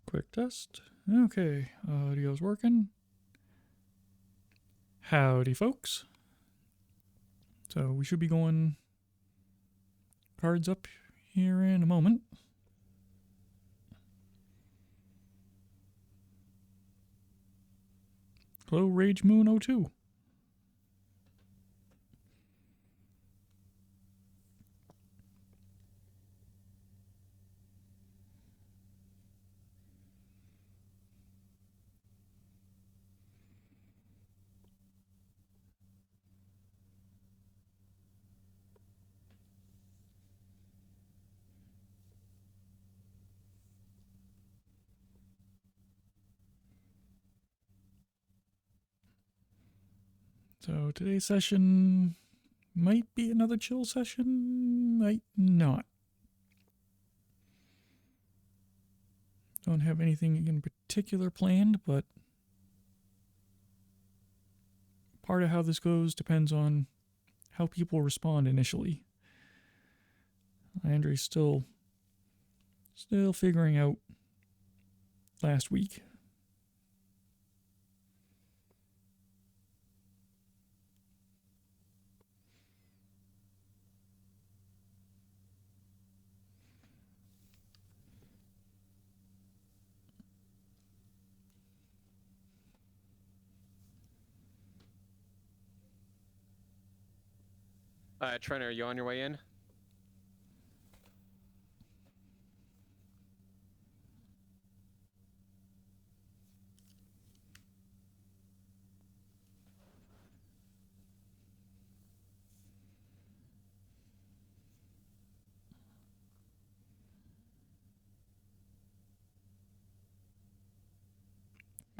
Quick test. Okay, audio's working. Howdy, folks. So we should be going cards up here in a moment. Hello, Rage Moon 02. So today's session might be another chill session, might not. Don't have anything in particular planned, but part of how this goes depends on how people respond initially. Landry's still figuring out last week. Trent, are you on your way in?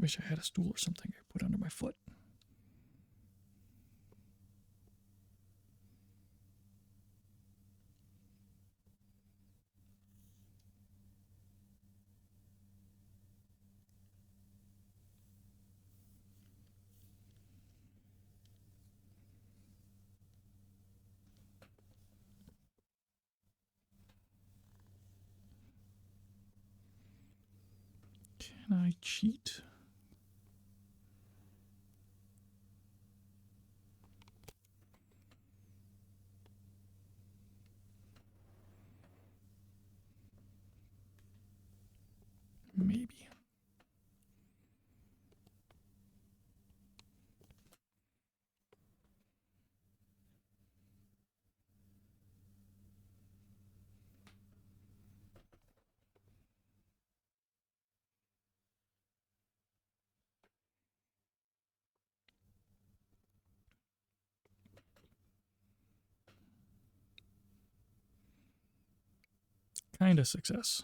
Wish I had a stool or something I put under my foot. Can I cheat? Maybe. Kind of success.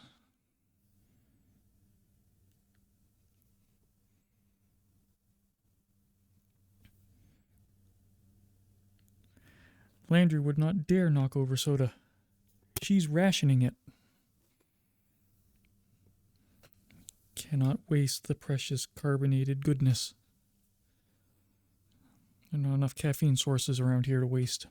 Landry would not dare knock over soda. She's rationing it. Cannot waste the precious carbonated goodness. There are not enough caffeine sources around here to waste.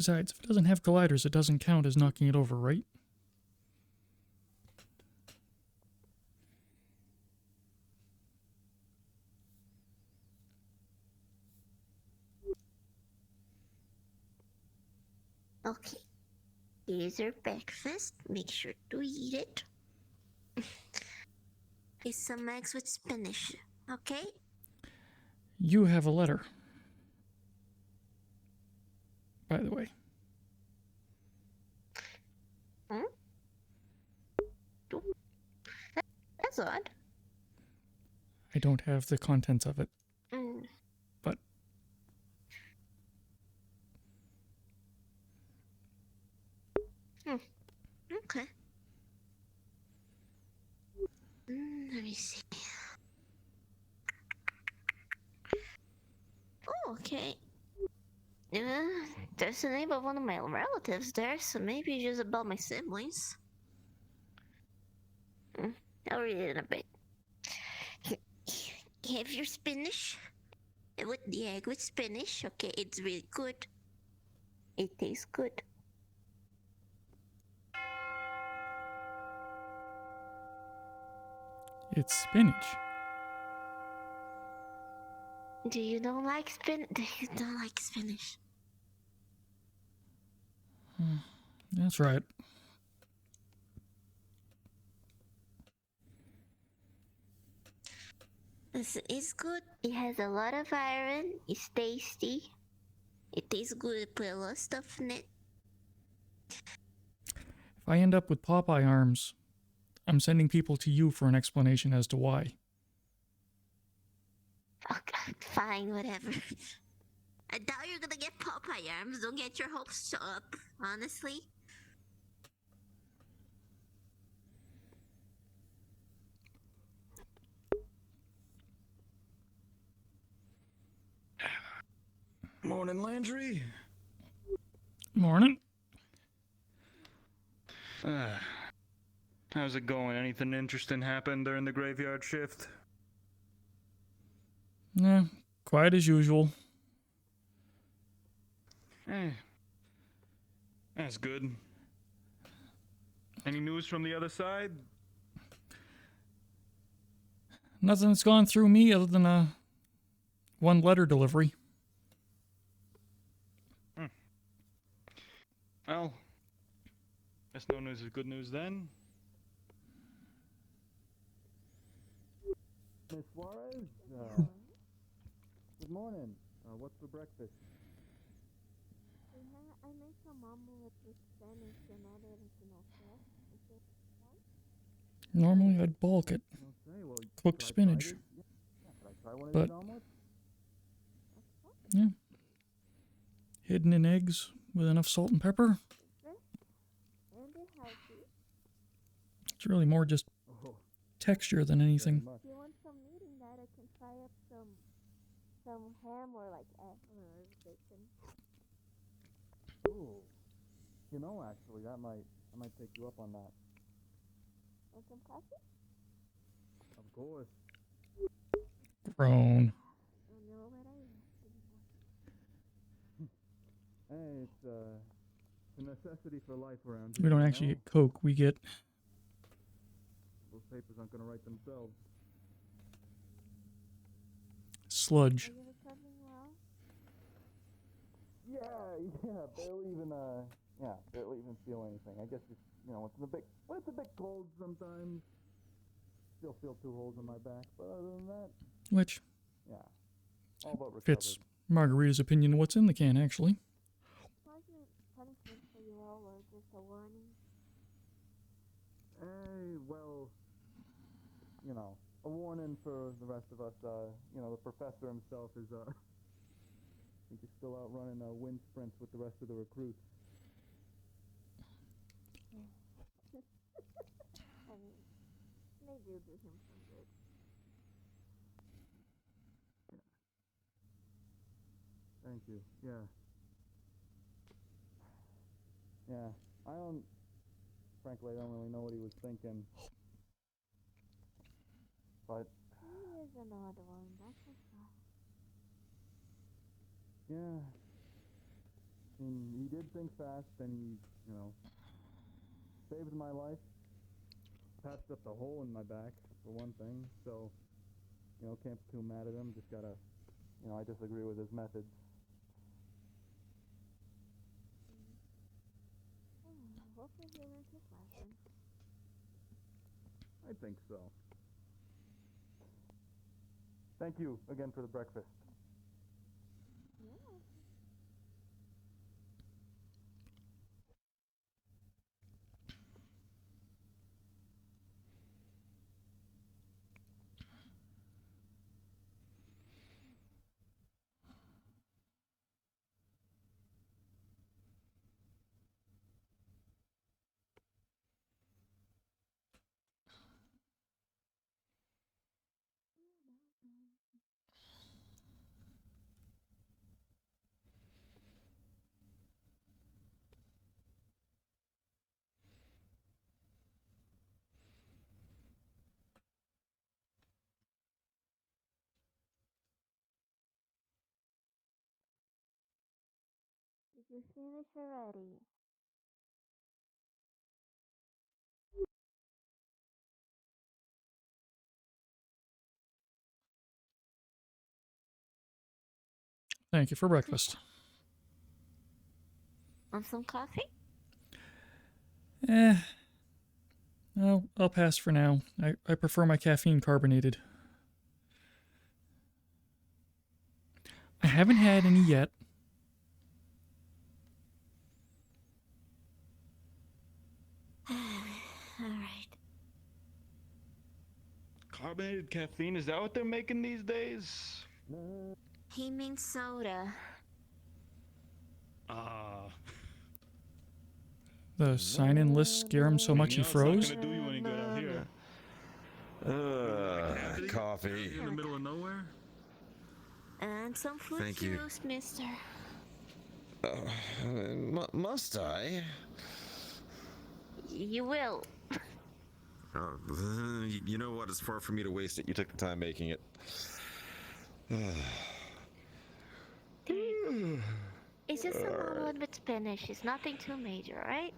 Besides, if it doesn't have colliders, it doesn't count as knocking it over, right? Okay, here's your breakfast. Make sure to eat it. Here's some eggs with spinach, okay? You have a letter. By the way. Hmm? That's odd. I don't have the contents of it. Mm. But Okay. Let me see. Oh, okay. There's the name of one of my relatives there, so maybe just about my siblings. I'll read it in a bit. Have your spinach with the egg with spinach. Okay, it's really good. It tastes good. it's spinach. Do you don't like spinach? Do you don't like spinach? That's right. This is good. It has a lot of iron. It's tasty. It tastes good. Put a lot of stuff in it. If I end up with Popeye arms, I'm sending people to you for an explanation as to why. Okay, fine, whatever. I doubt you're gonna get Popeye arms. Don't get your hopes up, honestly. Morning, Landry. Morning. How's it going? Anything interesting happen during the graveyard shift? Quiet as usual. That's good. Any news from the other side? Nothing's gone through me other than one letter delivery. Well, guess no news is good news then. Miss Suarez? Good morning. What's for breakfast? I made some omelet with spinach and not anything else. Normally I'd balk at cooked spinach. But, yeah. Hidden in eggs with enough salt and pepper. It's really more just texture than anything. If you want some meat in that, I can fry up some ham or like egg or bacon. Ooh. You know, actually, I might take you up on that. Want some coffee? Of course. Grown. No, but Hey, it's a necessity for life around We here. don't actually get Coke, we get Those papers aren't gonna write themselves. sludge. are you recovering well? Yeah, barely even feel anything. I guess it's a bit cold sometimes. still feel 2 holes in my back, but other than that, Which yeah, all but recovered. fits Margarita's opinion of what's in the can, actually. Was it punishment for you all or just a warning? Well, you know, a warning for the rest of us. You know, the professor himself is, I think he's still out running wind sprints with the rest of the recruits. I mean, maybe you'll do him some good. Thank you. Yeah. Yeah. Frankly, I don't really know what he was thinking. But, He is an odd one, that's for sure. yeah. I mean, he did think fast, and he, you know, saved my life. Patched up the hole in my back, for one thing. So, you know, can't be too mad at him. Just gotta, you know, I disagree with his methods. Hopefully he learned his lesson. I think so. Thank you again for the breakfast. Yeah. Did you finish already? Thank you for breakfast. Want some coffee? I'll pass for now. I prefer my caffeine carbonated. I haven't had any yet. Alright. Carbonated caffeine, is that what they're making these days? He means soda. The sign-in list scare him so much he froze. It's not gonna do you any good out here. Coffee. In the middle of nowhere? And some fruit Thank you. juice, mister. Must I? You will. You know what? It's far from me to waste it. You took the time making it. It's just a omelet with spinach. It's nothing too major, right?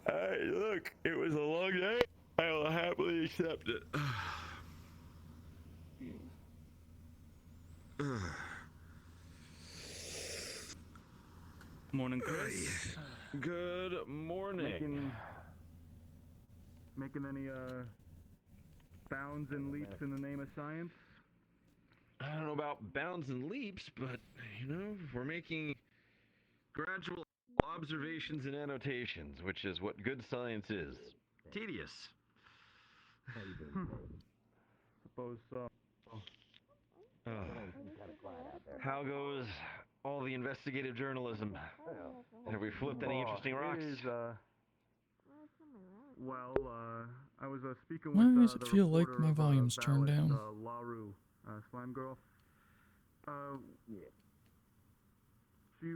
Hey, look, it was a long day. I'll happily accept it. Morning, Chris. Good morning. Making any bounds and leaps in the name of science? I don't know about bounds and leaps, but, you know, we're making gradual observations and annotations, which is what good science is. Tedious. Suppose so. How goes all the investigative journalism? Have we flipped any interesting rocks? It is, well, I was speaking Why with does it the feel like reporter my of, volume's turned Ballot, down? LaRue, Slime Girl. She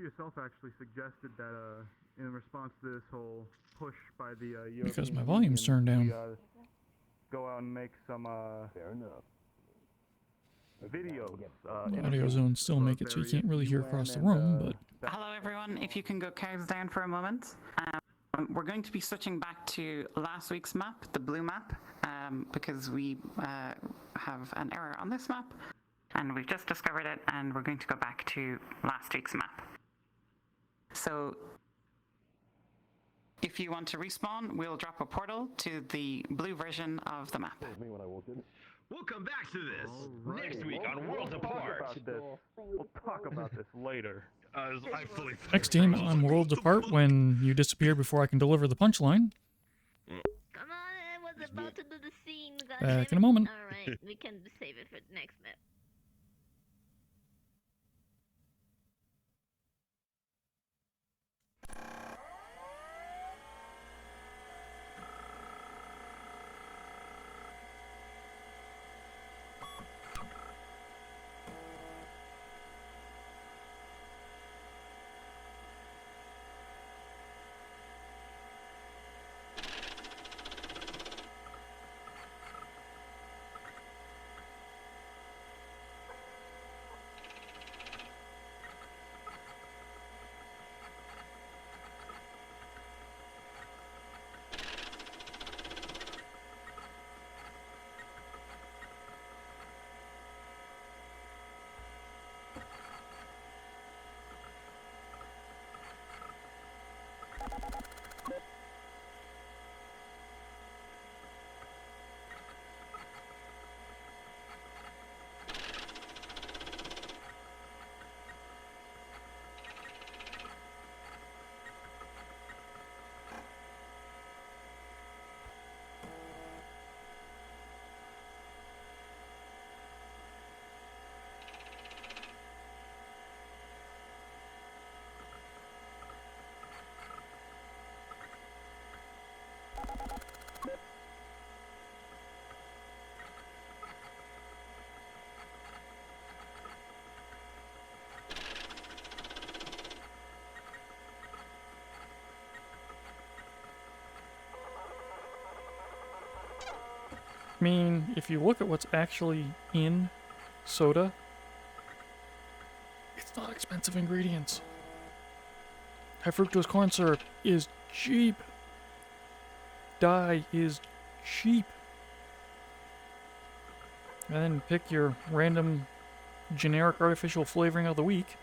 herself actually suggested that in response to this whole push by the European Because my volume's Union, turned down. we, go out and make some videos. Audio zones still make it so you can't really hear across the room, but Hello everyone, if you can go cards down for a moment. We're going to be switching back to last week's map, the blue map, because we have an error on this map, and we've just discovered it, and we're going to go back to last week's map. So, if if you want to respawn, we'll drop a portal to the blue version of the map. We'll come back to this next Alrighty, week on we'll Worlds talk Apart. about this. We'll talk about this later. I fully Next team on Worlds Apart when you disappear before I can deliver the punchline. Come on, I was about to do the scene. Back in a moment. Alright, we can save it for the next map. I mean, if you look at what's actually in soda, it's not expensive ingredients. High fructose corn syrup is cheap. Dye is cheap. And then pick your random generic artificial flavoring of the week.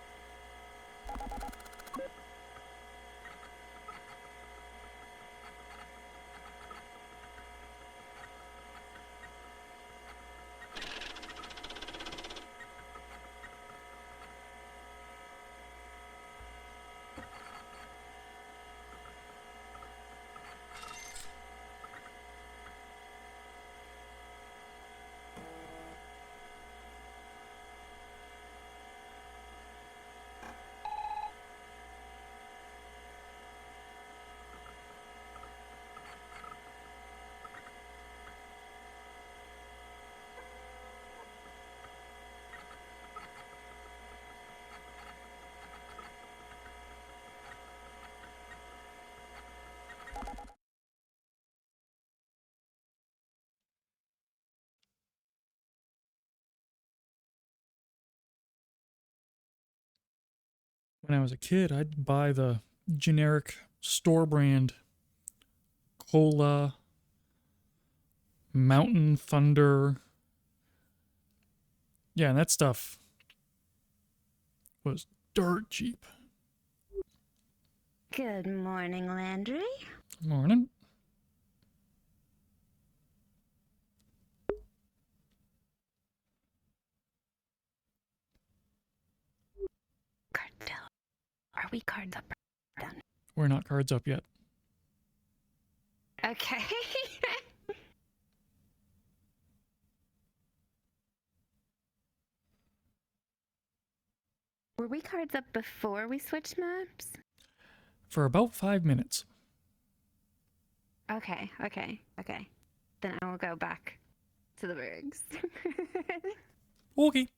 When I was a kid, I'd buy the generic store brand Cola, Mountain Thunder. Yeah, and that stuff was dirt cheap. Good morning, Landry. Morning. Cartel. Are we cards up or down? We're not cards up yet. Okay. Were we cards up before we switched maps? For about 5 minutes. Okay. Then I will go back to the rigs. Okay.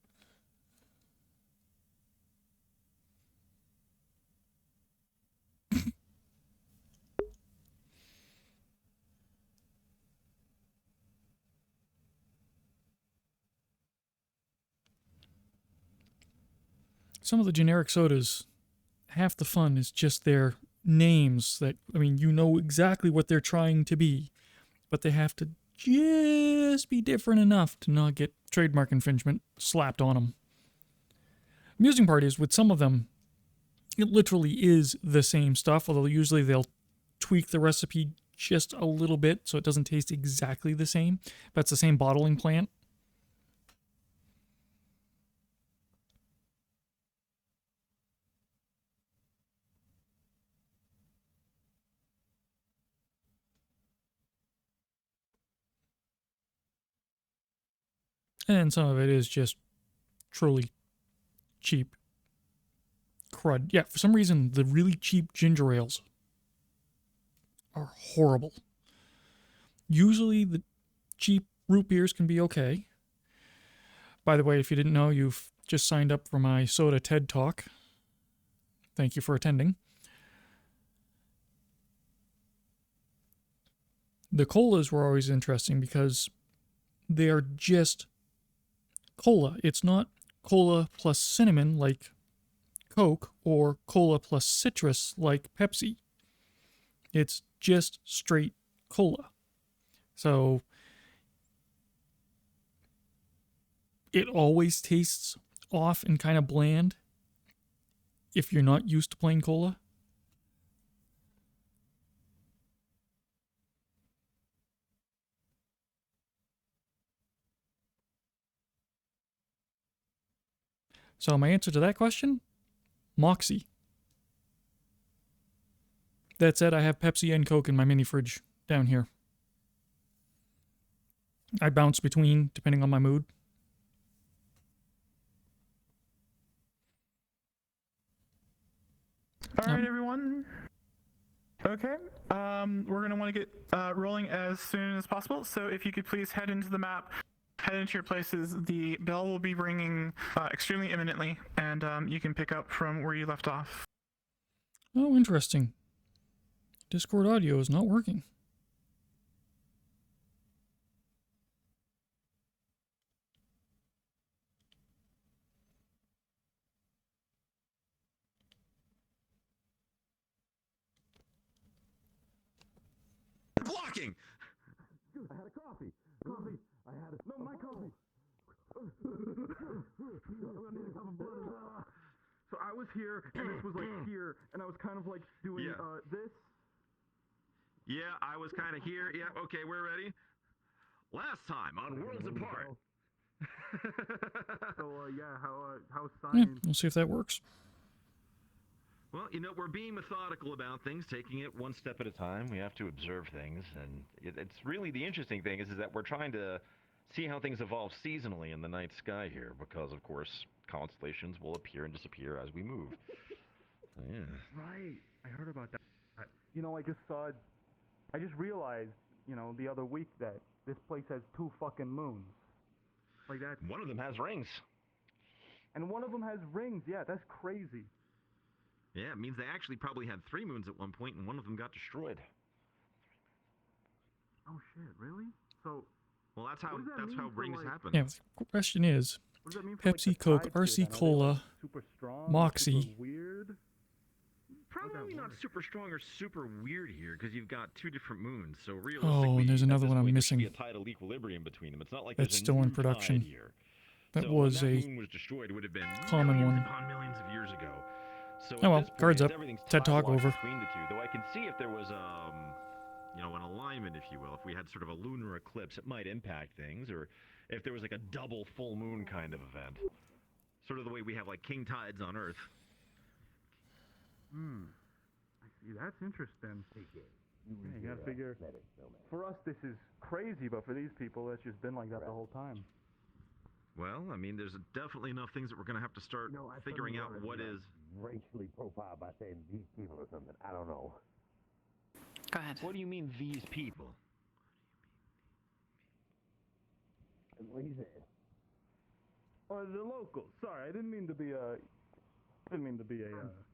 Some of the generic sodas, half the fun is just their names that, I mean, you know exactly what they're trying to be, but they have to just be different enough to not get trademark infringement slapped on them. Amusing part is with some of them, it literally is the same stuff, although usually they'll tweak the recipe just a little bit so it doesn't taste exactly the same, but it's the same bottling plant. And some of it is just truly cheap crud. Yeah, for some reason, the really cheap ginger ales are horrible. Usually, the cheap root beers can be okay. By the way, if you didn't know, you've just signed up for my soda TED Talk. Thank you for attending. The colas were always interesting because they are just cola. It's not cola plus cinnamon like Coke or cola plus citrus like Pepsi. It's just straight cola. So it always tastes off and kind of bland if you're not used to plain cola. So my answer to that question, Moxie. That said, I have Pepsi and Coke in my mini fridge down here. I bounce between depending on my mood. All right, everyone. Okay. We're going to want to get rolling as soon as possible. So if you could please head into the map, head into your places. The bell will be ringing extremely imminently, and you can pick up from where you left off. Oh, interesting. Discord audio is not working. Blocking! Dude, I had a coffee. Coffee. I had a... No, my coffee. So I was here, and this was like here, and I was kind of like doing this. Yeah, I was kind of here. Yeah, okay, we're ready. Last time on Worlds Apart. So how's Yeah, science? we'll see if that works. Well, you know, we're being methodical about things, taking it one step at a time. We have to observe things, and it's really the interesting thing is that we're trying to see how things evolve seasonally in the night sky here, because of course constellations will appear and disappear as we move. So, yeah. Right, I heard about that. You know, I just realized, you know, the other week that this place has 2 fucking moons. Like that. One of them has rings. And one of them has rings. Yeah, that's crazy. Yeah, it means they actually probably had 3 moons at one point, and one of them got destroyed. Oh shit, really? So. Well, that's how rings happen. Yeah, the question is, What does that mean for, Pepsi, like, the Coke, tides RC here, then? Are they, Cola, like, super strong, Moxie. super weird. Probably not super strong or super weird here, because you've got 2 different moons. So Oh, realistically, and there's at another this one I'm point, there should missing. be a tidal equilibrium between them. It's not like That's there's a still in new production. tide here. That So was when a that moon was destroyed, it would have been common millions one. upon millions of years ago. So Oh well, at this cards point, up. everything's TED Talk tidal over. between the 2. Though I can see if there was you know, an alignment, if you will. If we had sort of a lunar eclipse, it might impact things, or if there was like a double full moon kind of event, sort of the way we have like king tides on Earth. I see. That's interesting. Yeah, you gotta figure. For us, this is crazy, but for these people, it's just been like that the whole time. Well, I mean, there's definitely enough things that we're going to have to start figuring out what is. Racially profiled by saying these people or something. I don't know. Go ahead. What do you mean, these people? What he said. Or the locals. Sorry, I didn't mean to be a.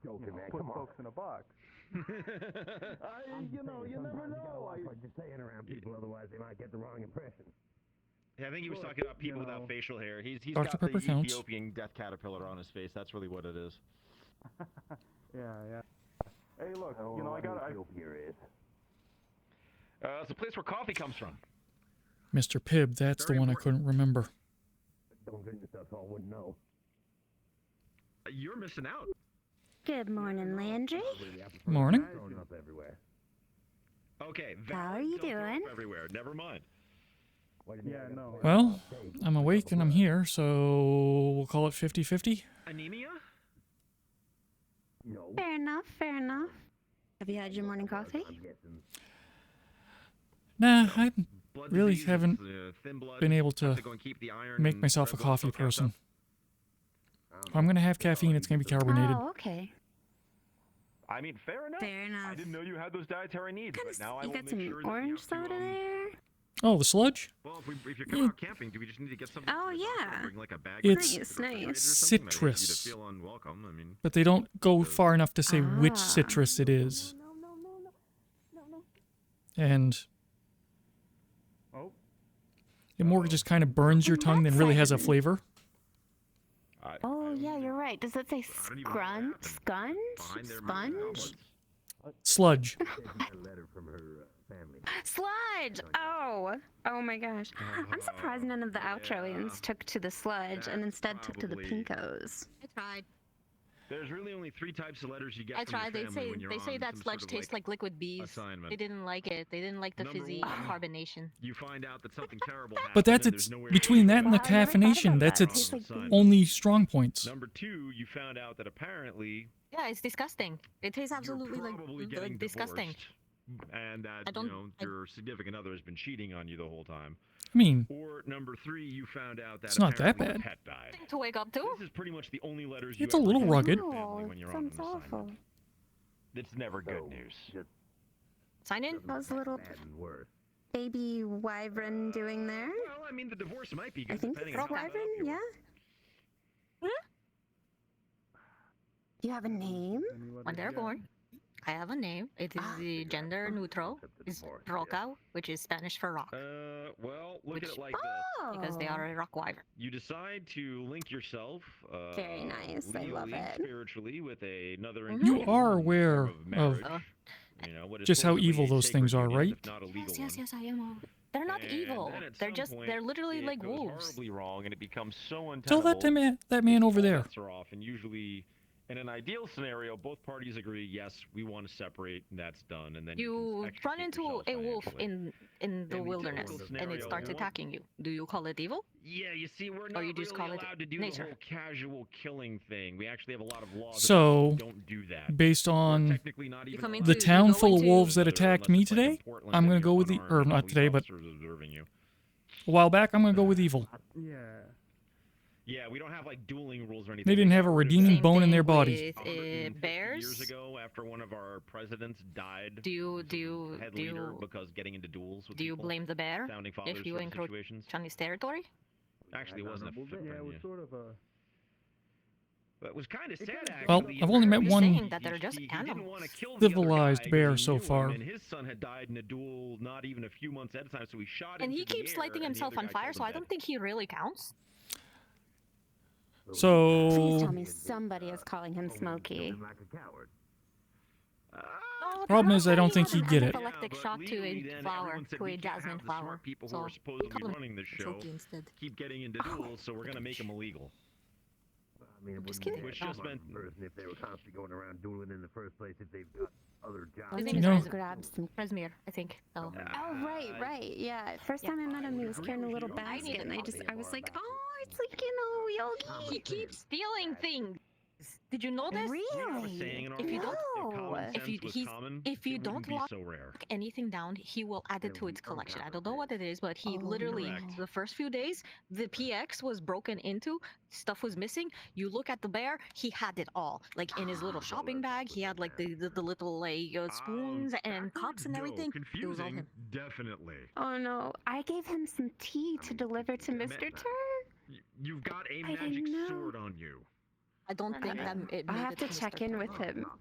Joking, man. Put Come on. folks in a box. You never know. Just saying around people, otherwise they might get the wrong impression. Yeah, I think he was talking about people without facial hair. He's Dr. got the Pepper counts. Ethiopian death caterpillar on his face. That's really what it is. Yeah. Hey, look, I don't you know, I know gotta. what Ethiopia is. It's the place where coffee comes from. Mr. Pibb. That's the one I couldn't remember. Don't drink the stuff, so I wouldn't know. You're missing out. Good morning, Landry. Morning. Thrown up everywhere. Okay, How are valid, you don't throw up doing? everywhere. Never mind. Yeah, no. Well, I'm awake and I'm here, so we'll call it 50-50. Anemia? No. Fair enough, fair enough. Have you had your morning coffee? I'm guessing. Nah, I Blood really diseases, haven't thin blood, been able have to go and keep the iron make and myself a red blood coffee cell counts person. up. If I'm gonna have caffeine, it's gonna be carbonated. Oh, okay. I mean, fair enough. Fair enough. I didn't know you had those dietary needs, but now I You will got make some sure that we orange have to, soda there? Oh, the sludge? Well, if you're coming out camping, do we just need to get something? Oh, for the doctor? yeah. Bring like a bag It's of Nice, refrigerated or nice. something? I hate you to Citrus. feel unwelcome. I mean, But they don't go far enough to say which Ah. citrus it is. And Oh, it more just kind of burns your tongue than really has a flavor. Oh, yeah, you're right. Does that say I don't even know what happened. Fine, they're making Sponge? Sludge. A letter from her family. Sludge! Oh! Oh my gosh. I'm surprised none of the Outroians took to the sludge and That's instead took to the probably- Pinkos. I tried. There's really only 3 types of letters you get I from your tried. They family say when you're they say on that some sludge sort of, tastes like liquid bees. assignment. They didn't like it. They didn't like the Number fizzy one. carbonation. You find out that something terrible happened. But that's and its there's nowhere between to that and the Wow, I never thought caffeination. about That's that. its Tastes like assignment. only strong points. Number 2, you found out that apparently Yeah, it's disgusting. It tastes absolutely you're like probably getting disgusting. divorced, and that I don't- your significant other has been cheating on you the whole time. I mean, Or number 3, you found out that It's not that apparently bad. a pet died. To wake up to. This is pretty much the only letters you It's a ever little get from rugged. your family when you're on an sounds awful. assignment. It's never good So, news. Just Sign in. How's the little bad and worse. baby wyvern doing there? Well, I mean, the divorce might be good I think depending it's on how set up wyvern, you yeah? were. Do you have a name? any letters When they're you got? born, I have a name. It is the gender neutral. It's Roca, which is Spanish for rock, Well, look Which- at it like this. Oh, because they are a rock wyvern. You decide to link yourself, Very nice, I love legally, it. spiritually, with another. You individual are in the aware form of marriage, Uh, you know, what is just how supposedly evil a those sacred things are, union, right? if not a legal Yes, one. I am. They're not And evil. then at They're some just point, they're literally it like goes wolves. horribly wrong, and it becomes so Tell untenable. that man over all there. bets are off, and usually, in an ideal scenario, both parties agree, yes, we want to separate, and that's done, and then You can run extricate into yourselves a wolf financially. in the the wilderness, typical and it scenario, starts you want- attacking you. Do you call it evil? Yeah, you see, we're not you just really call it allowed to do nature? the whole casual killing thing. We actually have a lot of laws So, that don't do that. Based We're on technically not even come allowed into- the to town go full of into- wolves that unless attacked it's me like in today, Portland I'm and gonna you're go with the, unarmed or and not police today, but officers observing you. a while back, I'm gonna go with evil. Yeah. Yeah, we don't have like dueling rules or anything. They didn't have a got rid of redeeming that bone in their thing body. with, 150 bears. Years ago, after one of our presidents died, Do you head leader do because getting into duels with do you people, blame the bear founding fathers if you sort of encroach situations. on his territory? Actually, it wasn't a Yeah, it was sort of a. But it was kind of sad, actually. Well, I've only met You're one saying that they're just he didn't animals. want to kill the other civilized guy bear 'cause he so knew him, far. And his son had died in a duel not even a few months at a time, so he shot And into he the keeps air, lighting and the himself other on guy fire, killed so him I don't dead. think he really counts. So, Please tell me somebody is calling him Smokey. Like a coward. No, Problem is, I don't apparently think he he'd had get an it. anaphylactic but shock to legally a then flower, everyone said to we a can't have jasmine the flower. smart people who So are supposedly call him running this show Smokey instead. keep getting into duels, so we're gonna make them illegal. I mean, it Just wouldn't kidding. be Which a just smart meant- person if they were constantly going around dueling in the first place if they've got other jobs. His Let name me is know- just grab some. Rezmir, I think. So. Oh, right. Yeah. First time I met him, he was carrying a little basket, and I was like, oh, it's like, Yogi. He keeps stealing things. Did you know this? We have a Really? saying in our If you world, don't- if common No. sense If you- was he's- common, if you it don't wouldn't be lock- so rare. Lock anything down, he will add it to its collection. I don't know what it is, but he Oh, literally, Correct. the first few days, the PX was broken into, stuff was missing. You look at the bear, he had it all. Like in his little shopping bag, he had like the little like spoons and cups and everything. It was all Confusing, him. definitely. Oh no, I gave him some tea to deliver to Mr. Tur. You've got a I didn't magic know. sword on you. I don't think that it I'll made have it to Mr. check in Tur. with him. About.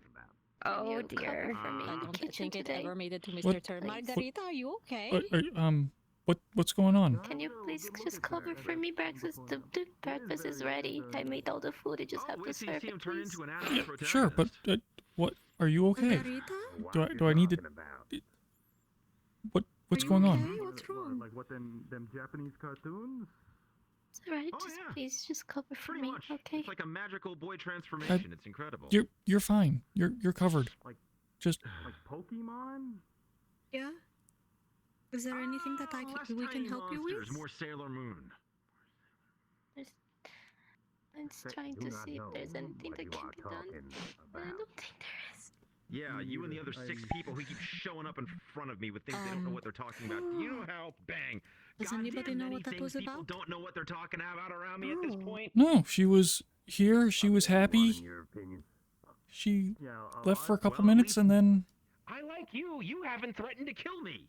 Oh you dear. cover for me? I don't Kitchen think it today. ever made it to Mr. What- Tur. Please. Margarita, are you okay? what's going on? Can you please just cover for me? Breakfast, the breakfast is ready. I made all the food. I just have to wait till you serve see him it, turn please. into an animal Sure, but what? Are you okay? Do I need to? What's going on? What's wrong? Like what them Japanese cartoons? It's alright. Oh, Just yeah. please, just cover for Pretty me, much. okay? It's like a magical boy transformation. It's incredible. You're fine. You're covered. Like Just Like Pokemon? Yeah? Is there anything that we can help you with? More Sailor Moon. I'm just trying to see if there's anything that can be done. But I don't think there is. Yeah, you and the other 6 people who keep showing up in front of me with things they don't know what they're talking about. Do you know how, bang, Does anybody know what that was people about? don't know what they're talking about around me at this point? No, she was here. She was happy. She left for a couple minutes and then I like you. You haven't threatened to kill me.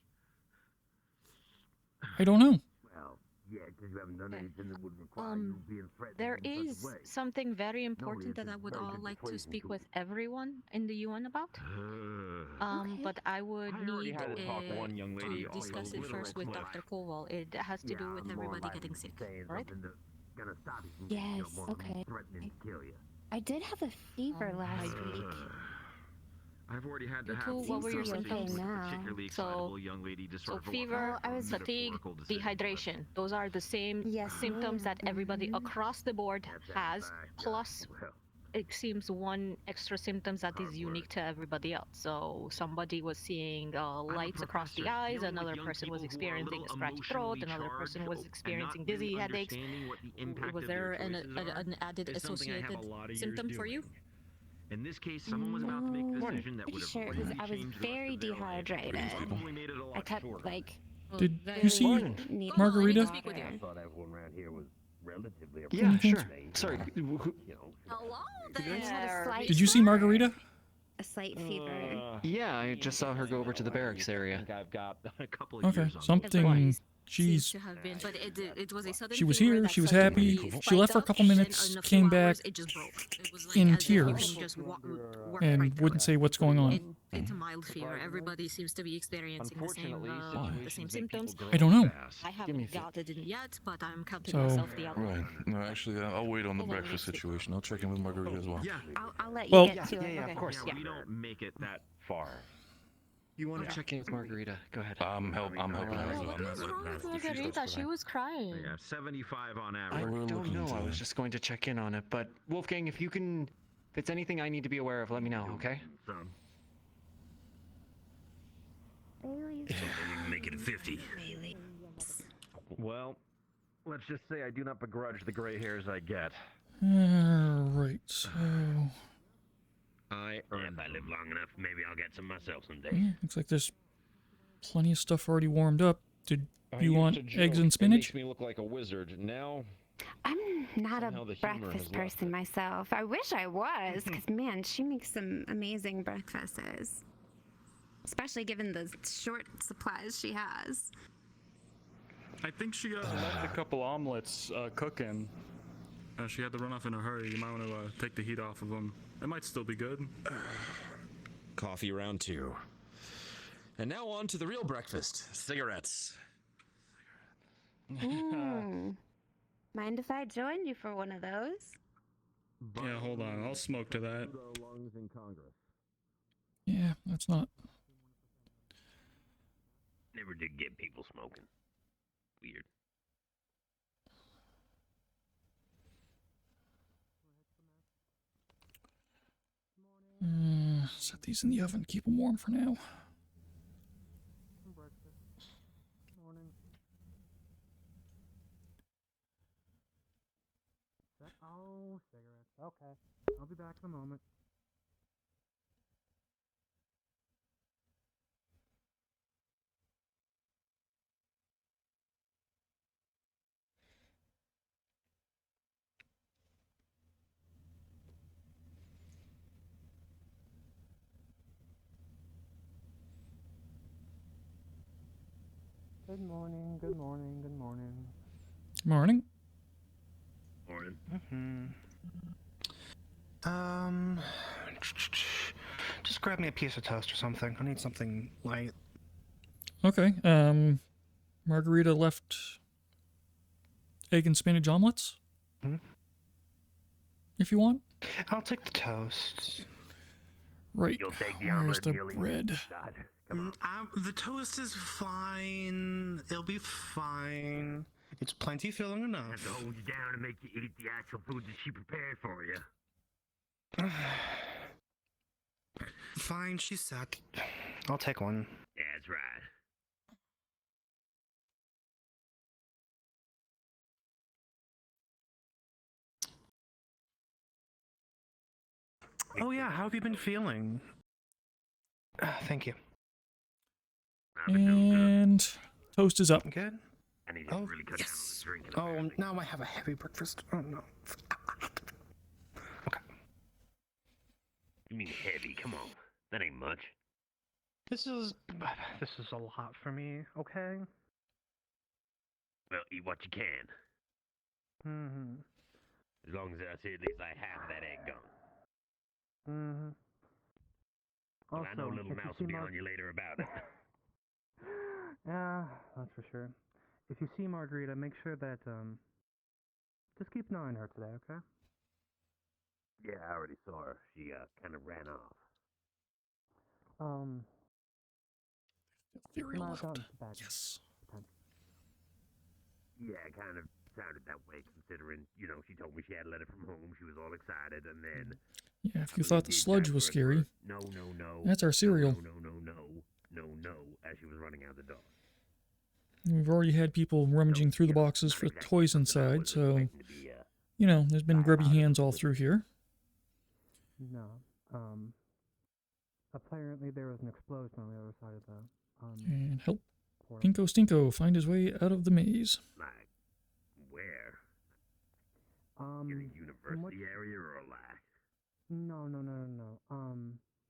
I don't know. Well, yeah, because you haven't done anything that would require you being threatened There in is such a way. something very important it's that a I would very all good like to persuasion speak tool. with everyone in the UN about. But I would I already need had to talk to one young lady to off the discuss it literal first with cliff. Dr. Kowal. It has to do Yeah, with I'm more everybody likely getting to sick, say right? something that's gonna stop you from Yes, more than okay. threatening to kill you. I did have a fever last week. I've already had to You have too, what were your Seems to be symptoms? okay with a now. particularly So- excitable young lady to sort So of fever, I was- fatigue, metaphorical decision. dehydration. Those are the same Yes, symptoms that everybody mhm. across the board has, plus Well, it seems one extra symptoms that is unique to everybody else. So somebody was seeing lights across the eyes, another person was experiencing a scratchy throat, another person was experiencing dizzy headaches. Was there an added associated symptom for you? In this case, someone was about to make a decision that Pretty would have sure it was. really I was changed the rest very of their life. dehydrated. Probably made it a lot I kept shorter. like. Did Very you see needing Margarita? Speak with you. water. I thought everyone around here was relatively. Yeah, Anything? sure. Sorry. You know, Hello I had a slight. Did you see Margarita? A slight fever. Yeah, I just saw her go over to the barracks area. I've got a couple of Okay, years on something. Seems She's. to have been, but it was a sudden She was fever here. that She was suddenly happy. She spiked left for a up, couple and minutes, in a few came back hours, it just broke. It was like in as if you tears can just work and right through wouldn't it. say what's going on. It's a mild fever. Everybody seems to be experiencing the same Situations make people symptoms. grow I don't know. fast. I haven't got it in yet, but I'm counting So- myself the other. Right. No, actually, I'll wait on the breakfast situation. I'll check in with Margarita as well. Yeah, I'll let Well- you get to it. Yeah, of course. yeah, we don't make it that far. You want to check in with Margarita? Go ahead. I'm helping her. Oh, what is wrong with Margarita? She was crying. Yeah, 75 on I average. we're don't looking know. into I was that. just going to check in on it. But Wolfgang, if it's anything I need to be aware of, let me know, okay? son. Bailey's. Make it a 50. Well, let's just say I do not begrudge the gray hairs I get. Alright, so. I If I live long enough, maybe I'll get some myself someday. Yeah, looks like there's plenty of stuff already warmed up. Did you want eggs and spinach? Makes me look like a wizard. Now, I'm not Somehow the a humor has breakfast left person myself. I wish I was, because man, she makes some amazing breakfasts. Especially given the short supplies she has. I think she left a couple omelets cooking. She had to run off in a hurry. You might want to take the heat off of them. It might still be good. Coffee round 2. And now on to the real breakfast. Cigarettes. Mind if I join you for one of those? Yeah, hold on. I'll smoke to that. lungs in Congress. Yeah, that's not. Never did get people smoking. Weird. Set these in the oven. Keep them warm for now. Morning. Oh, cigarettes. Okay. I'll be back in a moment. Good morning, good morning, good morning. Morning. Morning. Just grab me a piece of toast or something. I need something light. Okay. Margarita left egg and spinach omelets. Hmm? If you want. I'll take the toast. Right. You'll take the Where's omelet, the Neely. bread? God, come on. The toast is fine. It'll be fine. It's plenty filling I have enough. to hold you down and make you eat the actual food that she prepared for you. Fine, she said. I'll take one. Yeah, it's That's right. Oh yeah, how have you been feeling? Thank you. And toast is up. Good. I need to really cut down on the drinking. Oh, now I have a heavy breakfast. Oh no. You mean heavy? Come on. That ain't much. This is a lot for me. Okay. Well, eat what you can. Mm-hmm. As long as I see at least like half of that egg gone. Mm-hmm. Well, Also, I know little if mouse you will see be on you later about it. Yeah, that's for sure. If you see Margarita, make sure that just keep an eye on her today, okay? Yeah, I already saw her. She kind of ran off. Very not loud. gotten bad. Yes. Yeah, it kind of sounded that way considering, she told me she had a letter from home. She was all excited, and then... Yeah, if you thought the sludge was scary, No, that's our cereal. No, as she was running out the door. We've already had people rummaging through the boxes for toys inside, so, there's been grubby hands all through here. No. Apparently there was an explosion on the other side of the And help portal. Pinko Stinko find his way out of the maze. Like, where? In the university area or like? No.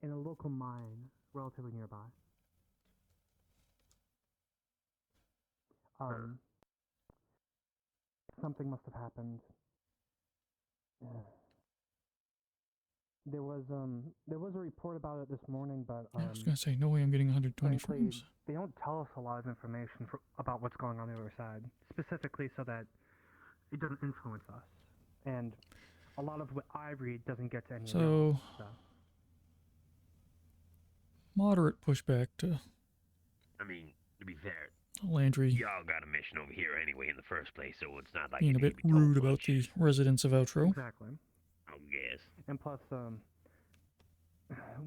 In a local mine, relatively nearby. Something must have happened. There was a report about it this morning, but I was gonna say, no way I'm getting 120 frankly, frames. they don't tell us a lot of information about what's going on the other side, specifically so that it doesn't influence us. And a lot of what I read doesn't get to any of So, y'all, so. moderate pushback to I mean, to be fair, Landry y'all got a mission over here anyway in the first place, so it's not like being you a need bit to be told rude about much, the residents of Outro. Exactly. I guess. And plus,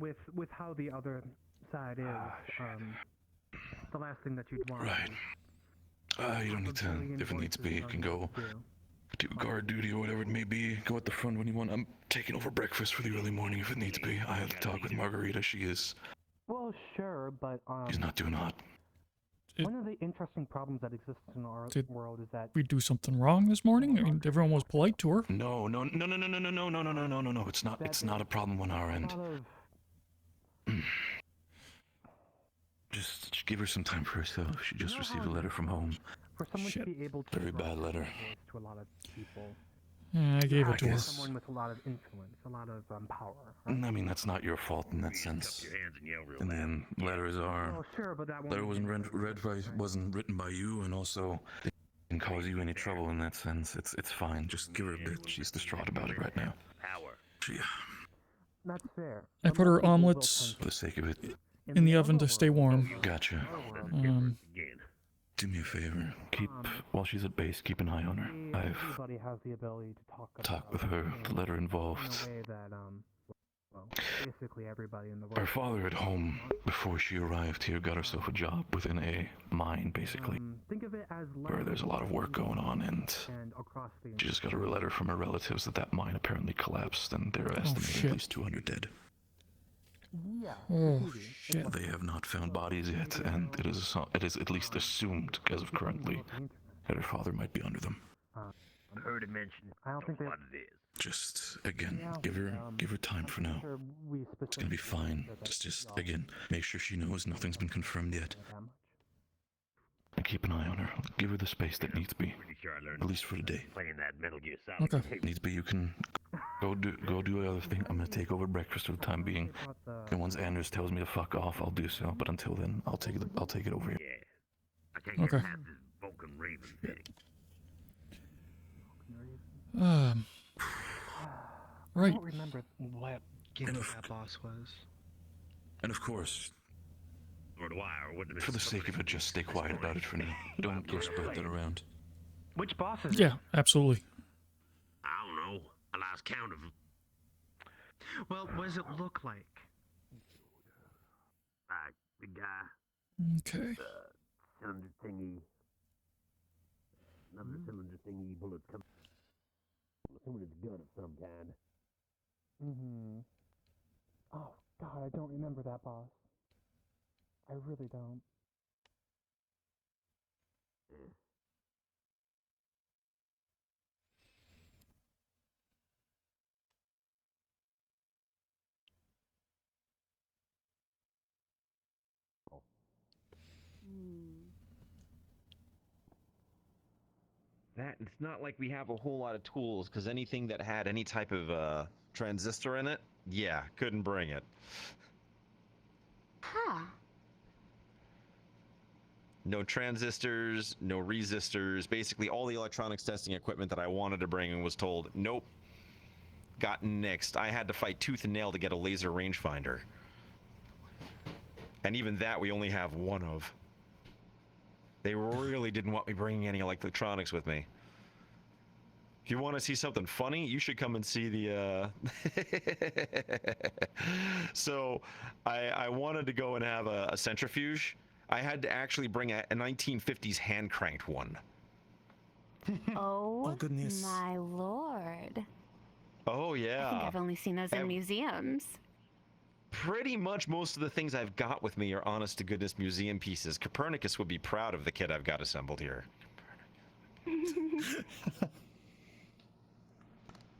with how the other side is, the last thing that you'd want. Right. You don't need to, if it needs to be, you can go do guard duty or whatever it may be. Go at the front when you want. I'm taking over breakfast for the early morning if it needs to be. I have to talk with Margarita. She is. Well, sure, but She's not doing hot. one of the interesting problems that exists in our world is that We do something wrong this morning? I mean, everyone was polite to her. No. It's not a problem on our end. Just give her some time for herself. She just received a letter from home. for someone to be able to Very bad letter. to a lot of people. Yeah, I gave it to her. Someone with a lot of influence, a lot of power. I mean, that's not your fault in that sense. And then letters are. Well, sure, but that Letter wasn't wasn't written by you, and also it didn't cause you any trouble in that sense. It's fine. Just give her a bit. She's distraught about it right now. She, That's fair. I put her omelets for the sake of it. in the oven to stay warm. Gotcha. Do me a favor. While she's at base, keep an eye on her. I've Everybody has the ability to talked with her, the letter involved. in a way that well, basically everybody in the world. Her father at home, before she arrived here, got herself a job within a mine, basically, Think of it as where there's a lot of work going on, and across the she just got a letter from her relatives that that mine apparently collapsed, and they're estimating shit. at least 200 dead. Yeah. Oh, shit. They have not found bodies yet, and it is at least assumed, as of currently, that her father might be under them. I heard it mentioned. I don't think what it is. Just again, give her time for now. It's gonna be fine. Just again, make sure she knows nothing's been confirmed yet. And keep an eye on her. Give her the space that needs to be, Pretty sure I learned at least for today. playing that Metal Gear Solid. Okay. Needs to be. You can go do the other thing. I'm gonna take over breakfast for the time being. And once Anders tells me to fuck off, I'll do so. But until then, I'll take it over here. Yeah. I can't get Okay. past this Vulcan Raven thing. Right. I don't remember what game that boss was. And of course, Or do I? Or wouldn't it for the sake of it, just stay quiet about it for now. Don't go spread that around. Which boss is Yeah, absolutely. I don't know. I lost count of them. Well, what does it look like? Like the guy. Okay. Cylinder thingy. Another cylinder thingy bullets come. Assuming it's a gun of some kind. Mm-hmm. Oh, God, I don't remember that, boss. I really don't. That it's not like we have a whole lot of tools, because anything that had any type of transistor in it, yeah, couldn't bring it. Huh. No transistors, no resistors. Basically, all the electronics testing equipment that I wanted to bring and was told, nope, got nixed. I had to fight tooth and nail to get a laser rangefinder. And even that we only have one of. They really didn't want me bringing any electronics with me. If you want to see something funny, you should come and see the, So, I wanted to go and have a centrifuge. I had to actually bring a 1950s hand-cranked one. Oh, goodness. my lord. Oh, yeah. I think I've only seen those in museums. Pretty much most of the things I've got with me are honest-to-goodness museum pieces. Copernicus would be proud of the kit I've got assembled here.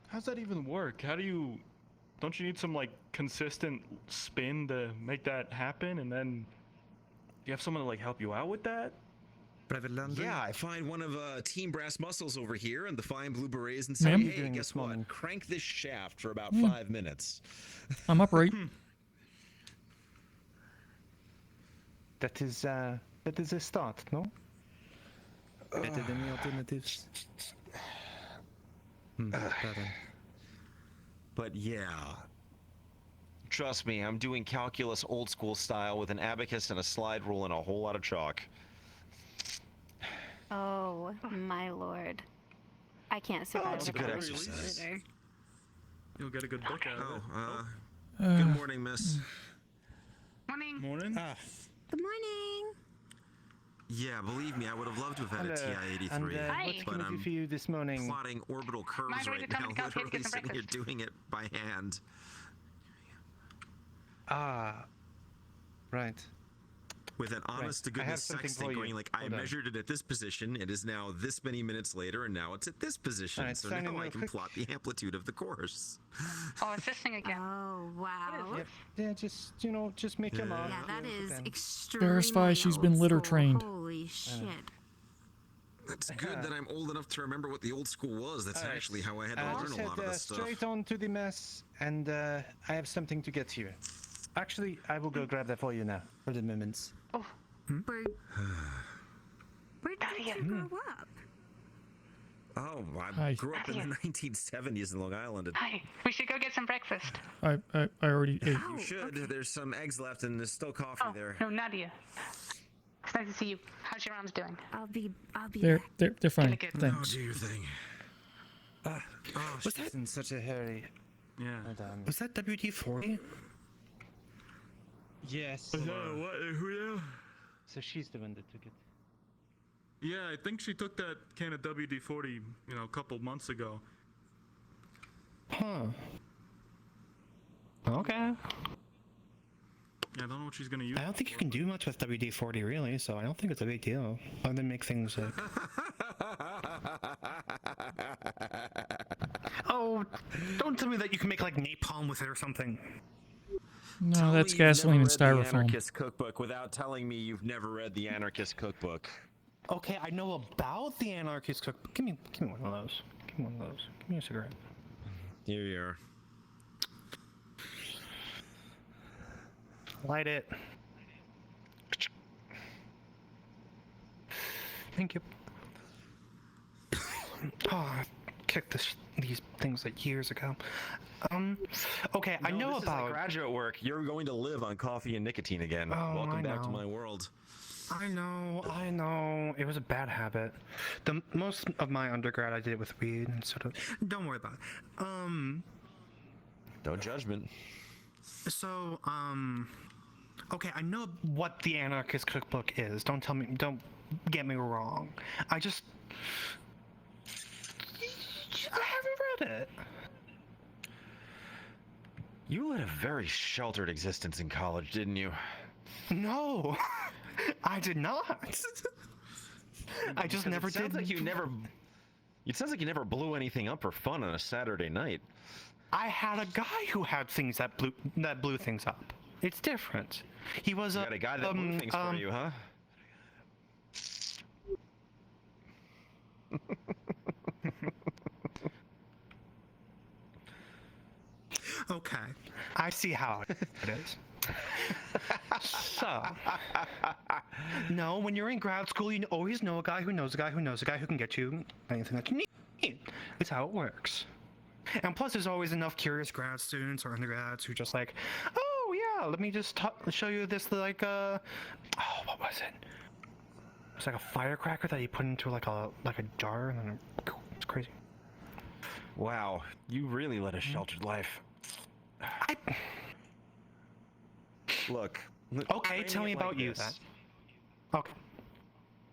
How's that even work? How do you... Don't you need some, like, consistent spin to make that happen? And then... Do you have someone to, like, help you out with that? Private Landry? Yeah, I find one of Team Brass Muscles over here and the fine blue berets and say, Ma'am? hey, guess what? Crank this shaft for about 5 minutes. I'm upright. That is a start, no? Better than the alternatives. Pardon. But yeah. Trust me, I'm doing calculus old school style with an abacus and a slide rule and a whole lot of chalk. Oh, my lord. I can't survive it's a good without exercise. glitter. You'll get a good book out of it. Good morning, miss. Morning. Morning. Good morning. Yeah, believe me, I would have loved to have had a TI-83. And, Hi. what can I do for you this morning? Plotting orbital curves Margarita, right come now, and coffee to literally get some sitting here breakfast. doing it by hand. Ah. Right. With an honest to I have goodness something sextant for you. going like, I Hold on. measured it at this position, it is now this many minutes later, and now it's at this position. Alright, So sign in now I real can quick. plot the amplitude of the course. Oh, it's this thing again. Oh, wow. Yeah, just, just make your mark. Yeah, that is then. extremely Verify she's been old litter school. trained. Holy shit. That's good that I'm old enough to remember what the old school was. That's Alright. actually how I had to learn Just a lot of head this stuff. straight on to the mess, and I have something to get you. Actually, I will go grab that for you now. For the moments. Where did you grow up? Oh, I Hi. grew up in the 1970s in Long Island. Hi. We should go get some breakfast. I already ate. Oh, You should. okay. There's some eggs left and there's still coffee Oh, there. no, Nadia. It's nice to see you. How's your arms doing? I'll be They're back. they're fine. Good. Oh, Thanks. do your thing. Oh, she's in such a hurry. Yeah. Was that WD-40? Yes. What? Who now? So she's the one that took it. Yeah, I think she took that can of WD-40, a couple months ago. Huh. Okay. Yeah, I don't know what she's gonna use. I don't think you can do much with WD-40 really, so I don't think it's a big deal. Other than make things like... Oh, don't tell me that you can make like napalm with it or something. No, Tell that's me you've gasoline and never read the styrofoam. Anarchist Cookbook without telling me you've never read the Anarchist Cookbook. Okay, I know about the Anarchist Cookbook. Give me one of those. Give me one of those. Give me a cigarette. Here you are. Light it. Thank you. Oh, I kicked these things like years ago. Okay, I know this about... is like graduate work. You're going to live on coffee and nicotine again. Oh, Welcome I back to know. my world. I know. It was a bad habit. Most of my undergrad I did it with weed and sort of... Don't worry about it. No judgment. So, Okay, I know what the Anarchist Cookbook is. Don't get me wrong. I haven't read it. You led a very sheltered existence in college, didn't you? No, I did not. I just never did. It sounds like you never blew anything up for fun on a Saturday night. I had a guy who had things that blew things up. It's different. He was You got a guy that blew things for you, huh? Okay, I see how it is. So, no, when you're in grad school, you always know a guy who knows a guy who knows a guy who can get you anything that you need. It's how it works. And plus, there's always enough curious grad students or undergrads who just like, oh yeah, let me just show you this what was it? It's like a firecracker that you put into like a jar, and then it's crazy. Wow, you really led a sheltered life. Look. Okay, tell me about you then. Okay.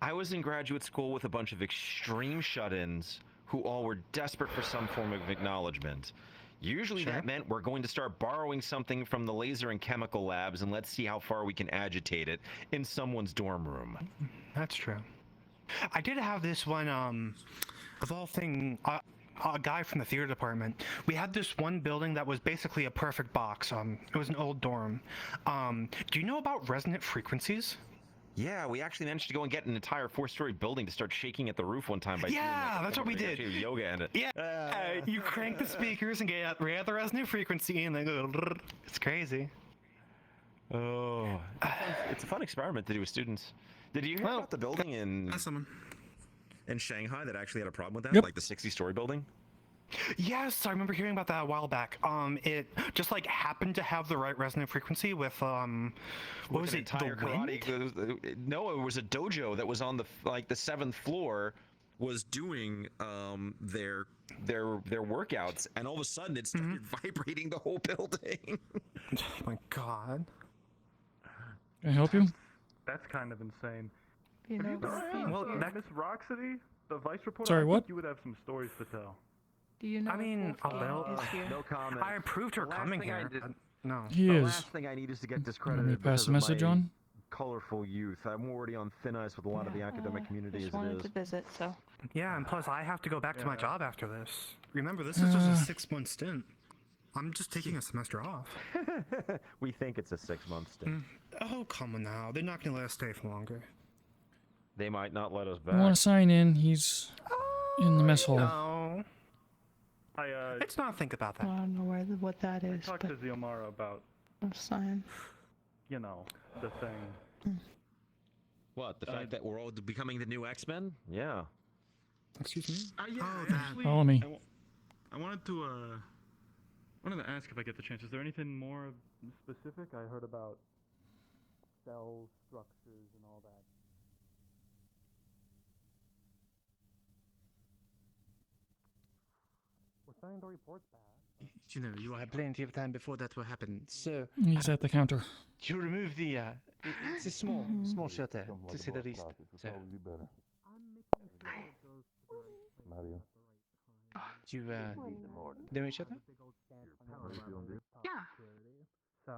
I was in graduate school with a bunch of extreme shut-ins who all were desperate for some form of acknowledgement. Usually that meant we're going to start borrowing something from the laser and chemical labs and let's see how far we can agitate it in someone's dorm room. That's true. I did have this one, of all things, a guy from the theater department. We had this one building that was basically a perfect box. It was an old dorm. Do you know about resonant frequencies? Yeah, we actually managed to go and get an entire 4-story building to start shaking at the roof one time by that's what we did. Yoga and it. Yeah, you crank the speakers and get the resonant frequency, and then go. It's crazy. Oh, it's a fun experiment to do with students. Did you hear about the building in Shanghai that actually had a problem with that? Yep. Like the 60-story building? Yes, I remember hearing about that a while back. It just like happened to have the right resonant frequency with what was it? Entire The wind? karate. No, it was a dojo that was on the 7th floor, was doing their workouts, and all of a sudden it started vibrating the whole building. Oh my god! Can I help you? That's kind of insane. You know, Miss Roxity, the vice reporter. Sorry, I what? think you would have some stories to tell. do you know? I mean, a little. No comment. I approved her coming here. No. He The is. last thing I need is to get Let discredited me pass the message on. colorful youth. I'm already on thin ice with a lot of the academic community Just as it wanted is. to visit, so. Yeah, and plus I have to go back to my job after this. Remember, this is just a 6-month stint. I'm just taking a semester off. We think it's a 6-month stint. Oh, come on now. They're not going to let us stay for longer. They might not let us I want back. to sign in. He's in the mess hall. No. I Let's not think about I that. don't know what that is, talked but to Ziomara about, I'm sign. you know, the thing. What? The fact that we're all becoming the new X-Men? Yeah. Excuse me? Yeah, Oh, actually, Follow me. I wanted to ask if I get the chance. Is there anything more specific? I heard about cell structures and all that. We're sending the reports back. You know, you have plenty of time before that will happen. So He's at the counter. you remove the. It's a small shelter, to say the least. So, you know each other? Yeah. So.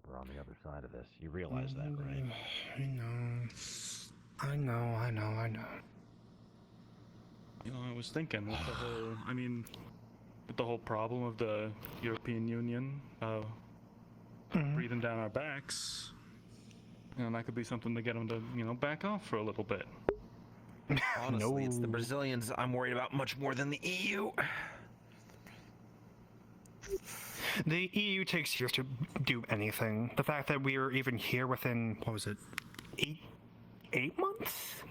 We're on the other side of this. You realize that, right? I know. You know, I was thinking with the whole, with the whole problem of the European Union breathing down our backs, that could be something to get them to, back off for a little bit. Honestly, it's the Brazilians I'm worried about much more than the EU. The EU takes years to do anything. The fact that we are even here within, what was it, 8 months?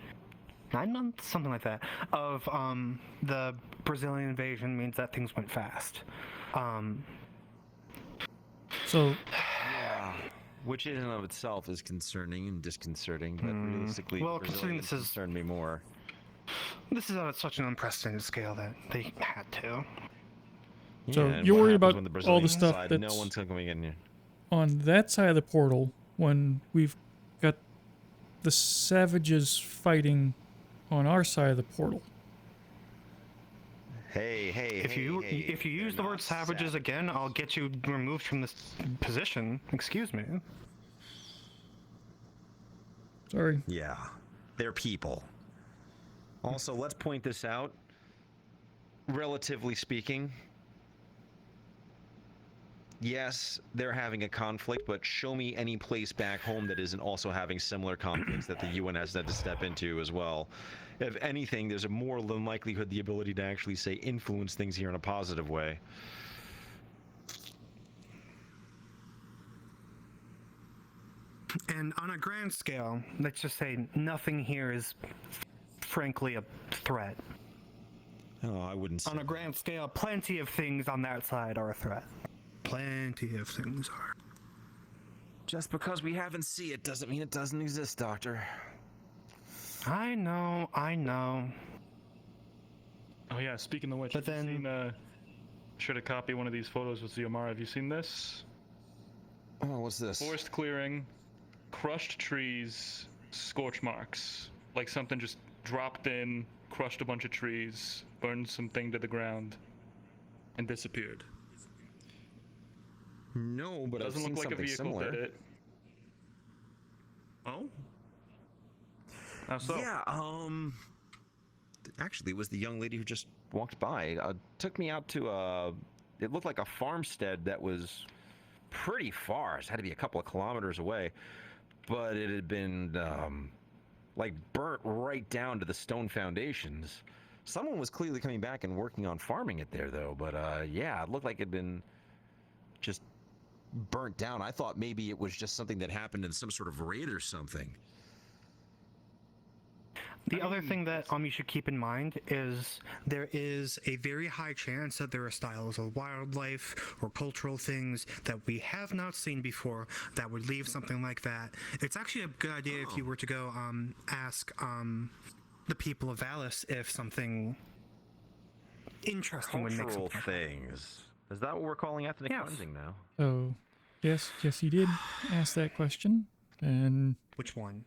9 months? Something like that. Of the Brazilian invasion means that things went fast. So, Yeah. Which in and of itself is concerning and disconcerting, but realistically, Well, considering Brazilians this is- concern me more. This is on such an unprecedented scale that they had to. So Yeah, and you're what worried happens about when the all the Brazilian stuff side, that's no one's coming in here. on that side of the portal when we've got the savages fighting on our side of the portal. Hey, If you use the word savages again, I'll get you removed from this position. Excuse me. Sorry. Yeah, they're people. Also, let's point this out. Relatively speaking, yes, they're having a conflict, but show me any place back home that isn't also having similar conflicts that the UN has had to step into as well. If anything, there's a more than likelihood the ability to actually, say, influence things here in a positive way. And on a grand scale, let's just say nothing here is, frankly, a threat. Oh, I wouldn't say. On a grand scale, plenty of things on that side are a threat. Plenty of things are. Just because we haven't seen it doesn't mean it doesn't exist, Doctor. I know. Oh yeah, speaking of which, But have you seen, should have copied one of these photos with Xiomara. Have you seen this? Oh, what's this? Forest clearing, crushed trees, scorch marks. Like something just dropped in, crushed a bunch of trees, burned something to the ground, and disappeared. No, but Doesn't I've seen look like a something vehicle similar. did it. Oh? How so? Yeah, actually, it was the young lady who just walked by. Took me out to it looked like a farmstead that was pretty far. It had to be a couple of kilometers away, but it had been like burnt right down to the stone foundations. Someone was clearly coming back and working on farming it there, though. But yeah, it looked like it had been just burnt down. I thought maybe it was just something that happened in some sort of raid or something. The other thing that you should keep in mind is there is a very high chance that there are styles of wildlife or cultural things that we have not seen before that would leave something like that. It's actually a good idea if you were to go ask the people of Valis if something interesting would make Cultural something. things. Is that what we're calling ethnic cleansing now? Oh, yes, he did ask that question, and which one?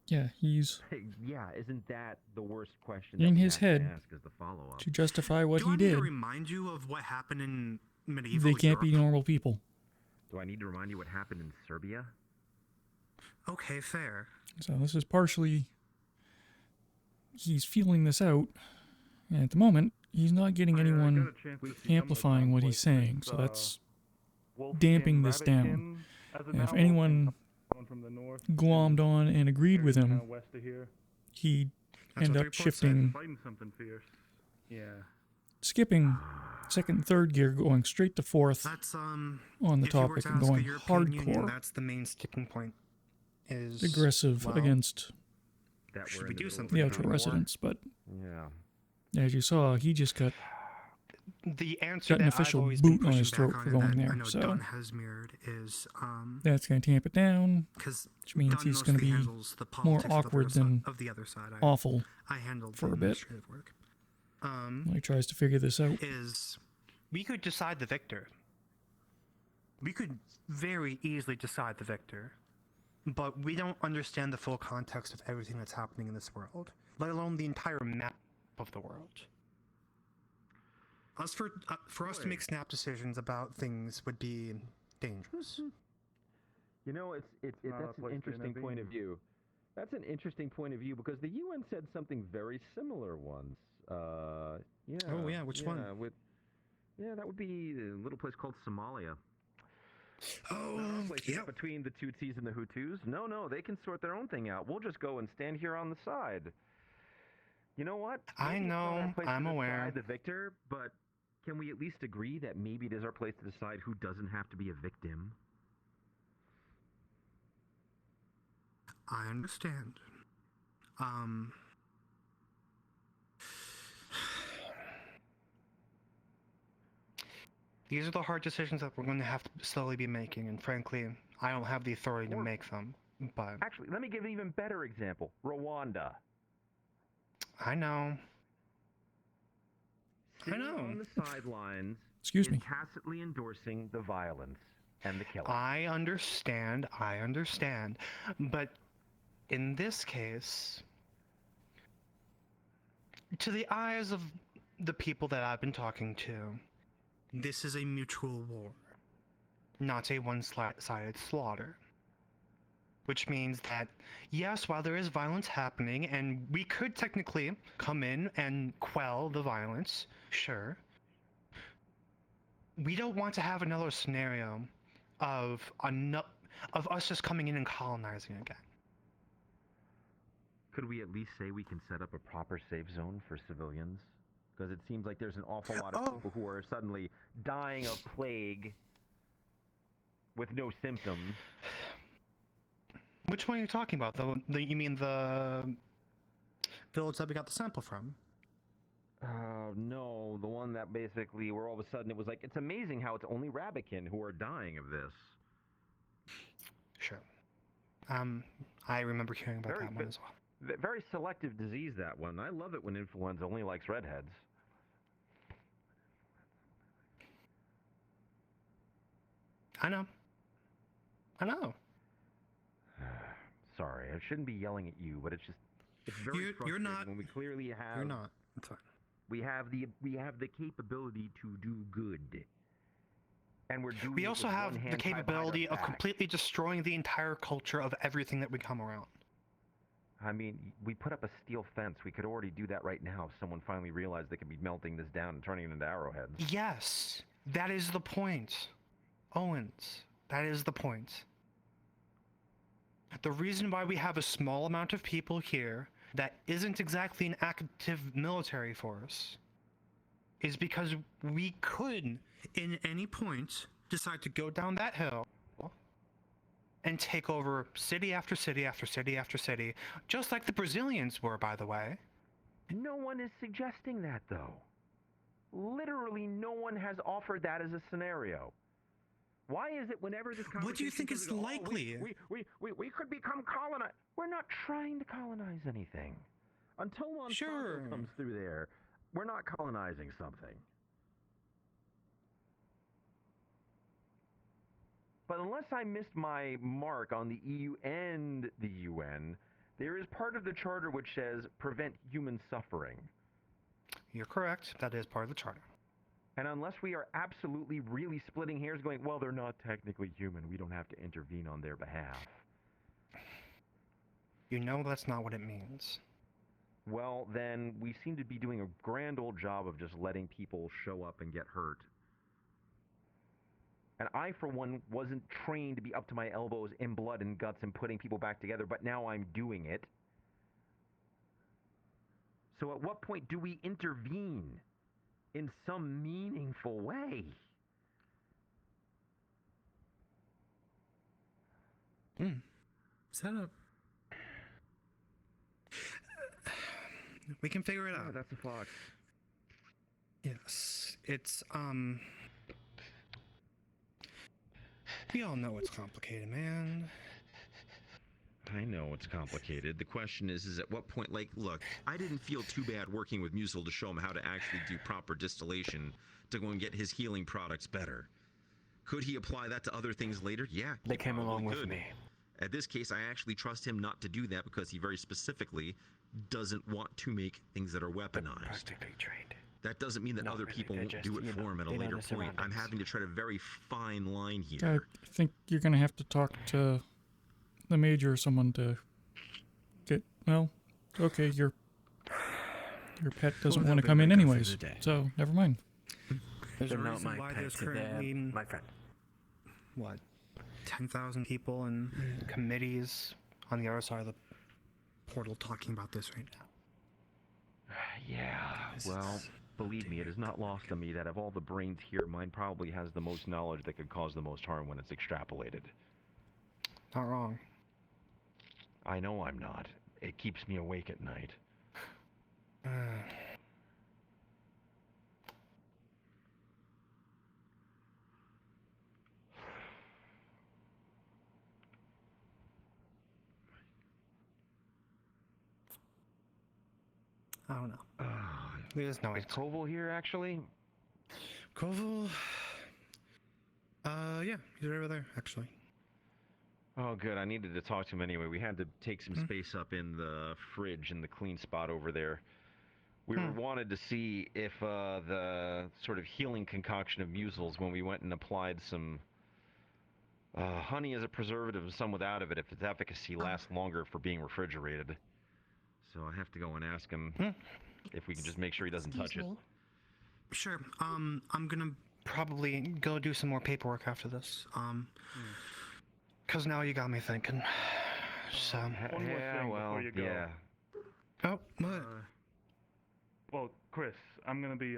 Yeah, he's Yeah, isn't that the worst question in that we his have to head ask as the follow-up? to justify what Do he I need did. to remind you of what happened in medieval They can't Europe? be normal people. Do I need to remind you what happened in Serbia? Okay, fair. So this is partially he's feeling this out, and at the moment he's not getting anyone amplifying what he's saying. So that's damping this down. And if anyone glommed on and agreed with him, he'd end up shifting, skipping second and third gear, going straight to fourth on the If you were topic to and ask a going European Union, hardcore, that's the main sticking point. Is aggressive well, against should we do something the about outer it? residents. But yeah, as you saw, he just got The answer got an that I've official always been boot on his pushing throat back for on and going that I there. know So Dunn has mirrored is that's going to tamp it down, which means Dunn he's going to mostly be handles the more politics of the awkward other than of the other side. awful I handled for the a bit. administrative work. While he tries to figure this out. Is we could decide the victor. We could very easily decide the victor, but we don't understand the full context of everything that's happening in this world, let alone the entire map of the world. For us to make snap decisions about things would be dangerous. You know, that's an interesting point of view. That's an interesting point of view because the UN said something very similar once. Yeah. Oh yeah, which one? Yeah, that would be a little place called Somalia. Oh, yeah. Between the Tutsis and the Hutus. No, they can sort their own thing out. We'll just go and stand here on the side. You know what? I Maybe it's not know, our place I'm to aware. decide the victor, but can we at least agree that maybe it is our place to decide who doesn't have to be a victim? I understand. These are the hard decisions that we're going to have to slowly be making, and frankly, I don't have the authority to make them. But Actually, let me give an even better example. Rwanda. I know. sitting on the sidelines, Excuse me. tacitly endorsing the violence and the killing. I understand, but in this case, to the eyes of the people that I've been talking to, this is a mutual war, not a one-sided slaughter. Which means that, yes, while there is violence happening, and we could technically come in and quell the violence, sure, we don't want to have another scenario of us just coming in and colonizing again. Could we at least say we can set up a proper safe zone for civilians? Because it seems like there's an awful lot of people who are suddenly dying of plague with no symptoms. Which one are you talking about? You mean the village that we got the sample from? No, the one that basically where all of a sudden it was like, it's amazing how it's only Rabbitkin who are dying of this. Sure. I remember hearing about that one as well. Very selective disease, that one. I love it when influenza only likes redheads. I know. Sorry, I shouldn't be yelling at you, but it's very frustrating you're not, when we clearly have. You're not. It's fine. We have the capability to do good, and we're doing. We also have the capability of completely destroying the entire culture of everything that we come around. I mean, we put up a steel fence. We could already do that right now if someone finally realized they could be melting this down and turning it into arrowheads. Yes, that is the point, Owens. That is the point. The reason why we have a small amount of people here that isn't exactly an active military force is because we could, in any point, decide to go down that hill and take over city after city after city after city, just like the Brazilians were, by the way. No one is suggesting that, though. Literally, no one has offered that as a scenario. Why is it whenever this conversation... What do you think is likely? We could become colonized. We're not trying to colonize anything. Until Monsanto comes through there, we're not colonizing something. But unless I missed my mark on the EU and the UN, there is part of the charter which says prevent human suffering. You're correct. That is part of the charter. And unless we are absolutely really splitting hairs going, well, they're not technically human, we don't have to intervene on their behalf. You know that's not what it means. Well, then we seem to be doing a grand old job of just letting people show up and get hurt. And I, for one, wasn't trained to be up to my elbows in blood and guts and putting people back together, but now I'm doing it. So at what point do we intervene in some meaningful way? Set up. We can figure it out. That's a fox. Yes. It's, we all know it's complicated, man. I know it's complicated. The question is at what point, like, look, I didn't feel too bad working with Musil to show him how to actually do proper distillation to go and get his healing products better. Could he apply that to other things later? Yeah. They came along with me. At this case, I actually trust him not to do that because he very specifically doesn't want to make things that are weaponized. Practically trained. That doesn't mean that other people won't do it for him at a later point. I'm having to tread a very fine line here. I think you're going to have to talk to the major or someone to get, well, okay, your pet doesn't want to come in anyways, so never mind. There's a They're not reason my why pets, there's they're currently, my friend. what, 10,000 people in committees on the other side of the portal talking about this right now. Yeah, well, believe me, it is not lost on me that of all the brains here, mine probably has the most knowledge that could cause the most harm when it's extrapolated. Not wrong. I know I'm not. It keeps me awake at night. I don't know. There's no Is Koval here actually? Koval. Yeah, he's right over there actually. Oh, good. I needed to talk to him anyway. We had to take some space up in the fridge in the clean spot over there. We wanted to see if the sort of healing concoction of mussels, when we went and applied some honey as a preservative and some without of it, if its efficacy lasts longer for being refrigerated. So I have to go and ask him if we can just make sure he doesn't touch it. Sure. I'm gonna probably go do some more paperwork after this. Cause now you got me thinking. So. One more thing before you go. yeah. Oh, what? Well, Chris, I'm gonna be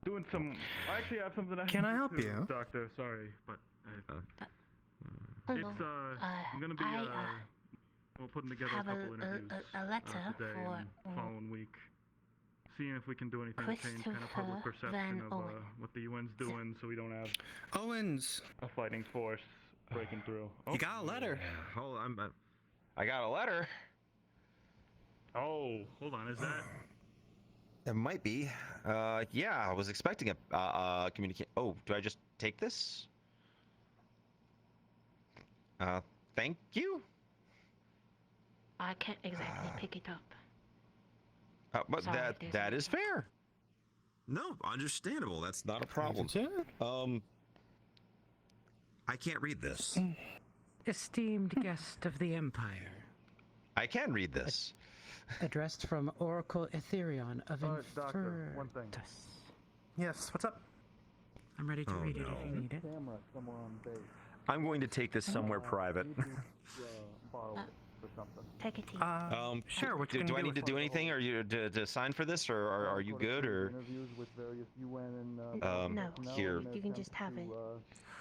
doing some. I actually have something I Can I help do, you? Doctor? Sorry, but Hello. it's I'm gonna be we're putting together a have couple interviews a letter today for and following week, seeing if we can do anything to change kind of public Christopher perception Van of Owen. what the UN's doing, so we don't have Owens a fighting force breaking through. You got a letter. Hold on, I got a letter. Oh, hold on, is that? It might be. Yeah, I was expecting a communicate. Oh, do I just take this? Thank you. I can't exactly pick it up. But Sorry, that is fair. No, understandable. That's not a problem. I can't read this. Esteemed guest of the Empire. I can read this. Addressed from Oracle Etherion of Doctor, one thing. Yes, what's up? I'm ready to read it if you need it. Camera somewhere on base. I'm going to take this somewhere private. Borrow it for something. Take it easy. Sure. What you do I gonna need to do anything, or you to sign for this, or are you good, or? Interviews with various UN and No, here. you can just have it.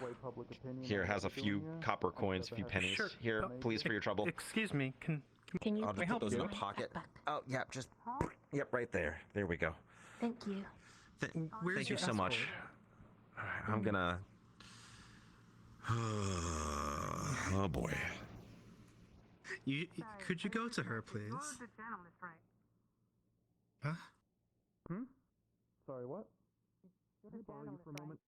Sway public opinion. Here has a few copper coins, a few pennies. Sure. Here, please, for your trouble. Excuse me. Can you I'll just put those in a pocket. Oh, yeah, just yep, right there. There we go. Thank you. Where's Thank you your so much. escort? All right, I'm gonna. Oh boy. Could you go to her, please? Huh? Sorry, what? Can I borrow you for a moment?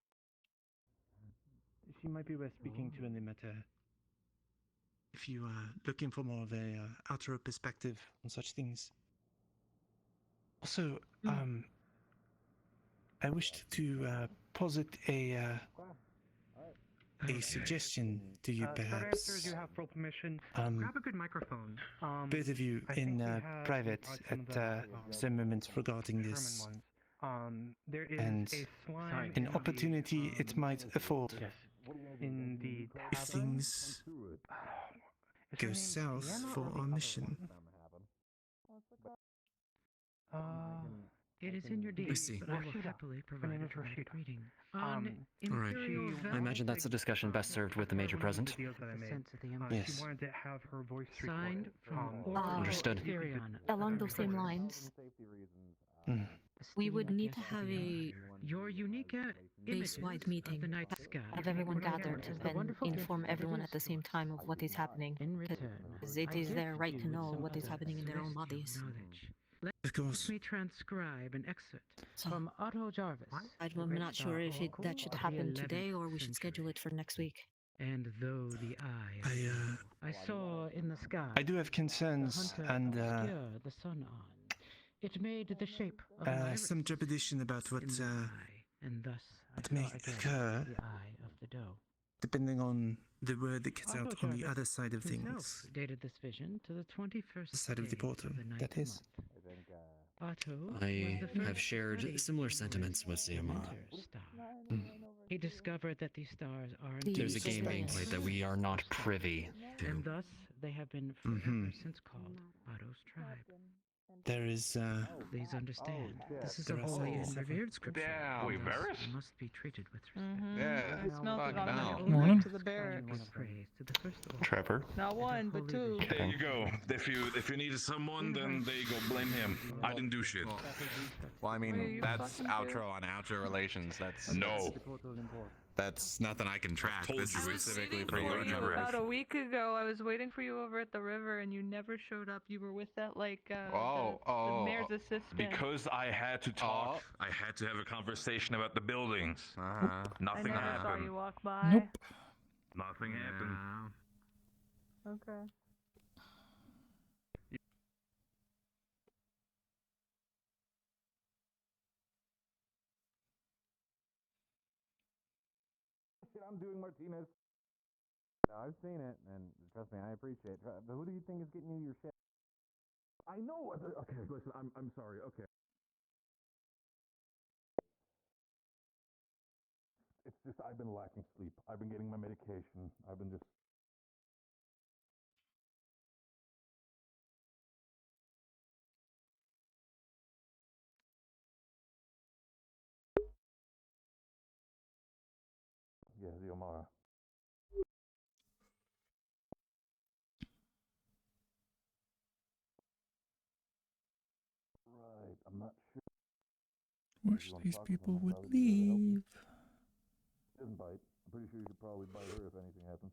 She might be worth speaking to in the matter. If you are looking for more of a outer perspective on such things. Also, I wished to posit a suggestion to you, perhaps. Short answers, you have full permission. Um, Grab a good microphone. Both of you I think in we have private some of at the, some moments regarding German this. ones. There is And a slime an in opportunity it might afford. in the If things go south for our mission. It is in your deed, I see. but I will happily provide a dramatic reading. All right. I imagine that's a discussion best served with the major present. The sense of the Empire. Yes. She wanted to have her voice Signed from recorded. Understood. Etherion. Along those same lines, we would need to have a Your unique base-wide meeting, the night sky. have everyone gathered, and then inform everyone at the same time of what is happening. Because it is their right to know what is happening in their own bodies. Of course. Let me transcribe an excerpt So, from Otto Jarvis. I'm not sure if that should happen today or we should schedule it for next week. And though the eye I saw in the sky, I do have concerns the hunter and obscured the sun on. It made the shape of an iris some trepidation about what in the eye, and thus I may saw again occur the eye of the doe. depending on the word that gets Otto out on the Jarvis other side of himself things. dated this vision to the 21st The side of the day portal, the ninth that is. month. Otto I was the have first shared study similar to sentiments with Siamra. enter star. He discovered that these stars are There's a indeed game being played that we are not privy and to. thus they have been forever since called Otto's tribe. There is Please understand, this is a There are holy and several. revered scripture. Damn. Wait, and thus Varys? must be treated with respect. Yeah, I smelled it on the now. way Morning. to the barracks. Give praise to the first order. Trevor. Not one, but two. There you go. If you needed someone, then there you go. Blame him. I didn't do shit. Well, I Were mean, you that's fucking outro on outro relations. That's No. That's nothing I can track. told This you is it's specifically the for you. larger Never. About a week ago, I was waiting for you over at the river, and you never showed up. You were with that the mayor's assistant. Because I had to talk. I had to have a conversation about the buildings. I Nothing never happened. saw you walk by. Nope. Nothing happened. Okay. Shit, I'm doing Martinez. No, I've seen it, and trust me, I appreciate it. But who do you think is getting you your shit? I know. Okay, listen, I'm sorry. Okay. It's just I've been lacking sleep. I've been getting my medication. I've been just. Yeah, the Omara. Right, I'm not sure. Wish these people would leave. She doesn't bite. I'm pretty sure you could probably bite her if anything happens.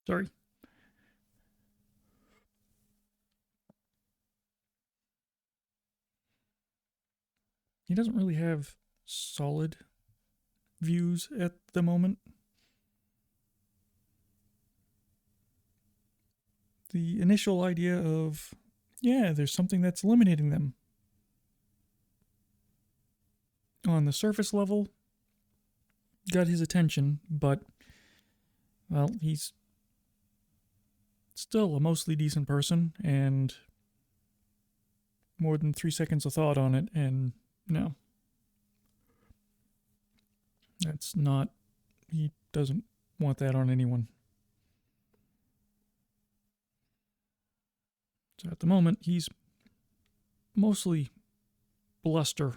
Sorry. He doesn't really have solid views at the moment. The initial idea of, yeah, there's something that's eliminating them. On the surface level, got his attention, but, well, he's still a mostly decent person, and more than 3 seconds of thought on it, and no. That's not, he doesn't want that on anyone. So at the moment, he's mostly bluster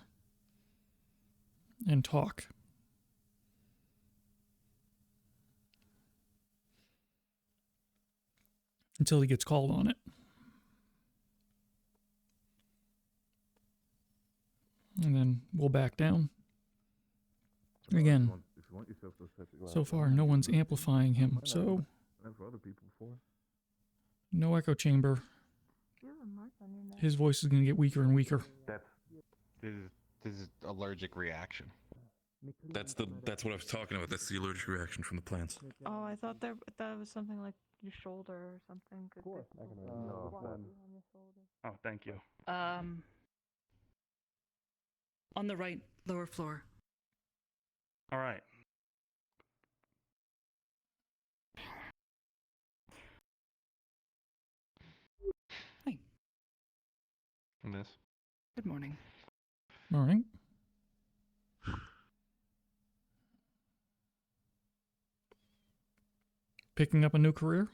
and talk. Until he gets called on it. And then we'll back down. Again, If you want yourself those types of glasses, so far no one's amplifying him, so I've for other people before. no echo chamber. His voice is going to get weaker and weaker. This is allergic reaction. That's what I was talking about. That's the allergic reaction from the plants. Oh, I thought that was something like your shoulder or something. Of course, I can Oh, thank you. On the right, lower floor. All right. Hi. Miss. Good morning. Morning. Picking up a new career?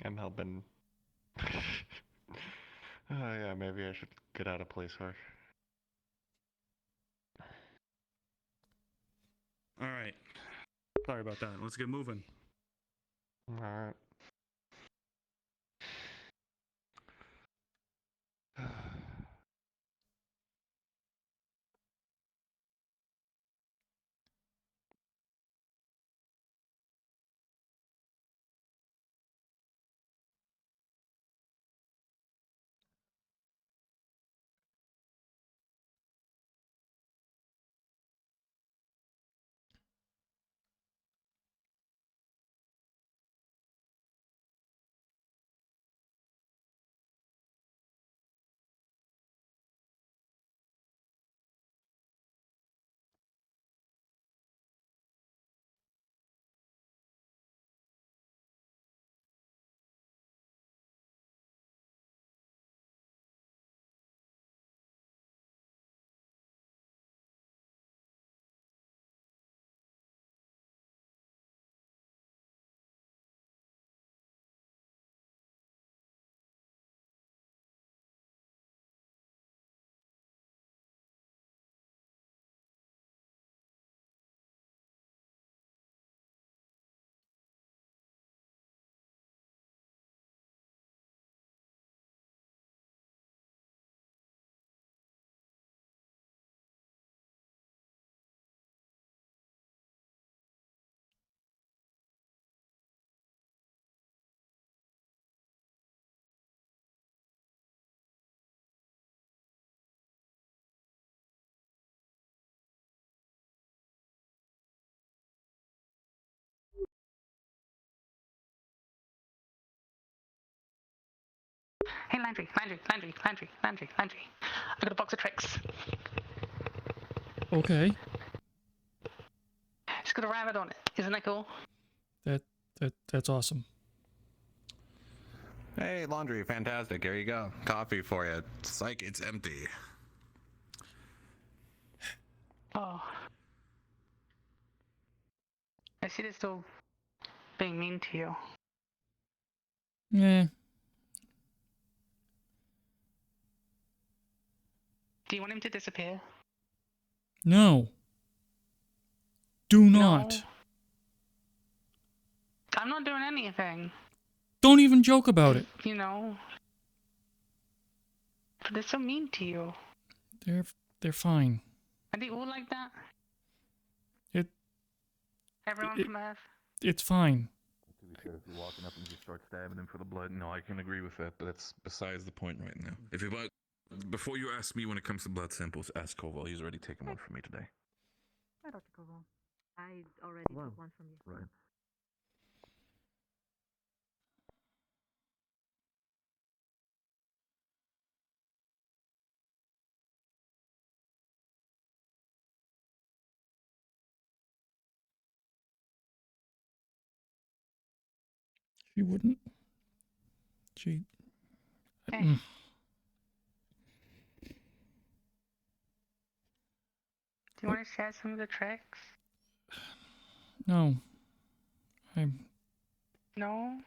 I'm helping. Yeah, maybe I should get out of place harsh. All right. Sorry about that. Let's get moving. All right. Hey, Landry. I got a box of tricks. Okay. It's got a rabbit on it. Isn't that cool? That's awesome. Hey, laundry, fantastic. Here you go. Coffee for you. Psych, it's empty. Oh. I see they're still being mean to you. Yeah. Do you want him to disappear? No. Do not. No. I'm not doing anything. Don't even joke about it. You know. But they're so mean to you. They're fine. Are they all like that? Everyone It- from Earth? It's fine. To be fair, if you're walking up and you start stabbing him for the blood, no, I can agree with that, but that's besides the point right now. If you before you ask me when it comes to blood samples, ask Koval. He's already taken one from me today. Hi, Dr. Koval. I already took one from you. Right. She wouldn't. She. Hey. Mm. Do you want to share some of the tricks? No. No?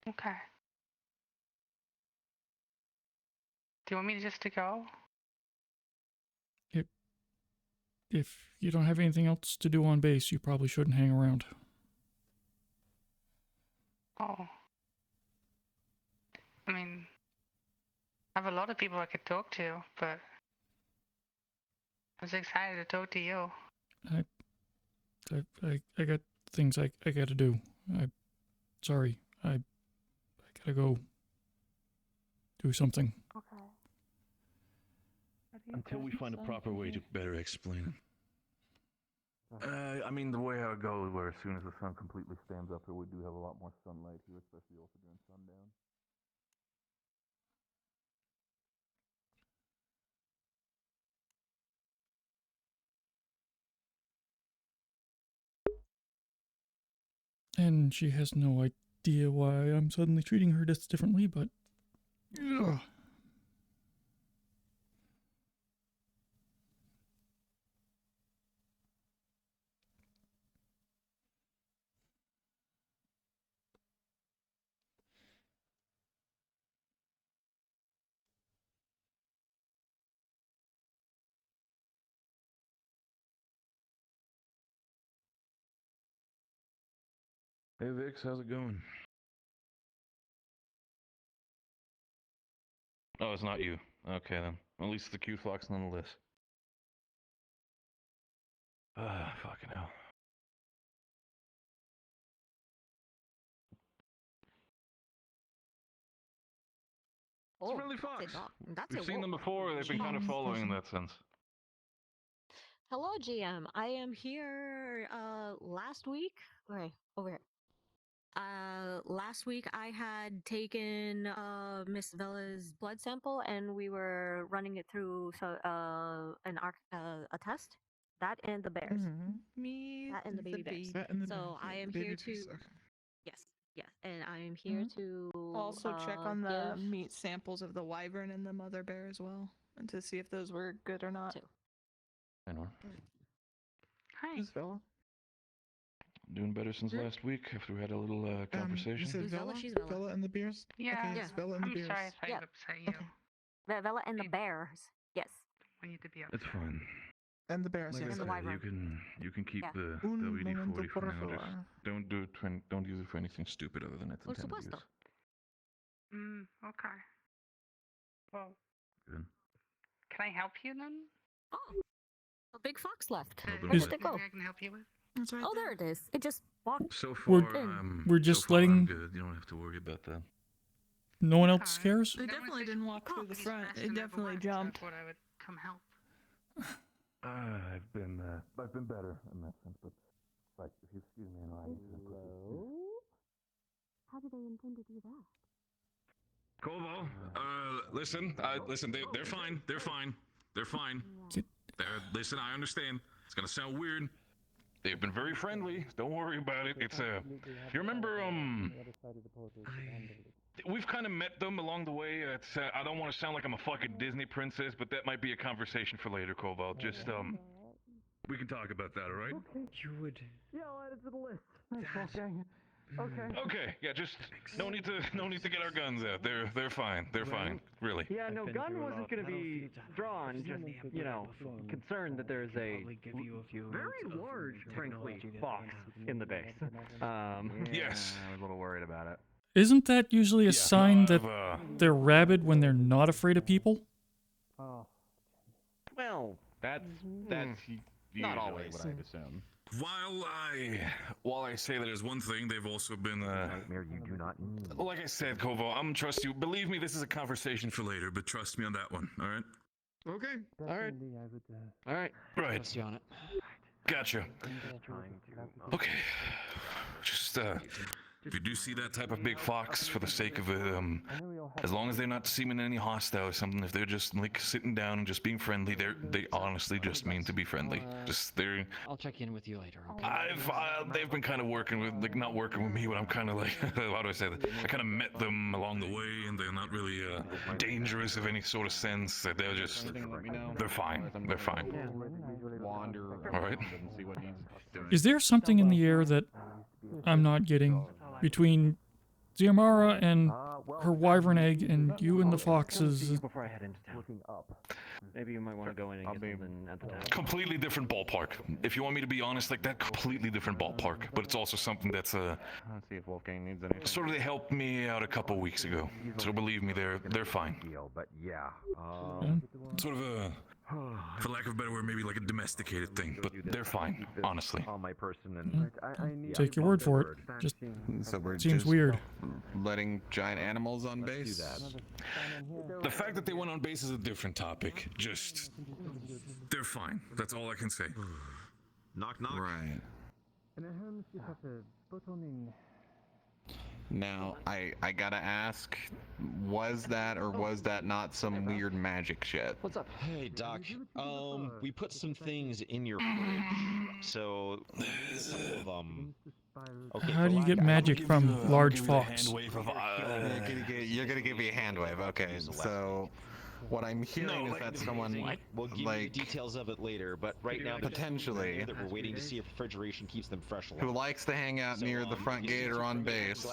Okay. Do you want me just to go? If you don't have anything else to do on base, you probably shouldn't hang around. Oh. I mean, I have a lot of people I could talk to, but I was excited to talk to you. I got things I gotta do. Sorry. I gotta go do something. Okay. Until we find a proper way to better explain it. I mean, the way how it goes, where as soon as the sun completely stands up here, we do have a lot more sunlight here, especially also during sundown. And she has no idea why I'm suddenly treating her this differently, but... Ugh. Hey Vix, how's it going? Oh, it's not you. Okay then. At least the Q-Flock's nonetheless. Fucking hell. Oh, Friendly that's Fox. a dog. That's We've a seen wolf. them before. They've been kind of following in that sense. Hello, GM. I am here last week. Wait, over here. Last week I had taken Miss Vella's blood sample and we were running it through a test. That and the bears. Me, That and the baby bears. That and the So I am here to. Yes, and I am here to also check on the give meat samples of the wyvern and the mother bear as well, and to see if those were good or not. I know. Hi. Is Vela? Doing better since last week after we had a little You conversation. said Who's Vela? Vela? She's Vela. Vela and the beers? Yeah. Okay, it's Vela and the I'm beers. sorry if I Yeah. upset you. Vela and the bears. Yes. We need to be upset. It's fine. And the bears, Like yes. I And the said, wyvern. you can keep Yeah. the Un WD-40 momento, for por now. Just favor. don't use it for anything stupid other than its Por intended supuesto. use. Okay. Well, Good. can I help you then? Oh, a big fox left. A little Where bit. did it go? Anything I can help you with? It's right Oh, there it is. It just walked. So We're- far, we're just so far, I'm letting- good. You don't have to worry about that. No one else cares? They definitely didn't walk through the He's front. fast It and definitely overworked, so I jumped. thought I would come help. I've been better in that sense, but if you excuse me, I need to put this. How do they intend to do that? Koval, listen, they're fine. They're fine. They're fine. Listen, I understand. It's gonna sound weird. They've been very friendly. Don't worry about it. It's you remember we've kind of met them along the way. It's I don't want to sound like I'm a fucking Disney princess, but that might be a conversation for later, Koval. Just we can talk about that, all right? You would. Yeah, I'll add it to the list. Thanks, Wolfgang. Okay. Okay, yeah, just no need to get our guns out. They're fine. They're fine. Really. Yeah, no, gun wasn't going to be drawn. Just, concerned that there's a very large, frankly, box in the base. Yes. I was a little worried about it. Isn't that usually a sign that they're rabid when they're not afraid of people? Well, that's not always what I'd assume. While I say that is one thing, they've also been Nightmare you do not need. like I said, Koval, I'm trust you. Believe me, this is a conversation for later, but trust me on that one, all right? Okay. All right. All right. Right. Trust you on it. Gotcha. Okay. Just if you do see that type of big fox, for the sake of it, as long as they're not seeming any hostile or something, if they're just like sitting down and just being friendly, they honestly just mean to be friendly. I'll check in with you later. They've been kind of working with, like, not working with me, but I'm kind of like, how do I say that? I kind of met them along the way, and they're not really dangerous of any sort of sense. They're just, they're fine. They're fine. Wander All right. and see what he's doing. Is there something in the air that I'm not getting between Xiomara and her wyvern egg and you and the foxes? Before I head into town. Maybe you might want to go in and get something at the town. Completely different ballpark. If you want me to be honest, like that, completely different ballpark. But it's also something that's Let's see if Wolfgang needs anything. sort of they helped me out a couple weeks ago. So believe me, they're fine. But yeah. Sort of a, for lack of a better word, maybe like a domesticated thing. But they're fine, honestly. On my person and I need Take your word for it. Just So we're seems just weird. letting giant animals on base. The fact that they went on base is a different topic. Just, they're fine. That's all I can say. Knock knock. Right. Now, I gotta ask, was that or was that not some weird magic shit? What's up? Hey Doc, we put some things in your fridge. So, okay, How do you get magic from large fox? You're gonna give me a hand wave. Okay, so what I'm hearing is that someone we'll give you the details of it later, but right now potentially that we're waiting to see if refrigeration keeps them fresh. who likes to hang out near the front gate or on base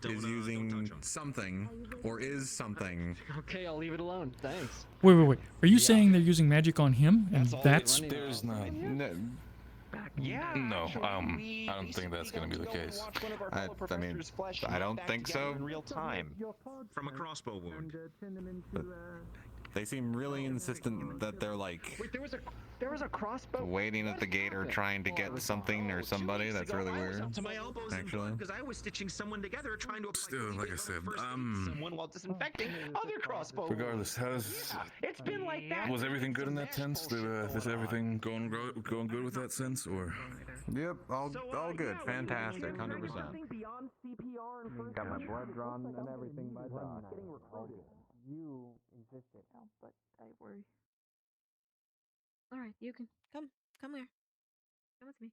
is using something or is something. Okay, I'll leave it alone. Thanks. Wait. Are you saying they're using magic on him? And that's There's not. Yeah. No, I don't think that's gonna be the case. I mean, I don't think so. In real time, from a crossbow wound. But they seem really insistent that they're like Wait, there was a crossbow. waiting at the gate or trying to get something or somebody. That's really weird. To my elbows Actually. because I was stitching someone together trying to Still, like I said, someone while disinfecting other crossbow. regardless, It's been like that. was everything good in that sense? Is everything going good with that sense, or? Yep, all good, fantastic, 100%. Beyond CPR and first got my blood drawn and everything by Doc. Getting recruited. You insisted. No, but I worry. All right, you can come here. Come with me.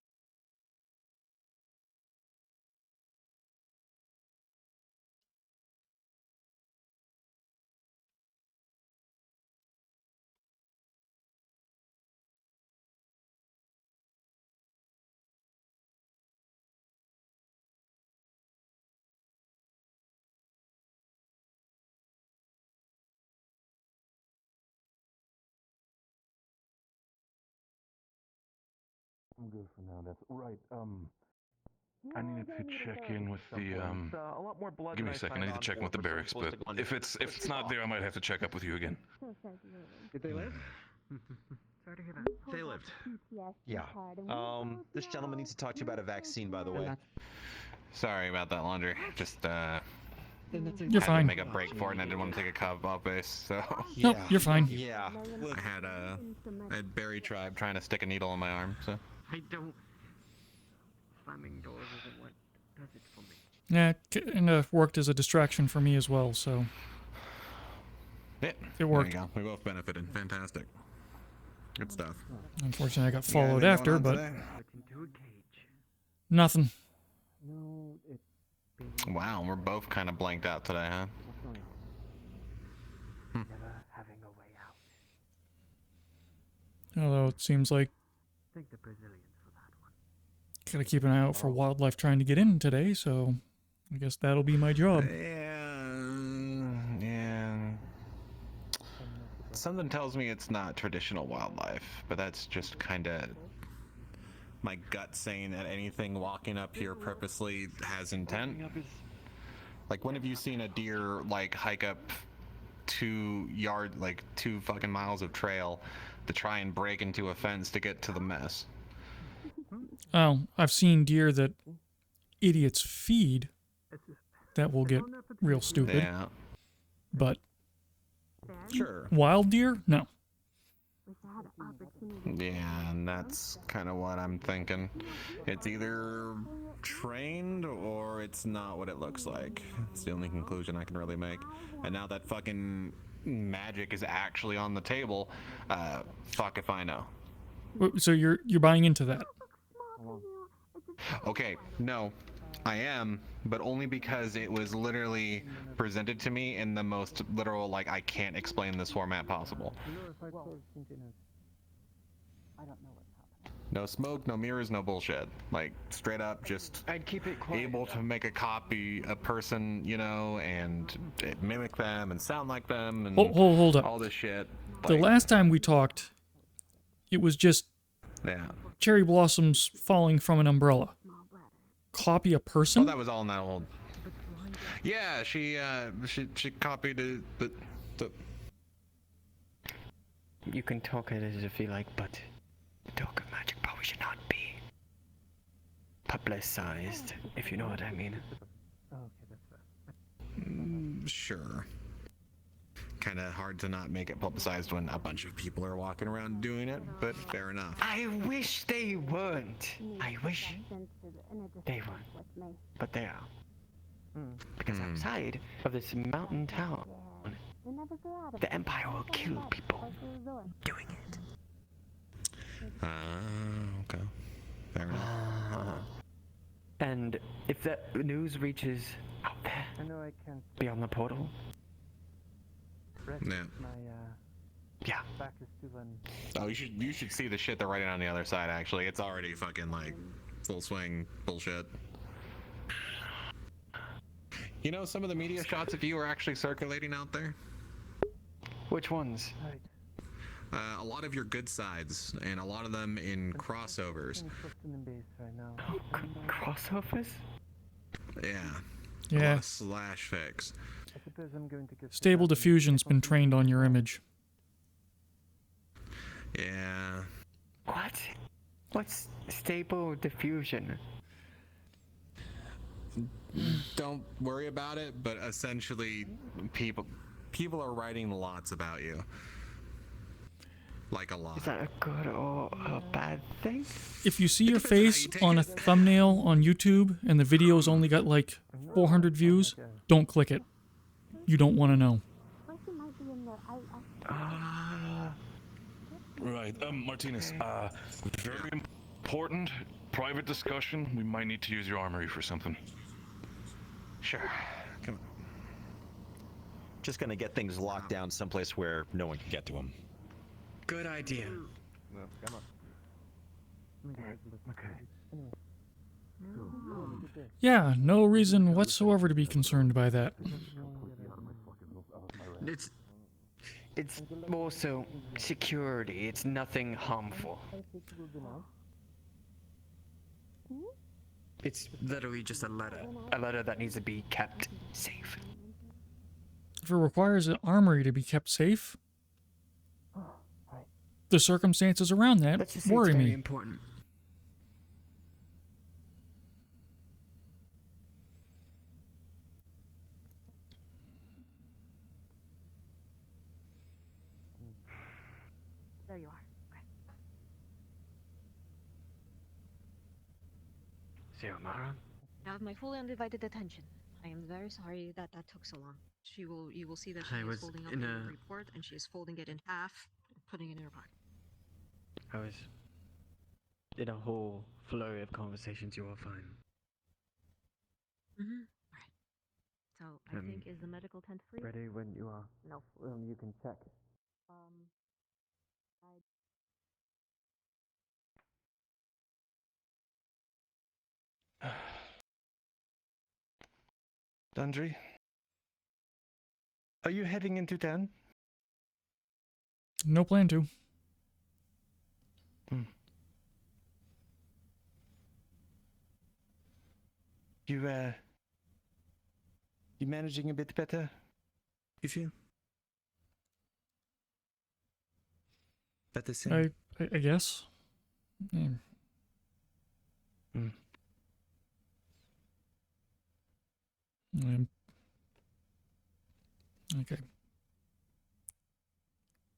I'm good for now. That's right. I need to check in with the a lot more blood. Give me a second. I need to check in with the barracks, but if it's not there, I might have to check up with you again. Did they live? Sorry to hear that. They lived. Yeah. This gentleman needs to talk to you about a vaccine, by the way. Sorry about that, Landry. Just You're I had fine. to make a break for it, and I didn't want to take a cub off base, so. Nope, you're fine. Yeah. I had Berry Tribe trying to stick a needle in my arm, so. I don't. Slamming doors isn't what does it for me. Yeah, it kind of worked as a distraction for me as well, so. Yeah. It worked. There you go. We both benefited. Fantastic. Good stuff. Unfortunately, I got You got followed anything after, going on but today? Into a cage. nothing. No, it's Wow, we're both kind of blanked out today, huh? never having a way out. Although it seems like Thank the Brazilians for that one. gotta keep an eye out for wildlife trying to get in today, so I guess that'll be my job. Yeah. Something tells me it's not traditional wildlife, but that's just kind of my gut saying that anything walking up here purposely has intent. Like, when have you seen a deer like hike up 2 fucking miles of trail to try and break into a fence to get to the mess? Oh, I've seen deer that idiots feed that will get real stupid. Yeah. But Sure. wild deer? No. Yeah, and that's kind of what I'm thinking. It's either trained or it's not what it looks like. It's the only conclusion I can really make. And now that fucking magic is actually on the table, fuck if I know. So you're buying into that? Okay, no, I am, but only because it was literally presented to me in the most literal, like, I can't explain this format possible. No smoke, no mirrors, no bullshit. Like, straight up, just I'd keep it quiet. able to make a copy, a person, you know, and mimic them and sound like them and Hold up. all this shit. The last time we talked, it was just Yeah. cherry blossoms falling from an umbrella. Copy a person? Oh, that was all in that old. Yeah, she copied the. You can talk it as if you like, but talk of magic probably should not be publicized, if you know what I mean. Sure. Kind of hard to not make it publicized when a bunch of people are walking around doing it, but fair enough. I wish they weren't. I wish they weren't. But they are. Because outside of this mountain town, the Empire will kill people doing it. Okay. Fair enough. And if that news reaches out there, beyond the portal, Yeah. yeah. Oh, you should see the shit they're writing on the other side. Actually, it's already fucking like full swing bullshit. You know, some of the media shots of you are actually circulating out there. Which ones? A lot of your good sides, and a lot of them in crossovers. Crossovers? Yeah. Yeah. A lot of slash fics. Stable Diffusion's been trained on your image. Yeah. What? What's stable diffusion? Don't worry about it, but essentially, people are writing lots about you. Like a lot. Is that a good or a bad thing? If you see your face on a thumbnail on YouTube and the video's only got like 400 views, don't click it. You don't want to know. Right, Martinez, very important private discussion. We might need to use your armory for something. Sure. Come on. Just gonna get things locked down someplace where no one can get to them. Good idea. Come on. Yeah, no reason whatsoever to be concerned by that. It's more so security. It's nothing harmful. It's literally just a letter. A letter that needs to be kept safe. If it requires an armory to be kept safe, the circumstances around that Let's just say worry it's very me. important. There you are. Okay. Xiomara? You have my full undivided attention. I am very sorry that that took so long. You will see that she I is was holding up in your a- report and she is folding it in half and putting it in her pocket. I was in a whole flurry of conversations. You are fine. Mm-hmm. Right. So I think is the medical tent free? Ready when you are. No. You can check. Landry? Are you heading into town? No plan to. You managing a bit better? You feel? Better soon? I guess. Yeah. Okay.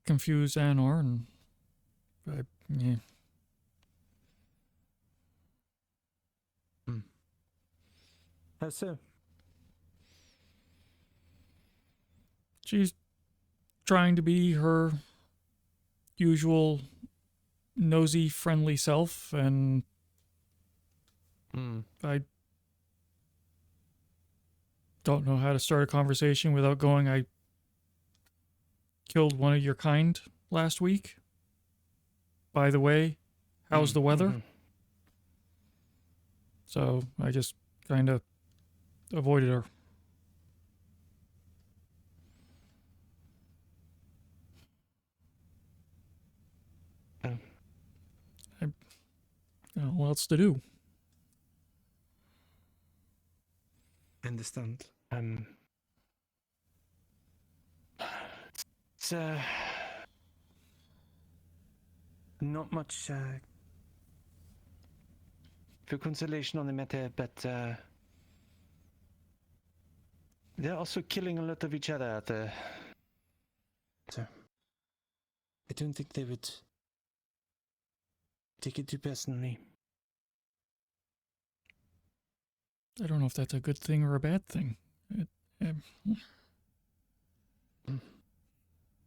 Confuse Anor and yeah. How so? She's trying to be her usual nosy, friendly self, and I don't know how to start a conversation without going, I killed one of your kind last week. By the way, how's the weather? So I just kind of avoided her. I don't know what else to do. I understand. It's not much for consolation on the matter, but they're also killing a lot of each other out there. So I don't think they would take it too personally. I don't know if that's a good thing or a bad thing.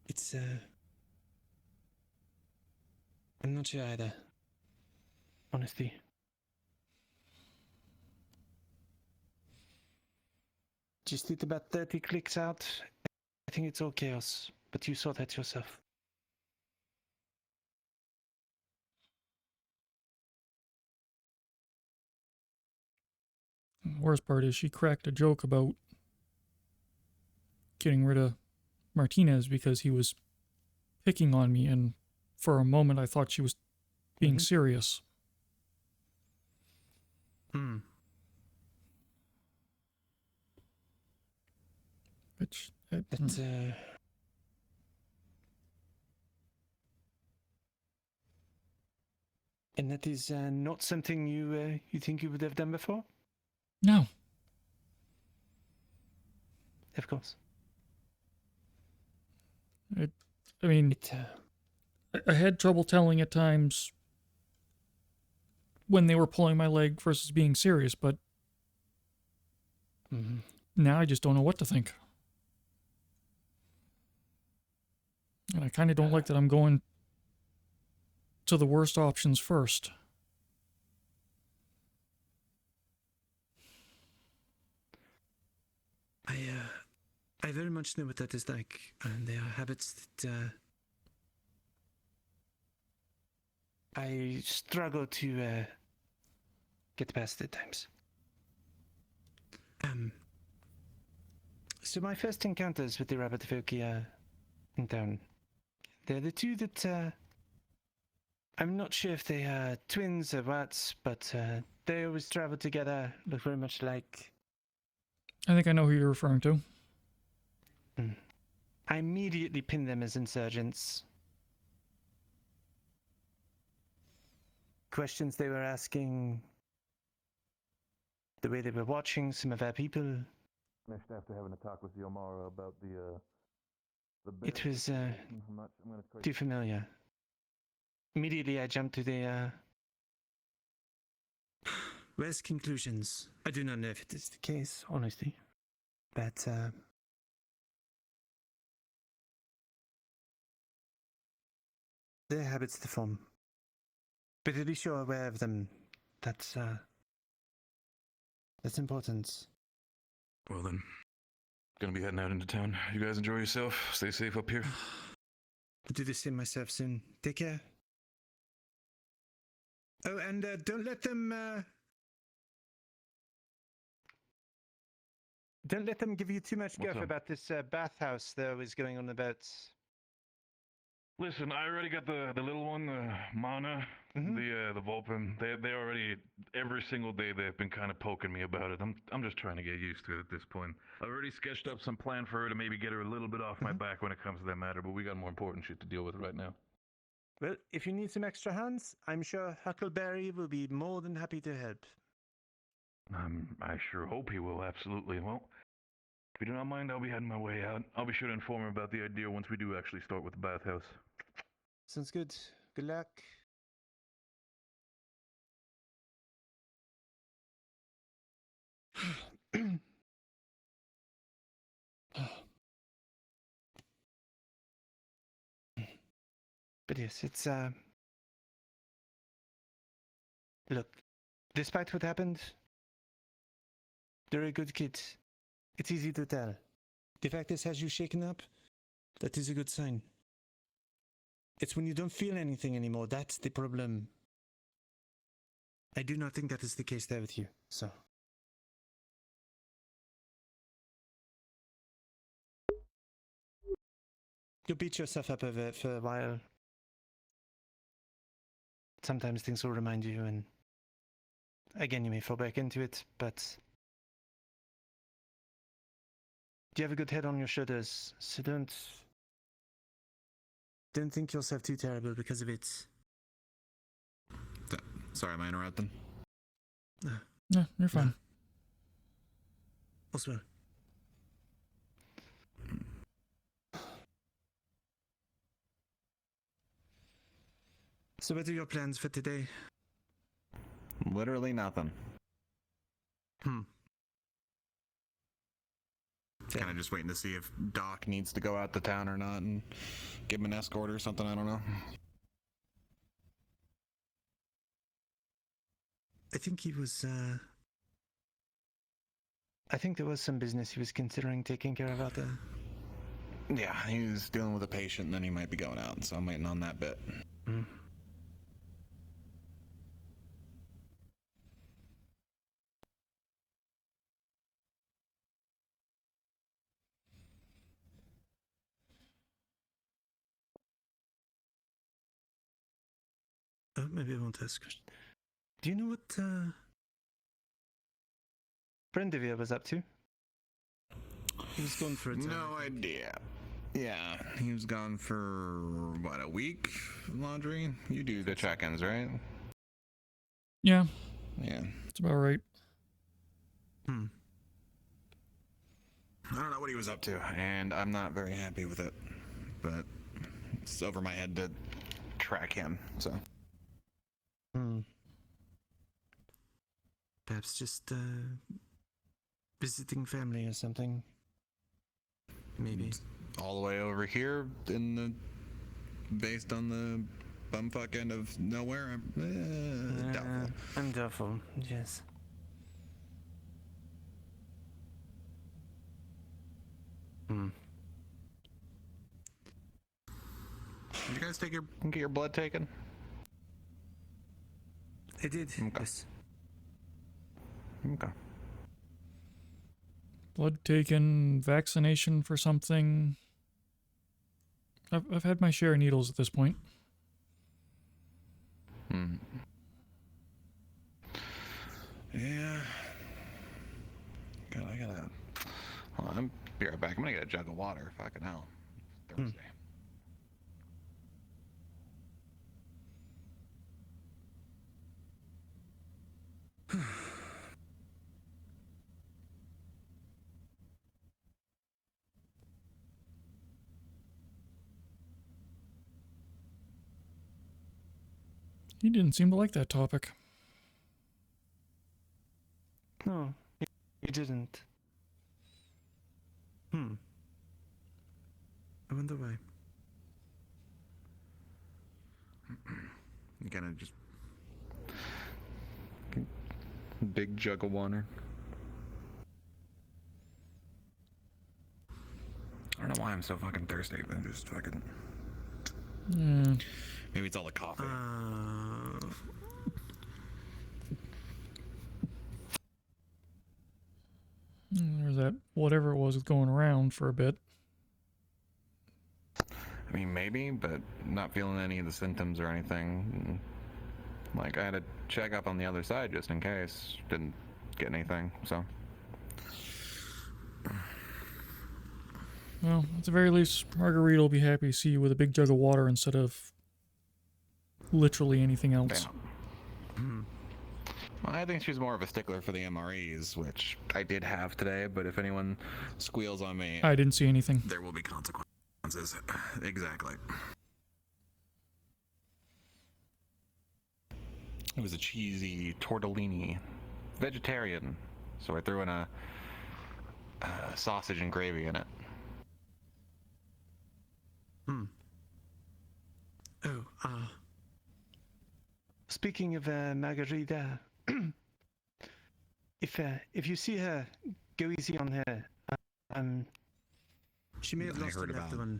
It's I'm not sure either. Honestly. Just did about 30 clicks out. I think it's all chaos, but you saw that yourself. The worst part is she cracked a joke about getting rid of Martinez because he was picking on me, and for a moment I thought she was being serious. Which But and that is not something you think you would have done before? No. Of course. I mean, I had trouble telling at times when they were pulling my leg versus being serious, but now I just don't know what to think. And I kind of don't like that I'm going to the worst options first. I very much know what that is like, and they are habits that I struggle to get past at times. So my first encounters with the rabbit folk in town, they're the two that I'm not sure if they are twins or what, but they always travel together, look very much like. I think I know who you're referring to. I immediately pinned them as insurgents. Questions they were asking, the way they were watching some of our people. Next, after having a talk with Yomara about the It was too familiar. Immediately, I jumped to the Where's conclusions? I do not know if it is the case, honestly. But, their habits to form. But at least you're aware of them. That's important. Well then, gonna be heading out into town. You guys enjoy yourself. Stay safe up here. I'll do the same myself soon. Take care. Oh, and don't let them give you too much What's guff up? about this bathhouse that was going on about. Listen, I already got the little one, the Mana, the Vulpin. They already every single day they've been kind of poking me about it. I'm just trying to get used to it at this point. I've already sketched up some plan for her to maybe get her a little bit off my back when it comes to that matter, but we got more important shit to deal with right now. Well, if you need some extra hands, I'm sure Huckleberry will be more than happy to help. I sure hope he will. Absolutely. Well, if you do not mind, I'll be heading my way out. I'll be sure to inform him about the idea once we do actually start with the bathhouse. Sounds good. Good luck. But yes, it's look, despite what happened, they're a good kid. It's easy to tell. The fact this has you shaken up, that is a good sign. It's when you don't feel anything anymore, that's the problem. I do not think that is the case there with you, so. You'll beat yourself up over it for a while. Sometimes things will remind you, and again, you may fall back into it, but you have a good head on your shoulders, so don't think yourself too terrible because of it. Sorry, am I interrupting? No, you're fine. Also, so what are your plans for today? Literally nothing. Kind of just waiting to see if Doc needs to go out to town or not and give him an escort or something, I don't know. I think he was, I think there was some business he was considering taking care of out there. Yeah, he was dealing with a patient and then he might be going out, so I'm waiting on that bit. Oh, maybe I won't ask. Do you know what, Brendevere was up to? He was gone for a time. No idea. Yeah, he was gone for, what, a week, Landry? You do the check-ins, right? Yeah. Yeah. That's about right. I don't know what he was up to, and I'm not very happy with it. But it's over my head to track him, so. Perhaps just, visiting family or something. Maybe. It's all the way over here in the, based on the bumfuck end of nowhere. Doubtful. I'm doubtful, yes. Did you guys get your blood taken? I did. Okay. Yes. Okay. Blood taken, vaccination for something. I've had my share of needles at this point. Yeah. I gotta. Hold on, I'm be right back. I'm gonna get a jug of water. Fucking hell. Thursday. He didn't seem to like that topic. No, he didn't. I wonder why. You kind of just big jug of water. I don't know why I'm so fucking thirsty. I'm just fucking. Yeah. Maybe it's all the coffee. There's that whatever it was going around for a bit. I mean, maybe, but not feeling any of the symptoms or anything. Like, I had to check up on the other side just in case. Didn't get anything, so. Well, at the very least, Margarita will be happy to see you with a big jug of water instead of literally anything else. Well, I think she's more of a stickler for the MREs, which I did have today, but if anyone squeals on me... I didn't see anything. There will be consequences. Exactly. It was a cheesy tortellini. Vegetarian. So I threw in a sausage and gravy in it. Speaking of Margarita, if you see her, go easy on her. She may have I lost heard her left about one.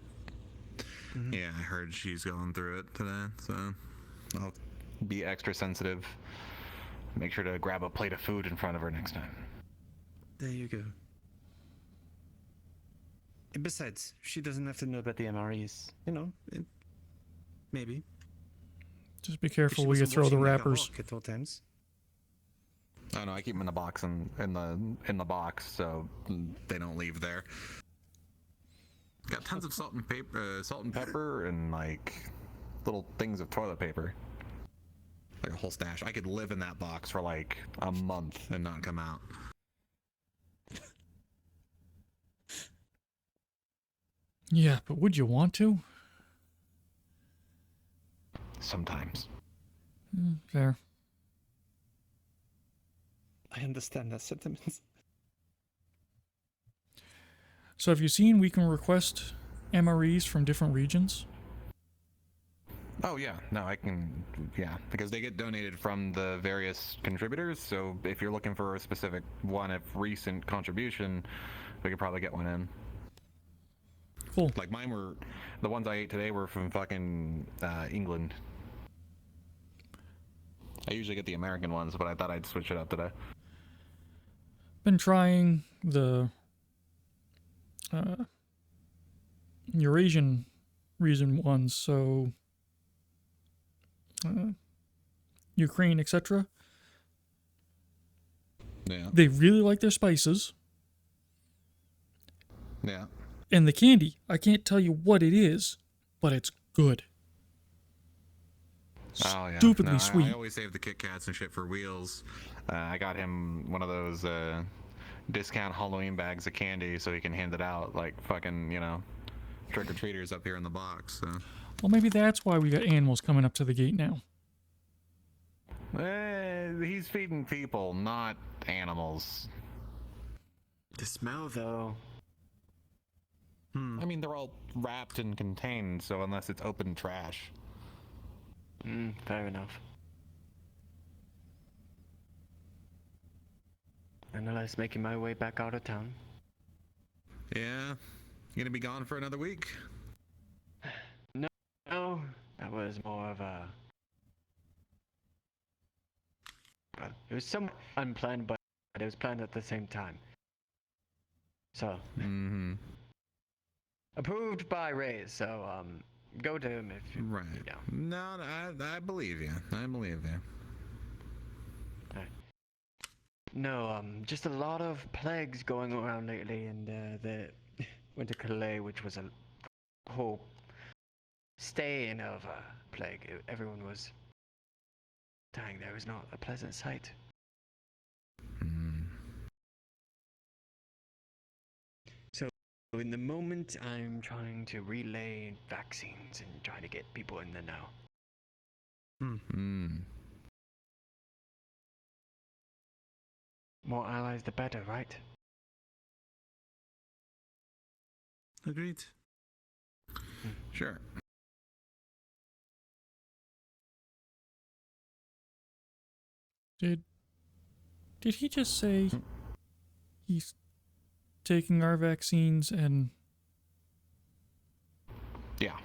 Yeah, I heard she's going through it today, so I'll be extra sensitive. Make sure to grab a plate of food in front of her next time. There you go. And besides, she doesn't have to know about the MREs. You know, maybe. Just be careful where you throw the wrappers. At all times. Oh no, I keep them in the box and in the box so they don't leave there. Got tons of salt and pepper, and like little things of toilet paper. Like a whole stash. I could live in that box for like a month and not come out. Yeah, but would you want to? Sometimes. Fair. I understand that sentiments. So have you seen we can request MREs from different regions? Oh yeah, no, I can, yeah, because they get donated from the various contributors, so if you're looking for a specific one of recent contribution, we could probably get one in. Cool. Like mine were, the ones I ate today were from fucking England. I usually get the American ones, but I thought I'd switch it up today. Been trying the Eurasian region ones, so Ukraine, etc. Yeah. They really like their spices. Yeah. And the candy, I can't tell you what it is, but it's good. Oh yeah. Stupidly No, sweet. I always save the Kit Kats and shit for Wheels. I got him one of those discount Halloween bags of candy so he can hand it out like fucking, you know, trick-or-treaters up here in the box. So. Well, maybe that's why we got animals coming up to the gate now. He's feeding people, not animals. The smell, though. I mean, they're all wrapped and contained, so unless it's open trash. Fair enough. Unless making my way back out of town. Yeah? You gonna be gone for another week? No, that was more of a... It was somewhat unplanned, but it was planned at the same time. So... Approved by Ray's, so, go to him if you... Right. You know. No, I believe you. I believe you. Alright. No, just a lot of plagues going around lately, and, went to Calais, which was a whole staying of a plague. Everyone was dying there. It was not a pleasant sight. So, in the moment, I'm trying to relay vaccines and try to get people in the know. More allies, the better, right? Agreed. Sure. Did he just say he's taking our vaccines and... Yeah.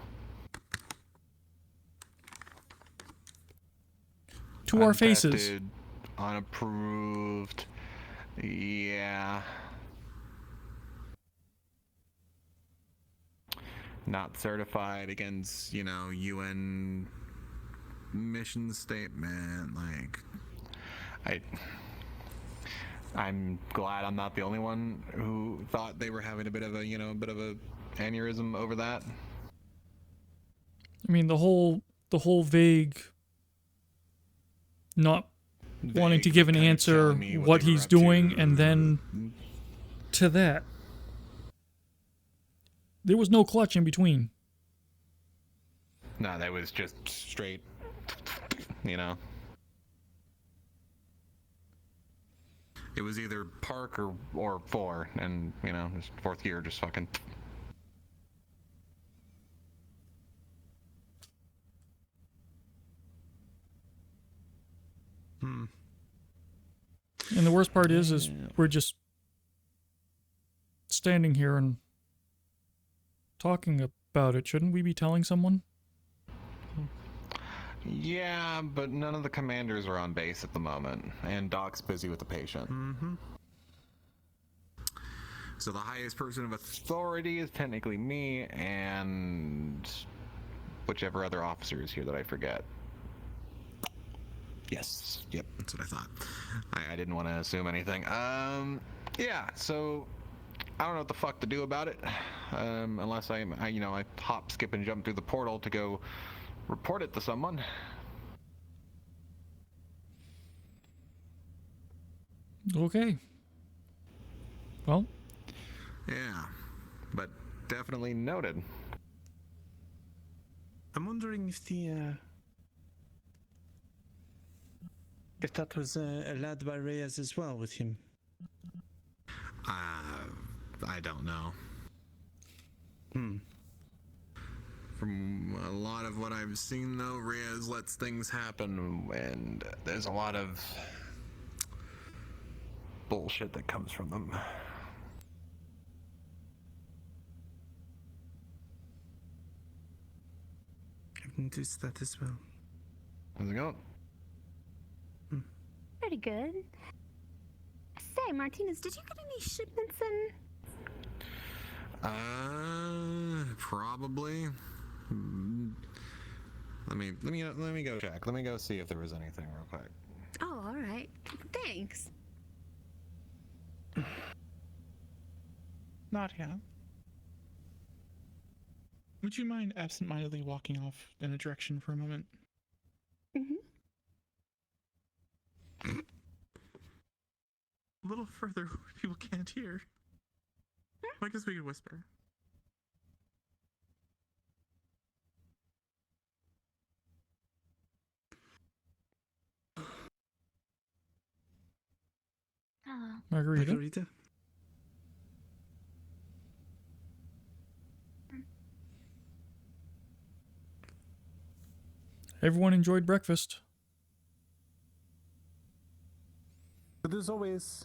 To our faces. Untested, unapproved. Yeah. Not certified against, UN mission statement. Like, I'm glad I'm not the only one who thought they were having a bit of a aneurysm over that. I mean, the whole vague, not wanting to give an answer what he's doing, and then to that. There was no clutch in between. No, that was just straight, It was either park or 4, and, this 4th gear just fucking... And the worst part is we're just standing here and talking about it. Shouldn't we be telling someone? Yeah, but none of the commanders are on base at the moment, and Doc's busy with the patient. So the highest person of authority is technically me, and whichever other officer is here that I forget. Yes, yep, that's what I thought. I didn't want to assume anything. Yeah, so I don't know what the fuck to do about it, unless I hop, skip, and jump through the portal to go report it to someone. Okay. Well. Yeah, but definitely noted. I'm wondering if that was a lad by Reyes as well with him. I don't know. From a lot of what I've seen, though, Reyes lets things happen, and there's a lot of bullshit that comes from them. I've noticed that as well. How's it going? Pretty good. Say, Martinez, did you get any shipments in? Probably. Let me go check. Let me go see if there was anything real quick. Oh, all right. Thanks. Nadia, would you mind absentmindedly walking off in a direction for a moment? A little further where people can't hear. I guess we could whisper. Margarita? Everyone enjoyed breakfast. But as always,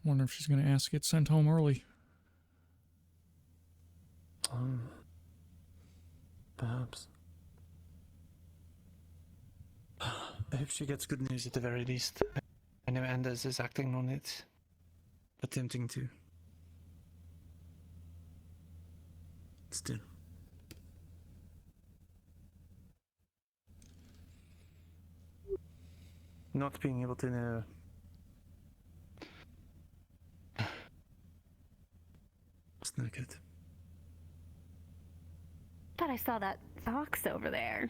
Wonder if she's going to ask to get sent home early. Perhaps. I hope she gets good news at the very least. I know Anders is acting on it. Attempting to. Still. Not being able to know. It's not good. thought I saw that fox over there.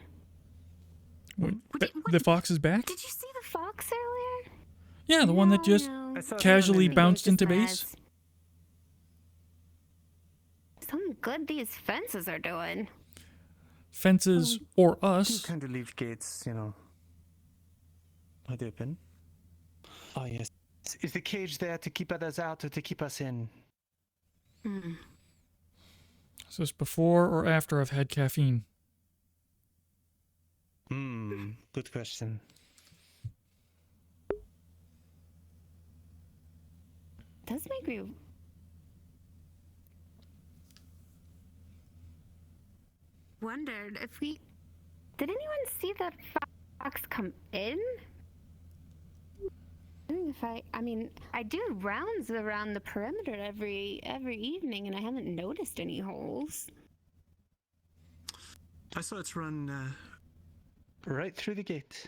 Wait, the fox is back? Did you see the fox earlier? Yeah, the one that just no. casually bounced into base. Something good these fences are doing. Fences or us. You kind of leave gates, wide open. Oh, yes. Is the cage there to keep others out or to keep us in? Is this before or after I've had caffeine? Good question. Does make me wondered if we did anyone see that fox come in? I mean, I do rounds around the perimeter every evening, and I haven't noticed any holes. I saw it run right through the gate.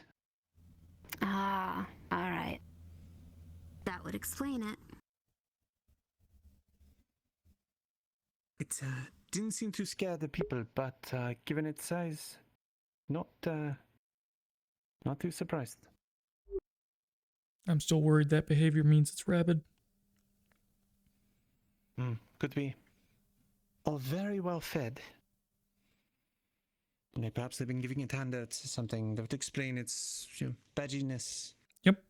Ah, all right. That would explain it. It didn't seem to scare the people, but given its size, not too surprised. I'm still worried that behavior means it's rabid. Could be. Or very well fed. Perhaps they've been giving it handouts or something that would explain its badginess. Yep.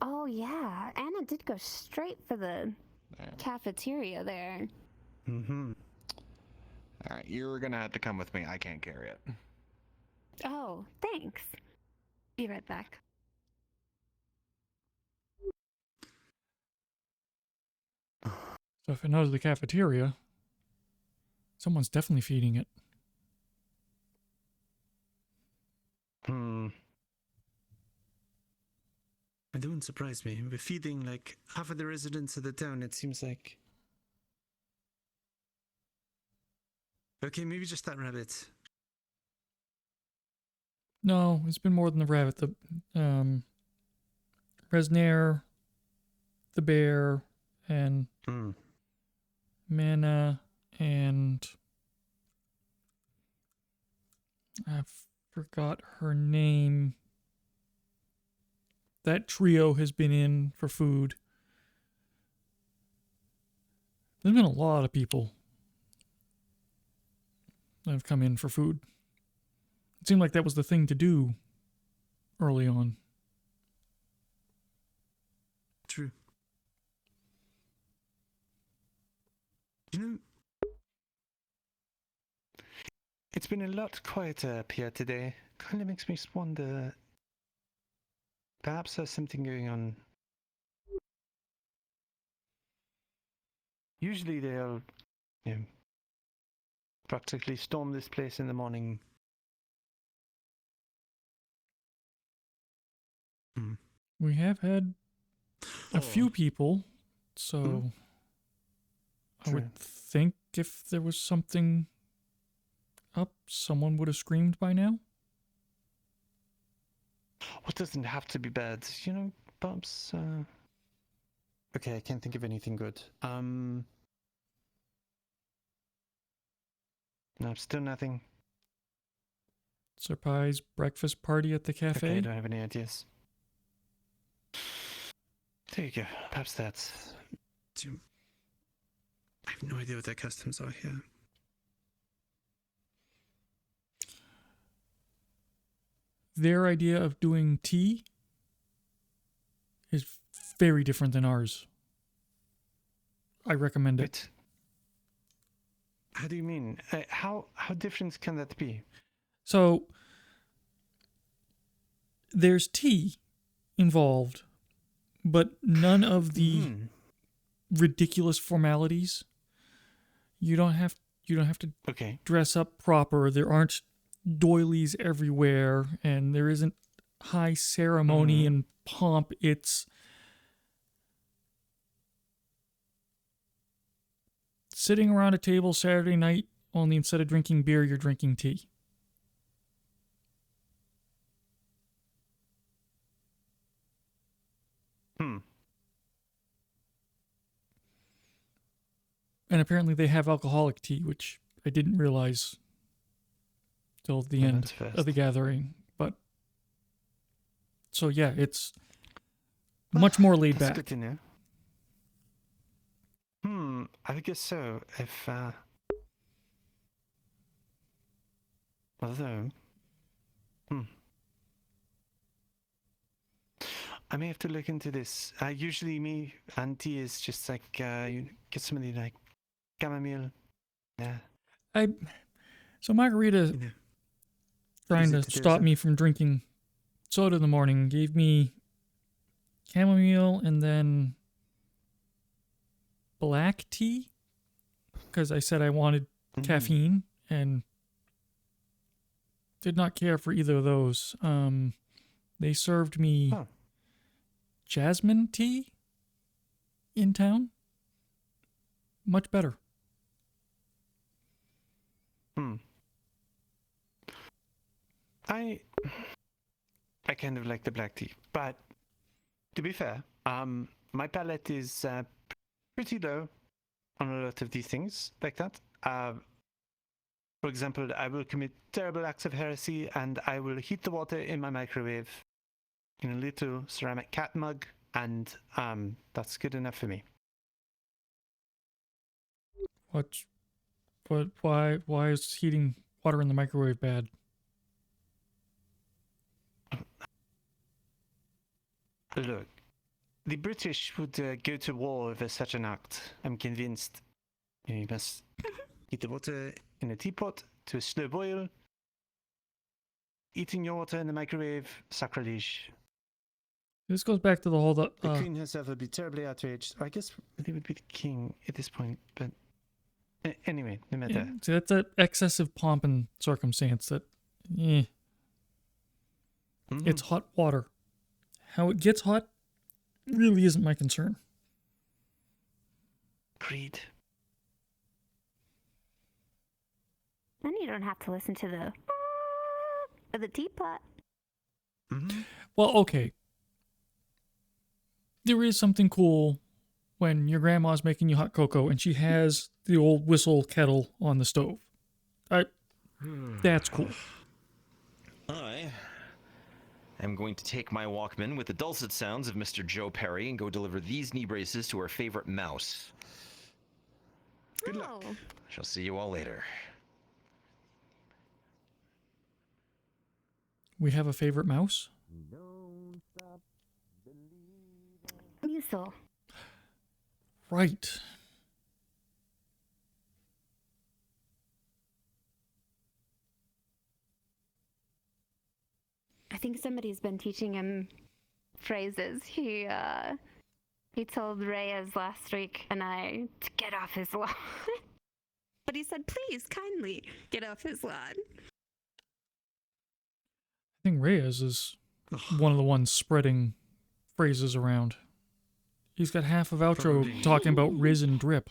Oh yeah, Anna did go straight for the cafeteria there. All right, you're gonna have to come with me. I can't carry it. Oh, thanks. Be right back. So if it knows the cafeteria, someone's definitely feeding it. It wouldn't surprise me. We're feeding like half of the residents of the town, it seems like. Okay, maybe just that rabbit. No, it's been more than the rabbit. The Resnair, the bear, and Mana, and I forgot her name. That trio has been in for food. There's been a lot of people that have come in for food. It seemed like that was the thing to do early on. True. It's been a lot quieter up here today. Kind of makes me wonder. Perhaps there's something going on. Usually they'll, practically storm this place in the morning. We have had a few people, so I would think if there was something up, someone would have screamed by now. What doesn't have to be bad, perhaps. Okay, I can't think of anything good. No, still nothing. Surprise breakfast party at the cafe? Okay, I don't have any ideas. There you go. Perhaps that's. I have no idea what their customs are here. Their idea of doing tea is very different than ours. I recommend it. How do you mean? How different can that be? So, there's tea involved, but none of the ridiculous formalities. You don't have to dress up proper. There aren't doilies everywhere, and there isn't high ceremony and pomp. It's sitting around a table Saturday night, only instead of drinking beer, you're drinking tea. And apparently they have alcoholic tea, which I didn't realize till the end of the gathering. But so yeah, it's much more laid That's back. good to know. I guess so. If although, I may have to look into this. Usually, me and tea is just like you get somebody like chamomile. Yeah. So Margarita, trying Easy to to do, stop sir. me from drinking soda in the morning, gave me chamomile and then black tea because I said I wanted caffeine and did not care for either of those. They served me jasmine tea in town. Much better. I kind of like the black tea, but to be fair, my palate is pretty low on a lot of these things like that. For example, I will commit terrible acts of heresy and I will heat the water in my microwave in a little ceramic cat mug, and that's good enough for me. Why is heating water in the microwave bad? Look, the British would go to war over such an act. I'm convinced. You must heat the water in a teapot to a slow boil. Eating your water in the microwave, sacrilege. This goes back to the whole... The Queen herself would be terribly outraged. I guess they would be the King at this point, but anyway, no matter. Yeah, see, that's that excessive pomp and circumstance that... It's hot water. How it gets hot really isn't my concern. Agreed. Then you don't have to listen to the teapot. Well, okay. There is something cool when your grandma's making you hot cocoa and she has the old whistle kettle on the stove. That's cool. I am going to take my Walkman with the dulcet sounds of Mr. Joe Perry and go deliver these knee braces to our favorite mouse. Good luck. I shall see you all later. We have a favorite mouse? Musil. Right. I think somebody's been teaching him phrases. He told Reyes last week and I to get off his lawn. But he said, please, kindly, get off his lawn. I think Reyes is one of the ones spreading phrases around. He's got half of outro talking about Riz and Drip.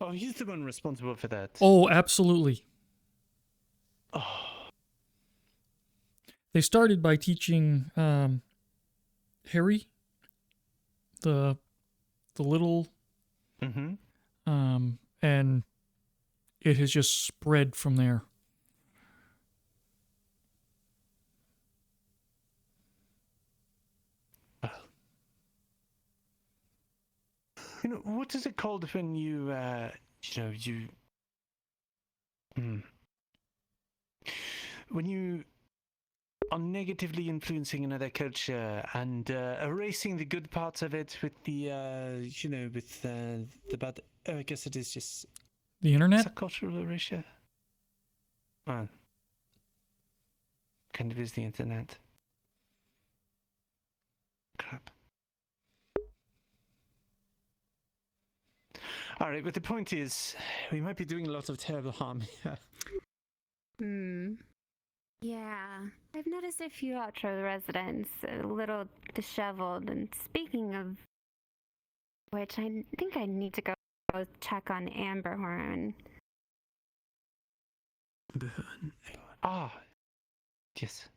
Oh, he's the one responsible for that. Oh, absolutely. They started by teaching Harry, the little, and it has just spread from there. You know, what is it called when you when you are negatively influencing another culture and erasing the good parts of it with the, with the bad... I guess it is just... The internet? Is that cultural erasure? Kind of is the internet. Crap. All right, but the point is, we might be doing a lot of terrible harm here. Yeah, I've noticed a few outro residents a little disheveled, and speaking of which, I think I need to go check on Amberhorn. Yes.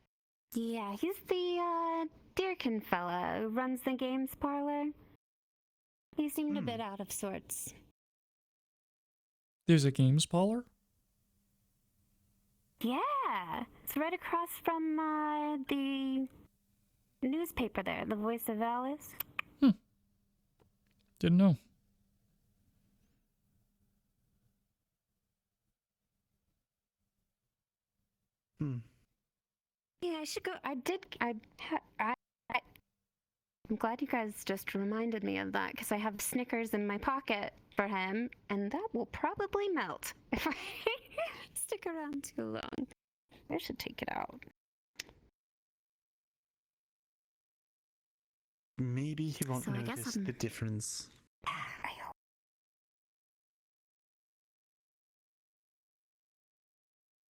Yeah, he's the Deerkin fella who runs the games parlor. He seemed a bit out of sorts. There's a games parlor? Yeah, it's right across from the newspaper there, The Voice of Alice. Didn't know. Yeah, I should go. I'm glad you guys just reminded me of that because I have Snickers in my pocket for him, and that will probably melt if I stick around too long. I should take it out. Maybe he won't So I guess notice I'm- the difference.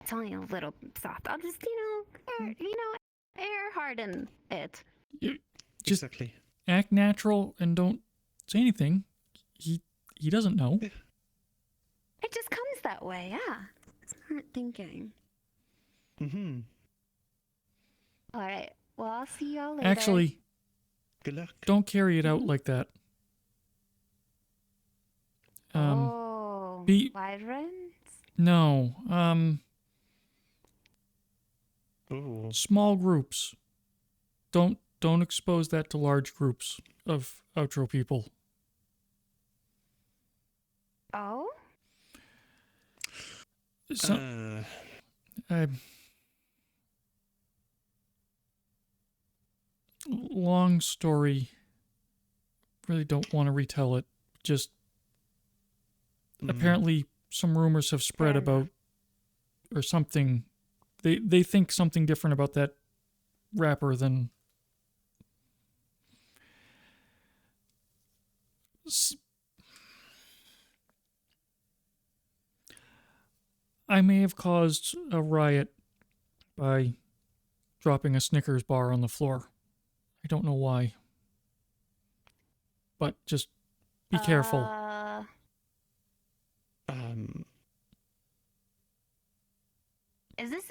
It's only a little soft. I'll just, air harden it. Just exactly. Act natural and don't say anything. He doesn't know. It just comes that way, yeah. Smart thinking. Mm-hmm. All right. Well, I'll see y'all later. Actually, good luck. Don't carry it out like that. Wyverns? No. Small groups. Don't expose that to large groups of outro people. Oh? Long story. Really don't want to retell it. Just apparently some rumors have spread about or something. They think something different about that rapper than I may have caused a riot by dropping a Snickers bar on the floor. I don't know why. But just be careful. Is this...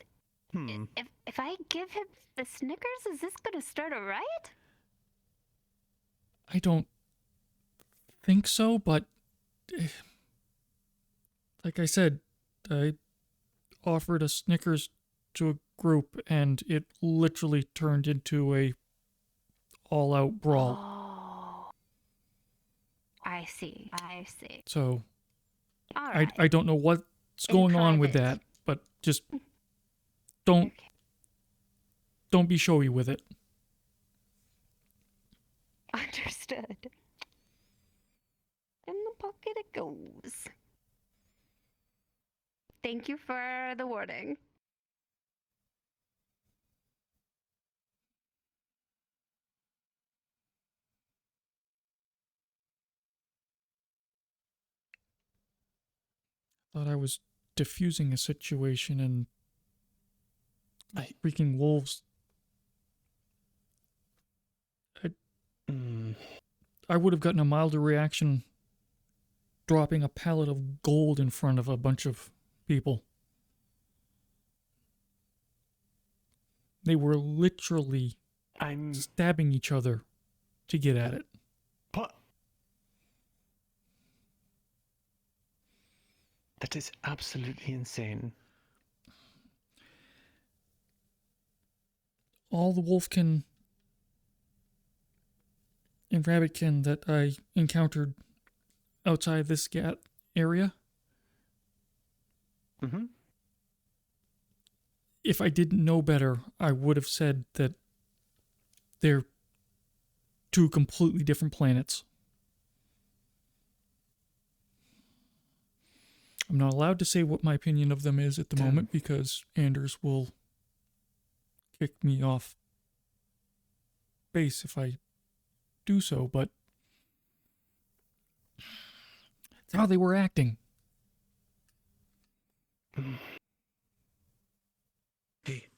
If I give him the Snickers, is this gonna start a riot? I don't think so, but like I said, I offered a Snickers to a group and it literally turned into a all-out brawl. Oh. I see. So All right. I don't know what's going on with that, but just don't be showy with it. Understood. In the pocket it goes. Thank you for the warning. Thought I was diffusing a situation and freaking wolves. I would have gotten a milder reaction dropping a pallet of gold in front of a bunch of people. They were literally stabbing each other to get at it. But that is absolutely insane. All the wolfkin and rabbitkin that I encountered outside this scat area. If I didn't know better, I would have said that they're two completely different planets. I'm not allowed to say what my opinion of them is at the moment because Anders will kick me off base if I do so, but it's how they were acting. Hey.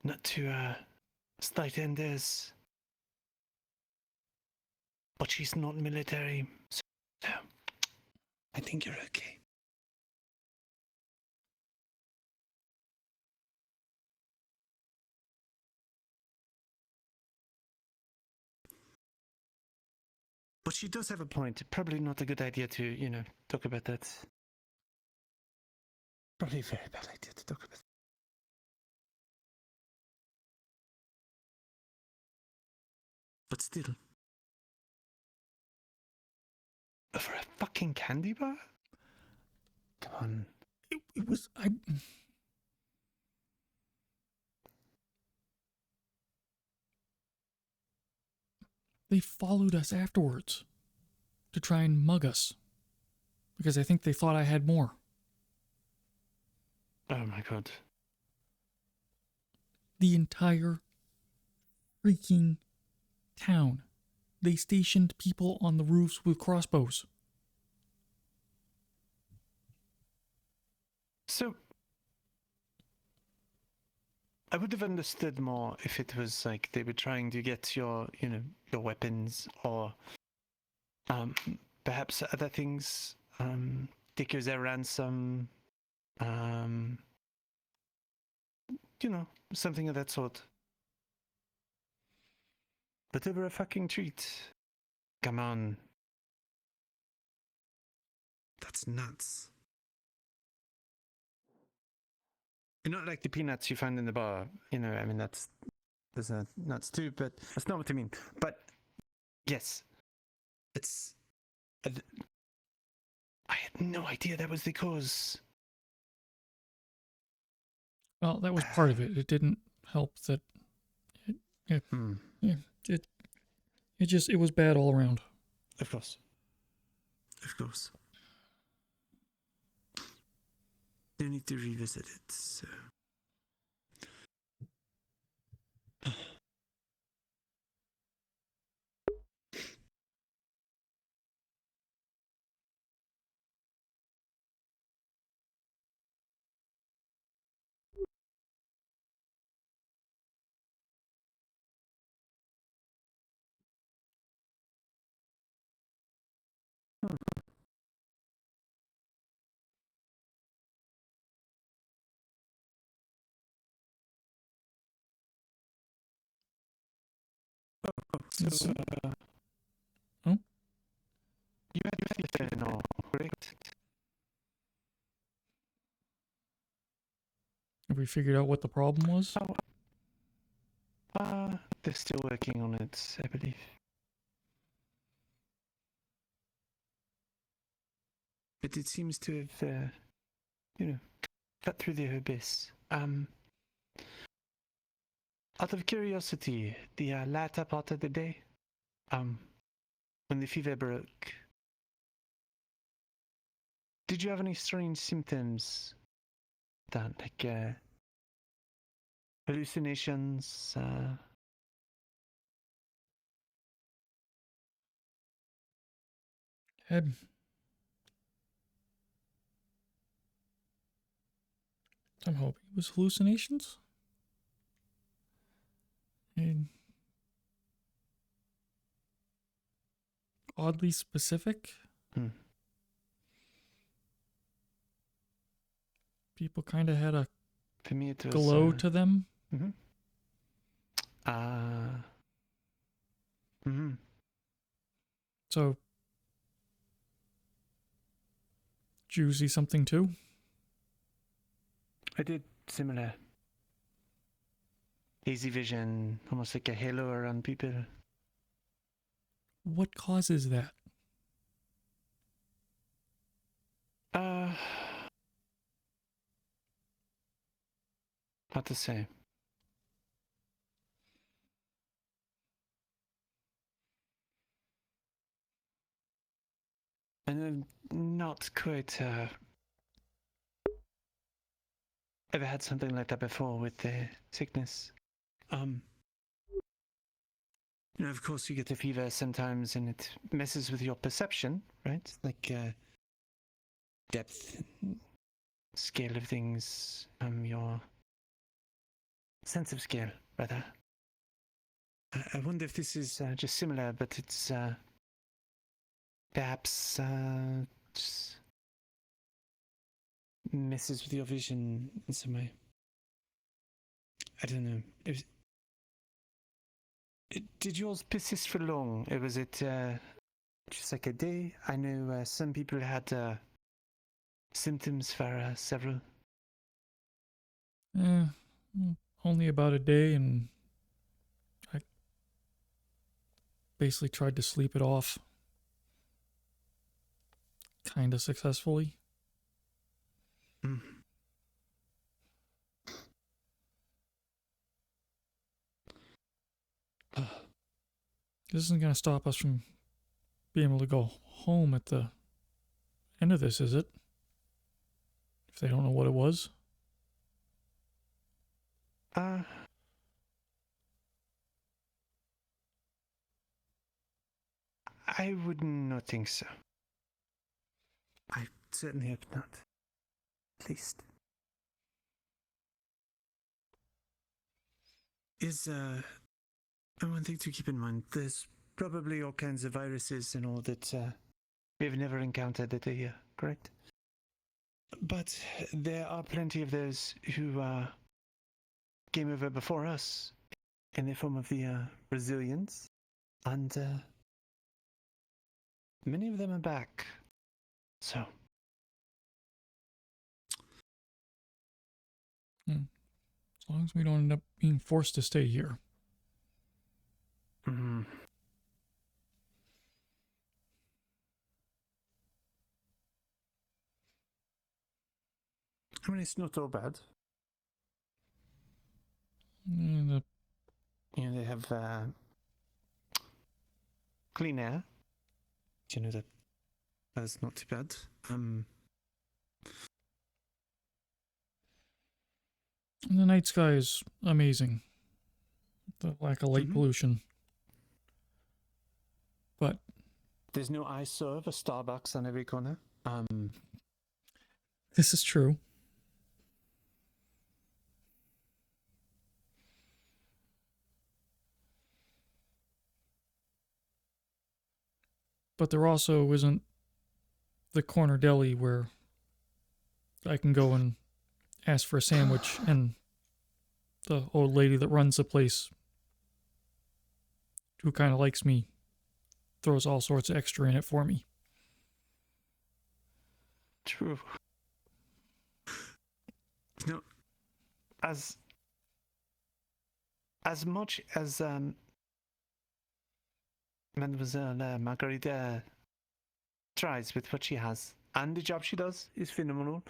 Not to slight Anders, but she's not military, so I think you're okay. But she does have a point. Probably not a good idea to, talk about that. Probably a very bad idea to talk about. But still. For a fucking candy bar? Come on. It was They followed us afterwards to try and mug us because I think they thought I had more. Oh my god. The entire freaking town. They stationed people on the roofs with crossbows. So, I would have understood more if it was like they were trying to get your weapons or perhaps other things, take you as a ransom, something of that sort. But they were a fucking treat. Come on. That's nuts. Not like the peanuts you find in the bar. There's nuts too, but that's not what I mean. But, yes. I had no idea that was the cause. Well, that was part of it. It didn't help that it was bad all around. Of course. No need to revisit it, so. So, you had fever now, correct? Have we figured out what the problem was? They're still working on it, I believe. But it seems to have, cut through the abyss. Out of curiosity, the latter part of the day, when the fever broke, did you have any strange symptoms? That, like, hallucinations? I'm hoping it was hallucinations. And oddly specific. People kind of had a For me, it was, glow to them. So, did you see something too? I did similar. Hazy vision, almost like a halo around people. What causes that? Hard to say. And not quite ever had something like that before with the sickness. Of course you get the fever sometimes and it messes with your perception, right? Like depth, scale of things, your sense of scale, rather. I wonder if this is just similar, but it's perhaps just messes with your vision in some way. I don't know. Did yours persist for long? Or was it just like a day. I know some people had symptoms for several. Only about a day, and I basically tried to sleep it off. Kinda successfully. Mm. This isn't gonna stop us from being able to go home at the end of this, is it? If they don't know what it was. I would not think so. I certainly hope not. At least. Is one thing to keep in mind. There's probably all kinds of viruses and all that we've never encountered that are here, correct? But there are plenty of those who came over before us in the form of the Brazilians, and many of them are back. So. As long as we don't end up being forced to stay here. Mm-hmm. I mean, it's not all bad. And, you know, they have clean air. You know, that's not too bad. and the night sky is amazing. The lack of light pollution. But there's no ISO of a Starbucks on every corner. This is true. But there also isn't the corner deli where I can go and ask for a sandwich and the old lady that runs the place, who kind of likes me, throws all sorts of extra in it for me. True. You know, as much as Mademoiselle Margarita tries with what she has, and the job she does is phenomenal,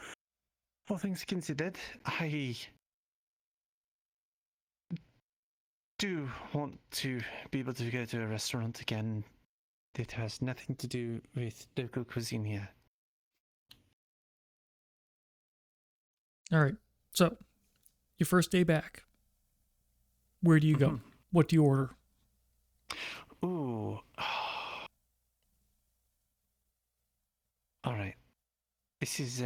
all things considered, I do want to be able to go to a restaurant again that has nothing to do with local cuisine here. Alright, so, your first day back. Where do you go? What do you order? Ooh. Alright. This is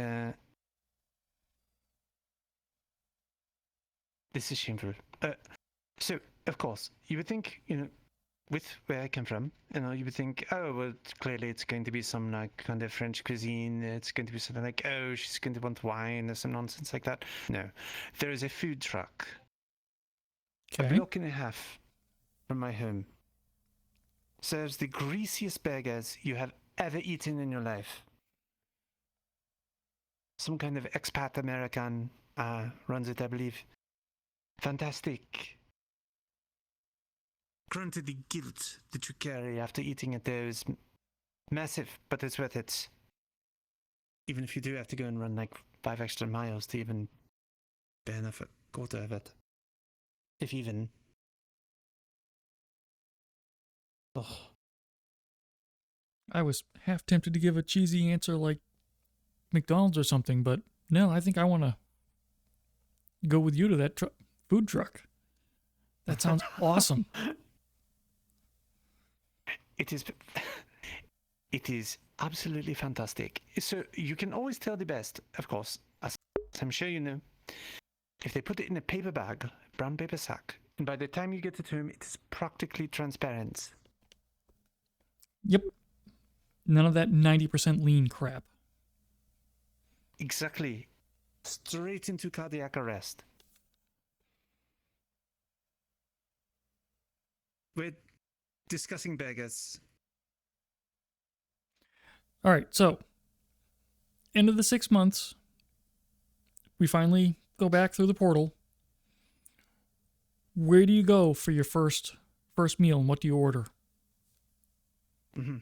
shameful. So, of course, you would think, you know, with where I come from, you know, you would think, oh, well, clearly it's going to be some like kind of French cuisine. It's going to be something like, oh, she's going to want wine or some nonsense like that. No, there is a food truck. A block and a half from my home. Serves the greasiest burgers you have ever eaten in your life. Some kind of expat American runs it, I believe. Fantastic. Granted, the guilt that you carry after eating at there is massive, but it's worth it. Even if you do have to go and run like 5 extra miles to even benefit a quarter of it. If even. Oh. I was half tempted to give a cheesy answer like McDonald's or something, but no, I think I want to go with you to that food truck. That sounds awesome. It is absolutely fantastic. So you can always tell the best, of course, as I'm sure you know. If they put it in a paper bag, brown paper sack, and by the time you get it home, it is practically transparent. Yep. None of that 90% lean crap. Exactly. Straight into cardiac arrest. We're discussing burgers. All right, so end of the 6 months, we finally go back through the portal. Where do you go for your first meal, and what do you order? Mm-hmm.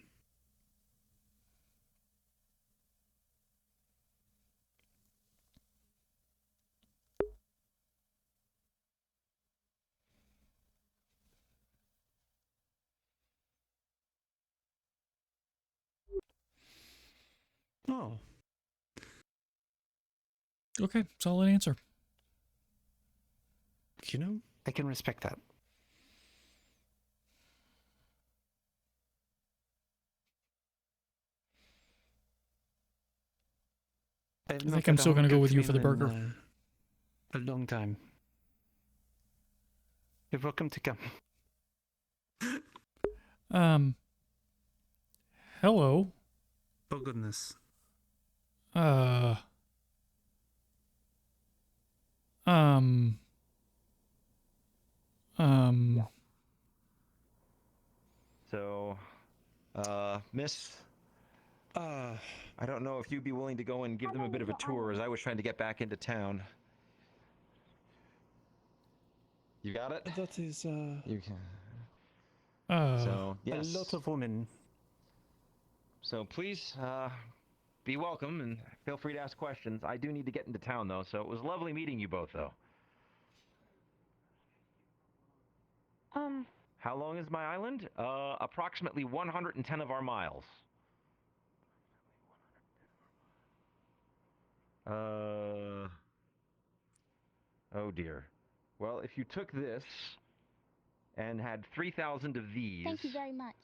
Oh. Okay, solid answer. You know, I can respect that. I think I'm still going to go with you for the burger. A long time. You're welcome to come. Hello. Oh goodness. So, Miss, I don't know if you'd be willing to go and give them a bit of a tour, as I was trying to get back into town. You got it? That is, You can. So, yes. A lot of women. So please, be welcome and feel free to ask questions. I do need to get into town, though, so it was lovely meeting you both, though. How long is my island? Approximately 110 of our miles. Oh dear. Well, if you took this and had 3,000 of these. Thank you very much.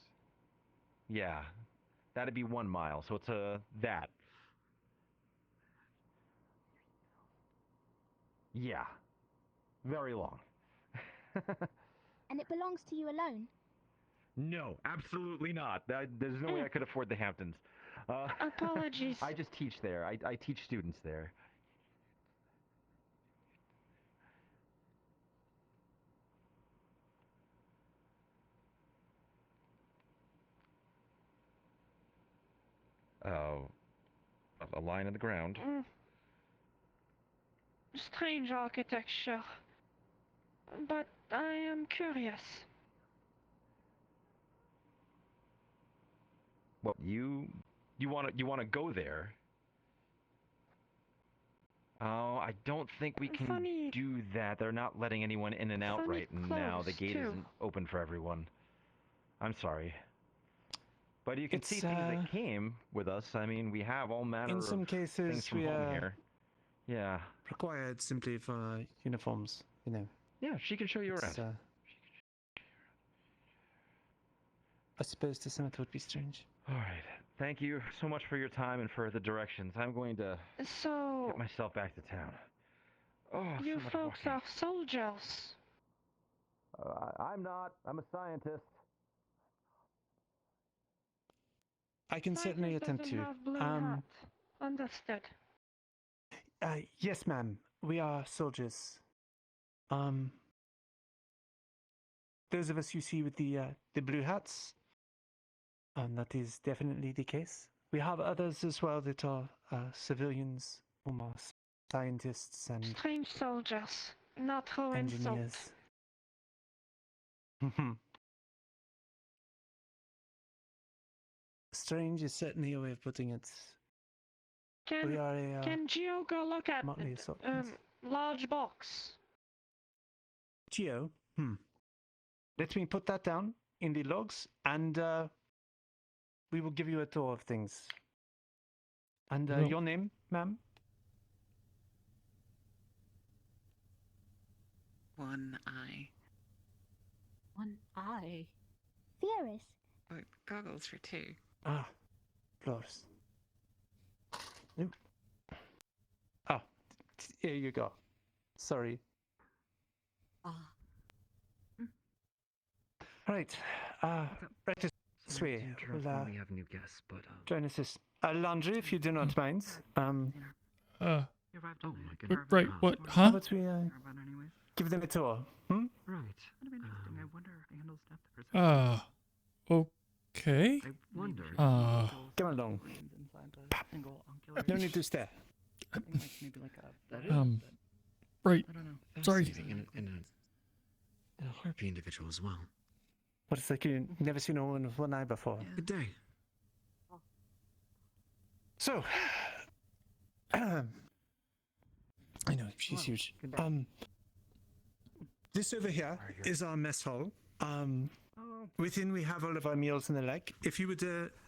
Yeah, that'd be 1 mile. So it's that. Yeah, very long. And it belongs to you alone? No, absolutely not. There's no way I could afford the Hamptons. Apologies. I just teach there. I teach students there. A line in the ground. Strange architecture. But I am curious. Well, you wanna go there? Oh, I don't think we can do that. They're not letting anyone in and out right now. The gate isn't open for everyone. I'm sorry. But you can see things that came with us. I mean, we have all manner of cases, things from we home here. Yeah. Required simply for uniforms, you know. Yeah, she can show you around. I suppose to some it would be strange. All right. Thank you so much for your time and for the directions. I'm going to get myself back to town. Oh, You so much folks walking. are soldiers. I'm not. I'm a scientist. I can certainly attempt to. Understood. Yes, ma'am. We are soldiers. Those of us you see with the blue hats, that is definitely the case. We have others as well that are civilians, whom are scientists and Strange soldiers. Not who engineers. Strange is certainly a way of putting it. We are a Can Gio go look at large box? Geo? Let me put that down in the logs, and we will give you a tour of things. And your name, ma'am? One eye. One eye. Fierce. Oh, goggles for 2. Ah, Flores. Nope. Oh, here you go. Sorry. Right. Right this way. We'll, we have new guests, but join us. Landry, if you do not mind. oh my goodness. Right, what? How Huh? about we give them a tour? Right. Kind of interesting. I wonder if Andal's depth perception. Okay. I wonder. come along. No need to stare. Right. I don't know. Sorry. Fascinating and a harpy individual as well. What, it's like you've never seen a woman with one eye before? Good day. So, I know, she's huge. This over here is our mess hall. Within we have all of our meals and the like. If you would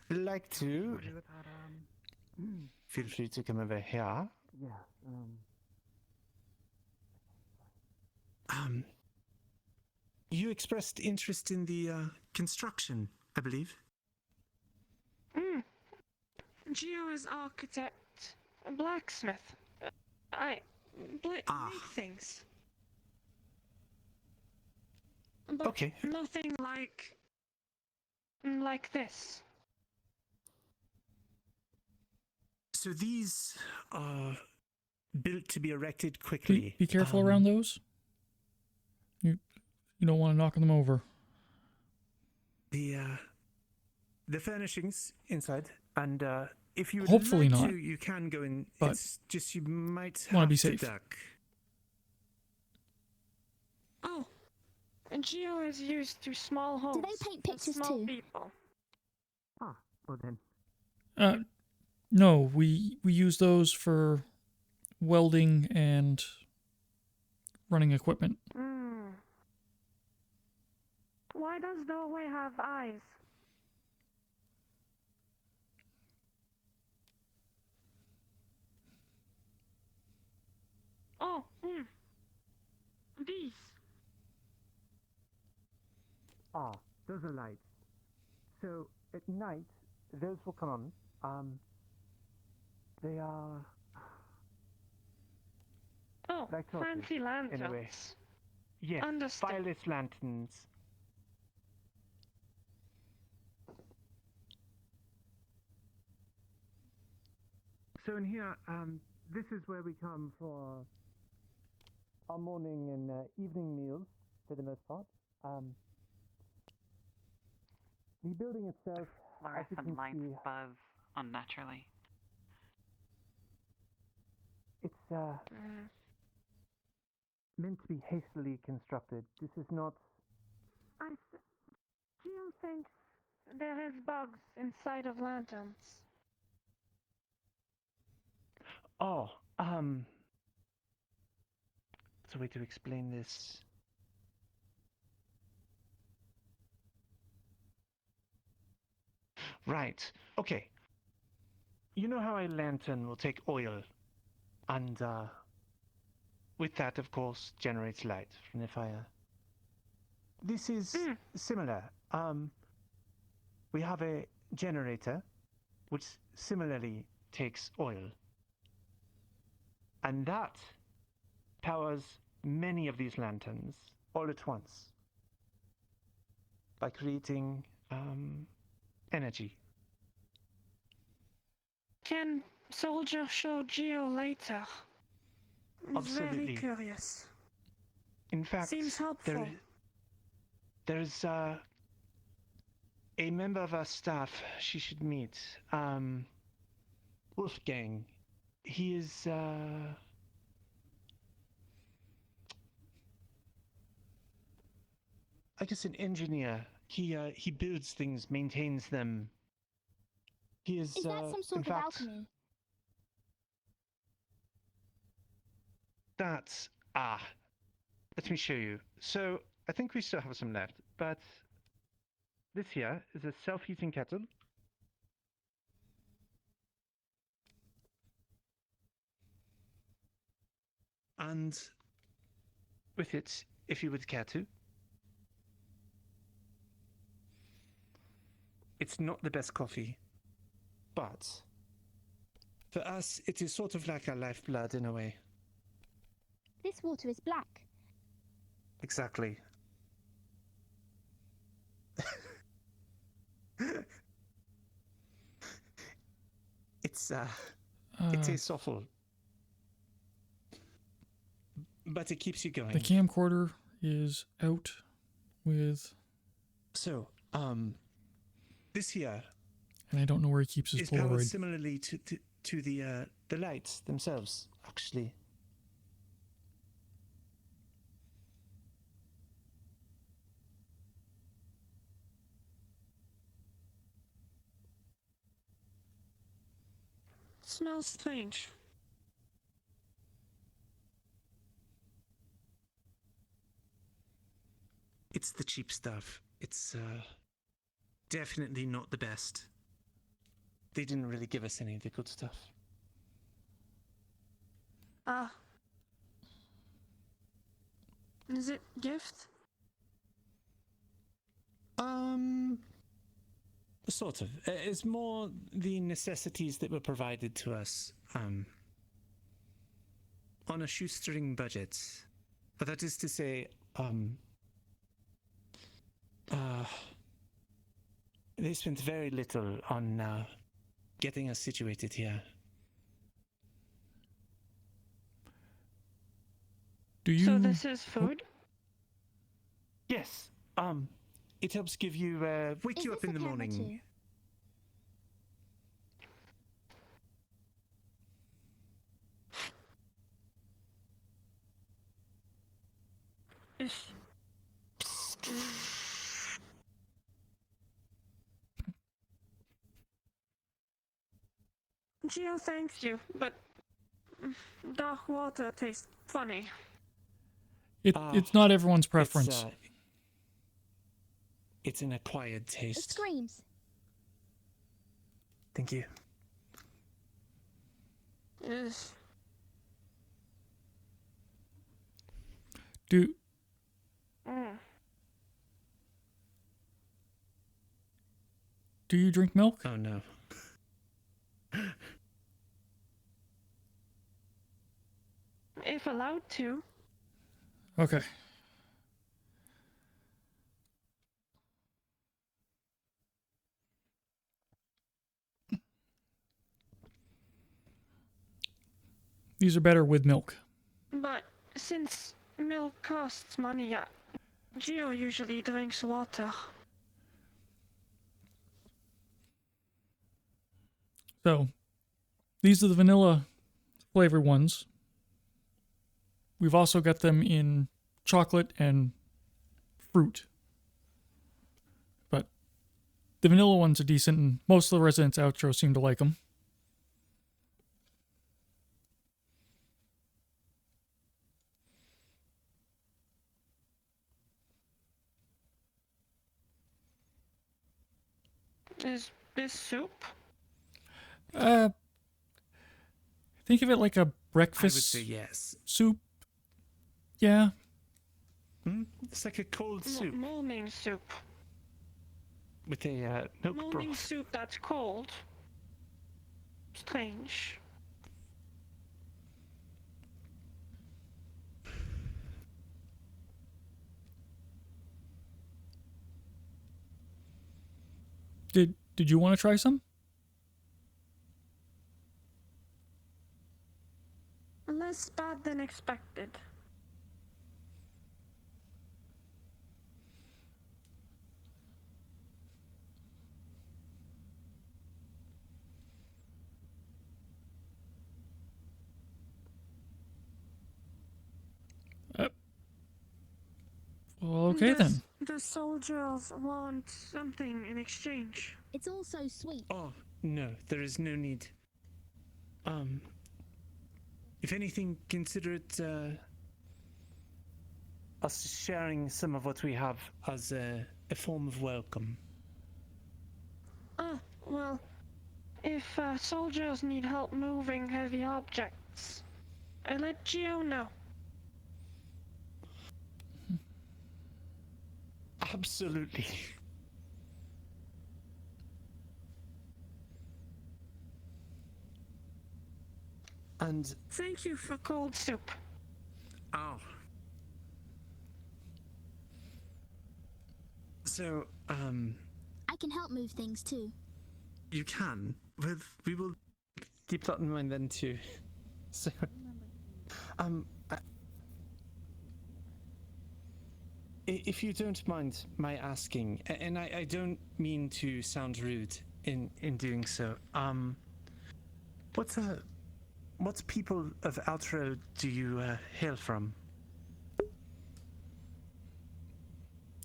like to, feel free to come over here. Yeah. You expressed interest in the construction, I believe. Geo is architect, a blacksmith. Make things. But Okay. nothing like this. So these are built to be erected quickly. Be careful around those. You don't want to knock them over. The furnishings inside, and if you would Hopefully like not, to, you can go in. but It's just you might wanna have be to safe. duck. Oh, and Geo is used to small homes. Do they paint pictures small too? people. Ah, well then. No, we use those for welding and running equipment. Why does the doorway have eyes? Oh, these. Ah, those are lights. So at night, those will come on. They are. Oh, like torches, fancy lanterns. in a way. Yes, Understood. fireless lanterns. So in here, this is where we come for our morning and evening meals, for the most part. The building itself, as you Fluorescent can lights see, buzz unnaturally. it's meant to be hastily constructed. This is not. Geo thinks there is bugs inside of lanterns. Oh, what's a way to explain this? Right. Okay. You know how a lantern will take oil, and with that, of course, generates light from the fire. This is similar. We have a generator, which similarly takes oil. And that powers many of these lanterns all at once by creating energy. Can Soldier show Geo later? I'm Absolutely. very curious. In fact, Seems helpful. there's a member of our staff she should meet. Wolfgang. He is I guess an engineer. He builds things, maintains them. He is Is that some in sort of fact, alchemy? That's let me show you. So I think we still have some left, but this here is a self-heating kettle. And with it, if you would care to, it's not the best coffee, but for us, it is sort of like our lifeblood in a way. This water is black. Exactly. It tastes awful. But it keeps you going. The camcorder is out with. So, this here And I don't know where he keeps his It's powered Polaroid. similarly to the lights themselves, actually. Smells strange. It's the cheap stuff. It's definitely not the best. They didn't really give us any of the good stuff. Ah. Is it gift? Sort of. It's more the necessities that were provided to us on a shoestring budget. But that is to say, they spent very little on getting us situated here. Do you? So this is food? Yes. It helps give you wake you up in the morning. Ish. Gio thanks you, but dark water tastes funny. It's not everyone's preference. It's an acquired It taste. screams. Thank you. Ish. Do you drink milk? Oh no. If allowed to. Okay. These are better with milk. But since milk costs money, Gio usually drinks water. So, these are the vanilla flavor ones. We've also got them in chocolate and fruit. But the vanilla ones are decent, and most of the residents outro seem to like them. Is this soup? Think of it like a breakfast I would say yes. soup. Yeah. It's like a cold soup Morning soup. with a milk Morning broth. soup that's cold. Strange. Did you want to try some? Less bad than expected. Well, okay then. The soldiers want something in exchange. It's all so sweet. Oh, no, there is no need. If anything, consider it us sharing some of what we have as a form of welcome. Oh, well, if soldiers need help moving heavy objects, I let Gio know. Absolutely. And thank you for cold soup. Oh. So, I can help move things too. you can. But we will keep that in mind then too. So, if you don't mind my asking, and I don't mean to sound rude, in doing so. What people of Outro do you hail from?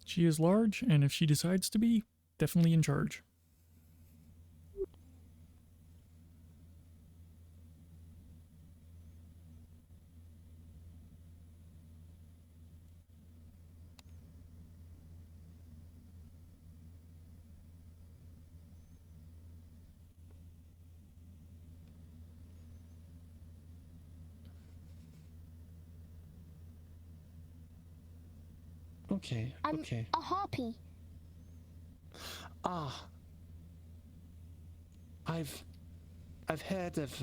She is large, and if she decides to be, definitely in charge. Okay, okay. A harpy. Ah, I've heard of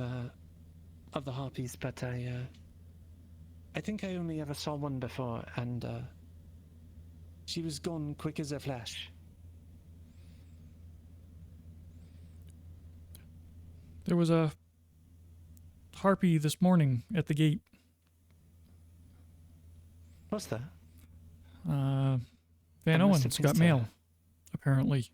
the harpies, but I think I only ever saw one before, and she was gone quick as a flash. There was a harpy this morning at the gate. What's that? Van I must have Owen's got missed mail, her. apparently.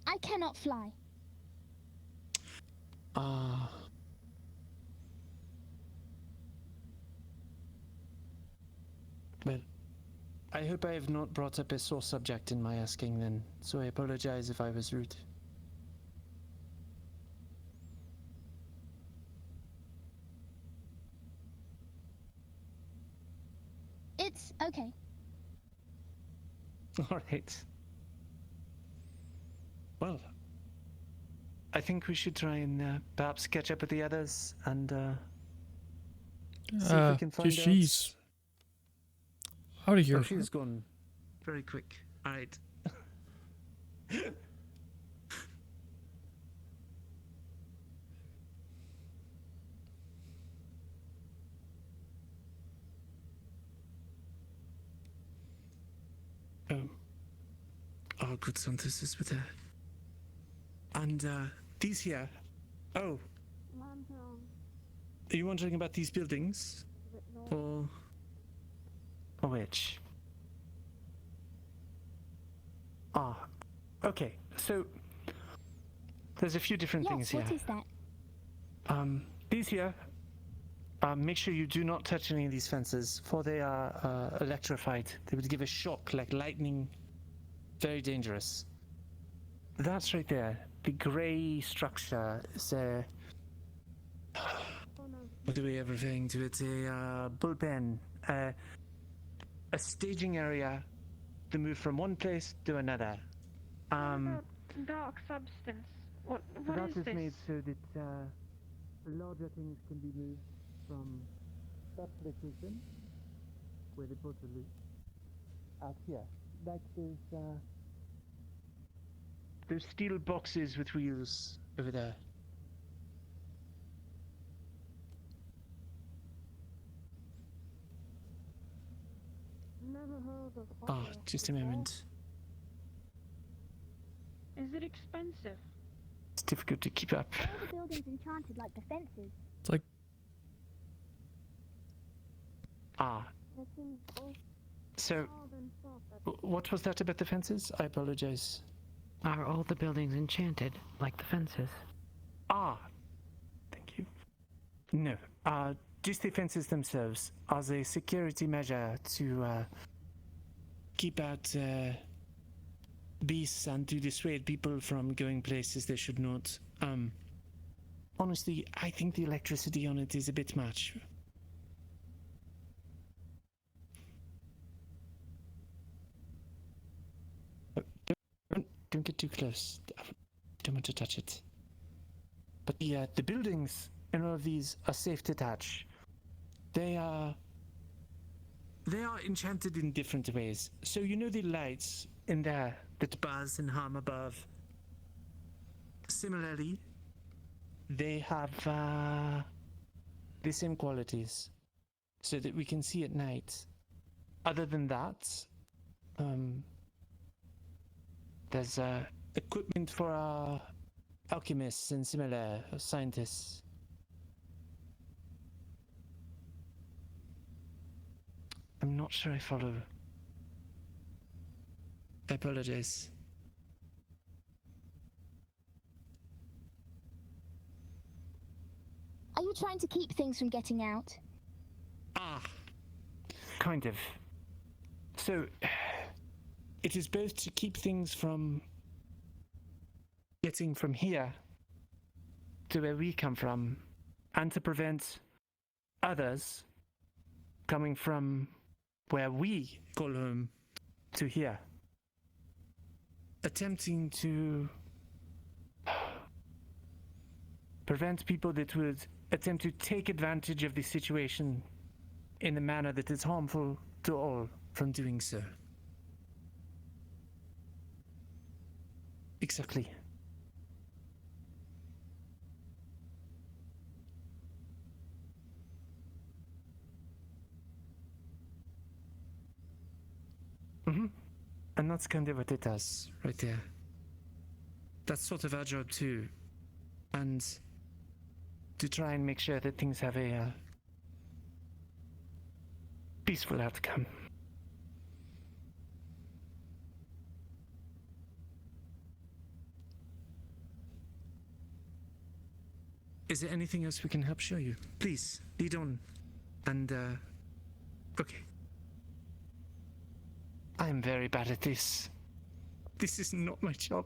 I cannot fly. Ah. Well, I hope I have not brought up a sore subject in my asking then, so I apologize if I was rude. It's okay. All right. Well, I think we should try and perhaps catch up with the others and see if we can find out. She's out of here. Oh, she's gone very quick. All right. Oh, good Santos is with her. And these here. Oh, are you wondering about these buildings? Or which? Ah, okay. So there's a few different things here. What is that? These here. Make sure you do not touch any of these fences, for they are electrified. They would give a shock like lightning. Very dangerous. That's right there. The grey structure is a... What are we ever referring to? It's a bullpen. A staging area to move from one place to another. Dark substance. What that is is this? made so that larger things can be moved from that location where they put the loot out here. Like those steel boxes with wheels over there. Never heard of Ah, just a moment. Is it expensive? It's difficult to keep up. All the buildings enchanted like the fences. It's like So, what was that about the fences? I apologize. Are all the buildings enchanted, like the fences? Thank you. No, just the fences themselves as a security measure to keep out beasts and to dissuade people from going places they should not. Honestly, I think the electricity on it is a bit much. Don't get too close. I don't want to touch it. But the buildings in all of these are safe to touch. They are enchanted in different ways. So you know the lights in there that buzz and hum above. Similarly, they have the same qualities, so that we can see at night. Other than that, there's equipment for our alchemists and similar scientists. I'm not sure I follow. I apologize. Are you trying to keep things from getting out? Kind of. So, It is both to keep things from getting from here to where we come from, and to prevent others coming from where we call home to here. Attempting to prevent people that would attempt to take advantage of the situation in a manner that is harmful to all from doing so. Exactly. And that's kind of what it does. Right there. That's sort of our job too. And to try and make sure that things have a peaceful outcome. Is there anything else we can help show you? Please, lead on. And, okay. I am very bad at this. This is not my job.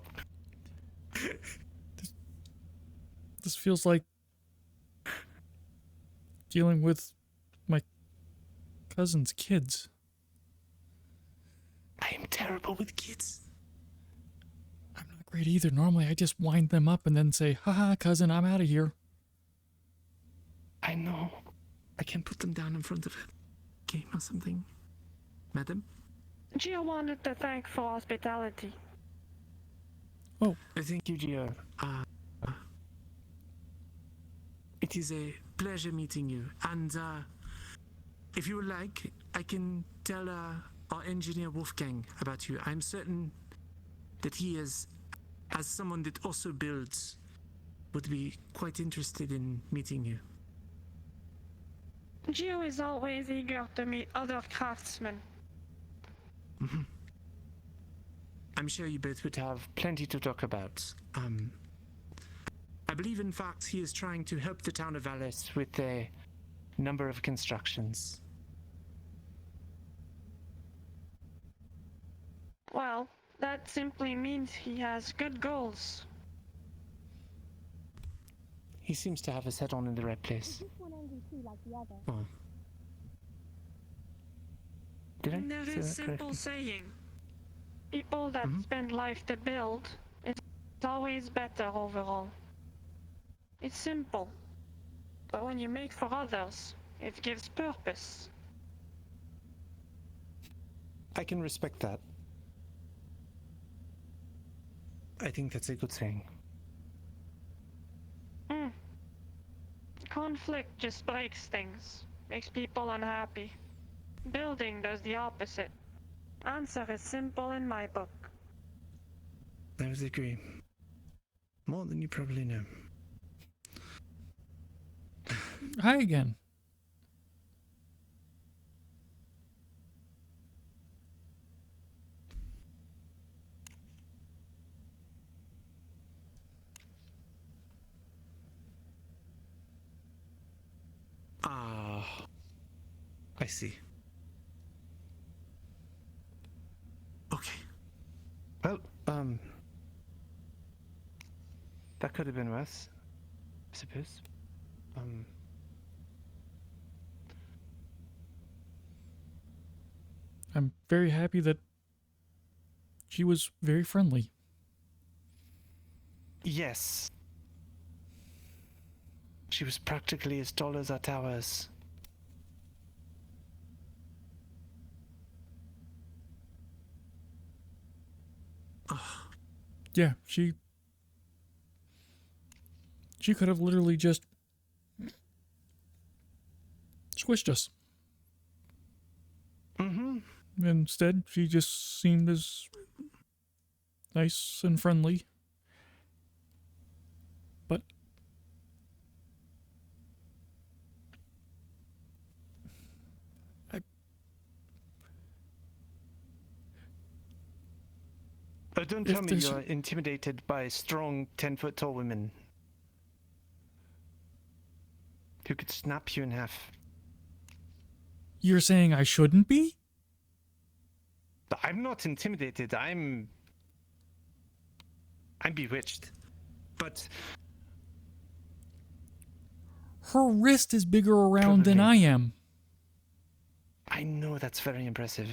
This feels like dealing with my cousin's kids. I am terrible with kids. I'm not great either. Normally I just wind them up and then say, haha, cousin, I'm out of here. I know. I can put them down in front of a game or something. Madam? Gio wanted to thank for hospitality. Oh, thank you, Gio. It is a pleasure meeting you. And if you would like, I can tell our engineer Wolfgang about you. I'm certain that he is, as someone that also builds, would be quite interested in meeting you. Gio is always eager to meet other craftsmen. I'm sure you both would have plenty to talk about. I believe, in fact, he is trying to help the town of Valles with a number of constructions. Well, that simply means he has good goals. He seems to have his head on in the right place. Oh. Did I There say is that simple correctly? saying. People that spend life to build, it's always better overall. It's simple. But when you make for others, it gives purpose. I can respect that. I think that's a good saying. Conflict just breaks things, makes people unhappy. Building does the opposite. Answer is simple in my book. I would agree. More than you probably know. Hi again. I see. Okay. Well, that could have been worse, I suppose. I'm very happy that she was very friendly. Yes. She was practically as tall as our towers. Yeah, she could have literally just squished us. Instead, she just seemed as nice and friendly. But Don't If tell me there's- you're intimidated by strong 10-foot-tall women who could snap you in half. You're saying I shouldn't be? I'm not intimidated. I'm bewitched. But Her wrist is bigger around than I am. I know that's very impressive.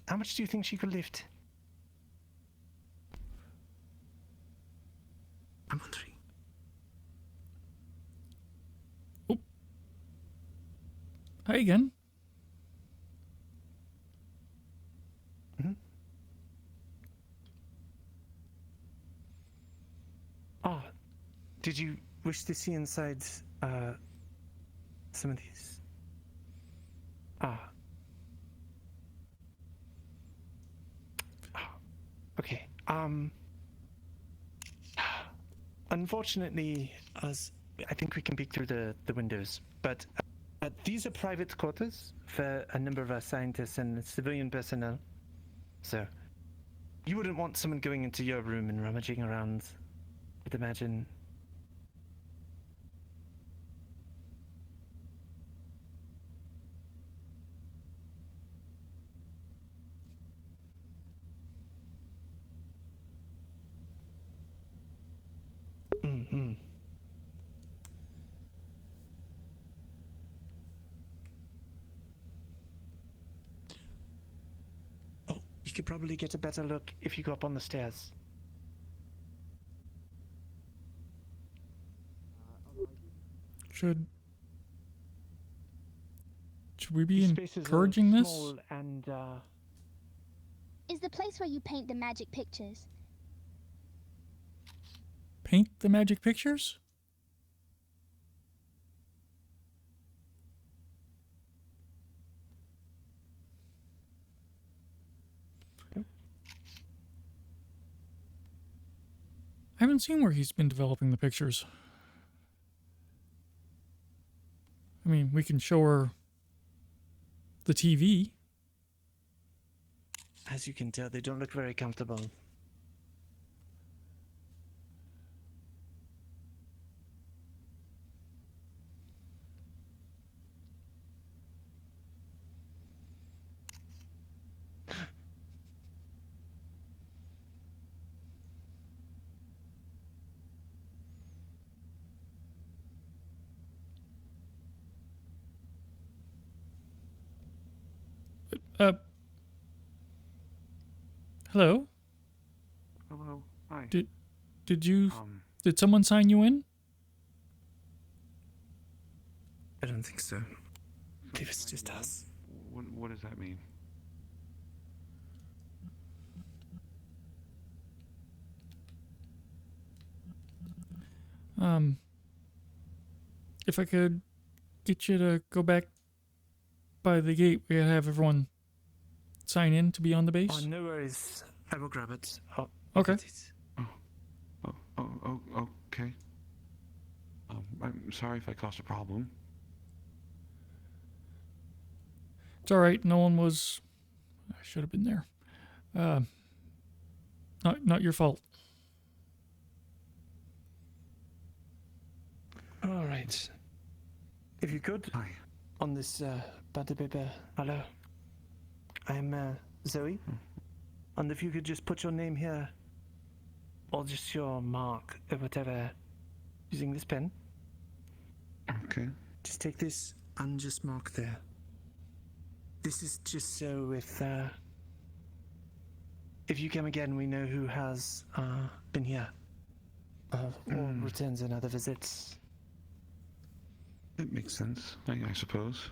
How much do you think she could lift? I'm wondering. Hi again. Ah, did you wish to see inside some of these? Okay. Unfortunately, as I think we can peek through the windows, but these are private quarters for a number of our scientists and civilian personnel. So you wouldn't want someone going into your room and rummaging around, I'd imagine. Mm-hmm. Oh, you could probably get a better look if you go up on the stairs. Should we be These spaces are encouraging this? small and Is the place where you paint the magic pictures? Paint the magic pictures? I haven't seen where he's been developing the pictures. I mean, we can show her the TV. as you can tell, they don't look very comfortable. Hello? Hello. Hi. Did someone sign you in? I don't think so. I believe it's just us. What does that mean? If I could get you to go back by the gate, we gotta have everyone sign in to be on the base. Oh, no worries. I will grab it. Oh, Okay. Okay. I'm sorry if I caused a problem. It's all right. No one was. I should have been there. Not your fault. All right. If you could, on this pad de paper. Hello. I'm Zoe. And if you could just put your name here, or just your mark, or whatever, using this pen. Okay. Just take this and just mark there. This is just so if you come again, we know who has been here, or returns and other visits. It makes sense, I suppose.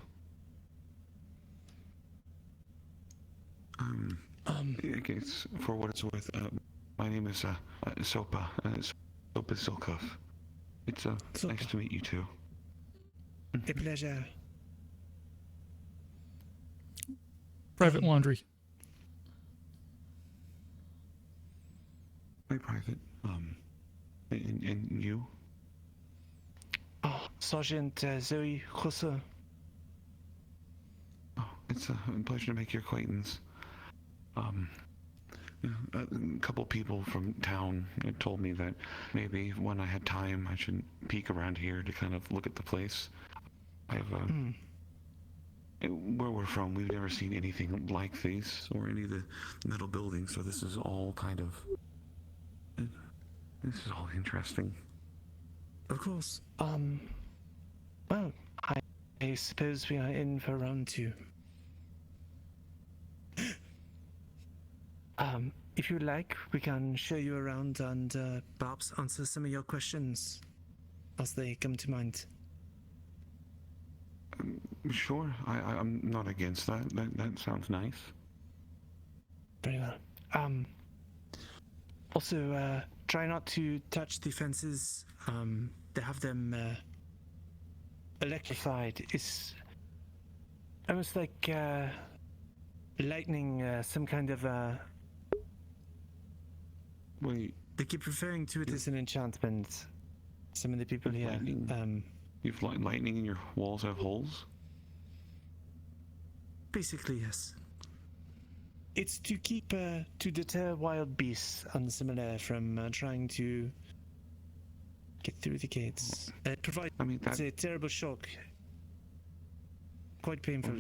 Okay, for what it's worth, my name is Sopa. Sopa Silkov. It's nice to meet you too. A pleasure. Private laundry. My private. And you? Oh, Sergeant Zoe Husse. Oh, it's a pleasure to make your acquaintance. A couple people from town had told me that maybe when I had time, I should peek around here to kind of look at the place. I've where we're from, we've never seen anything like these or any of the metal buildings. So this is all this is all interesting. Of course. Well, I suppose we are in for round 2. If you like, we can show you around and perhaps answer some of your questions as they come to mind. Sure, I'm not against that. That sounds nice. Very well. Also, try not to touch the fences. They have them electrified. It's almost like lightning, some kind of Wait. They keep referring to it as an enchantment. Some of the people here. You've lightning and your walls have holes? Basically, yes. It's to keep to deter wild beasts and similar from trying to get through the gates. It provides a terrible shock. Quite painful.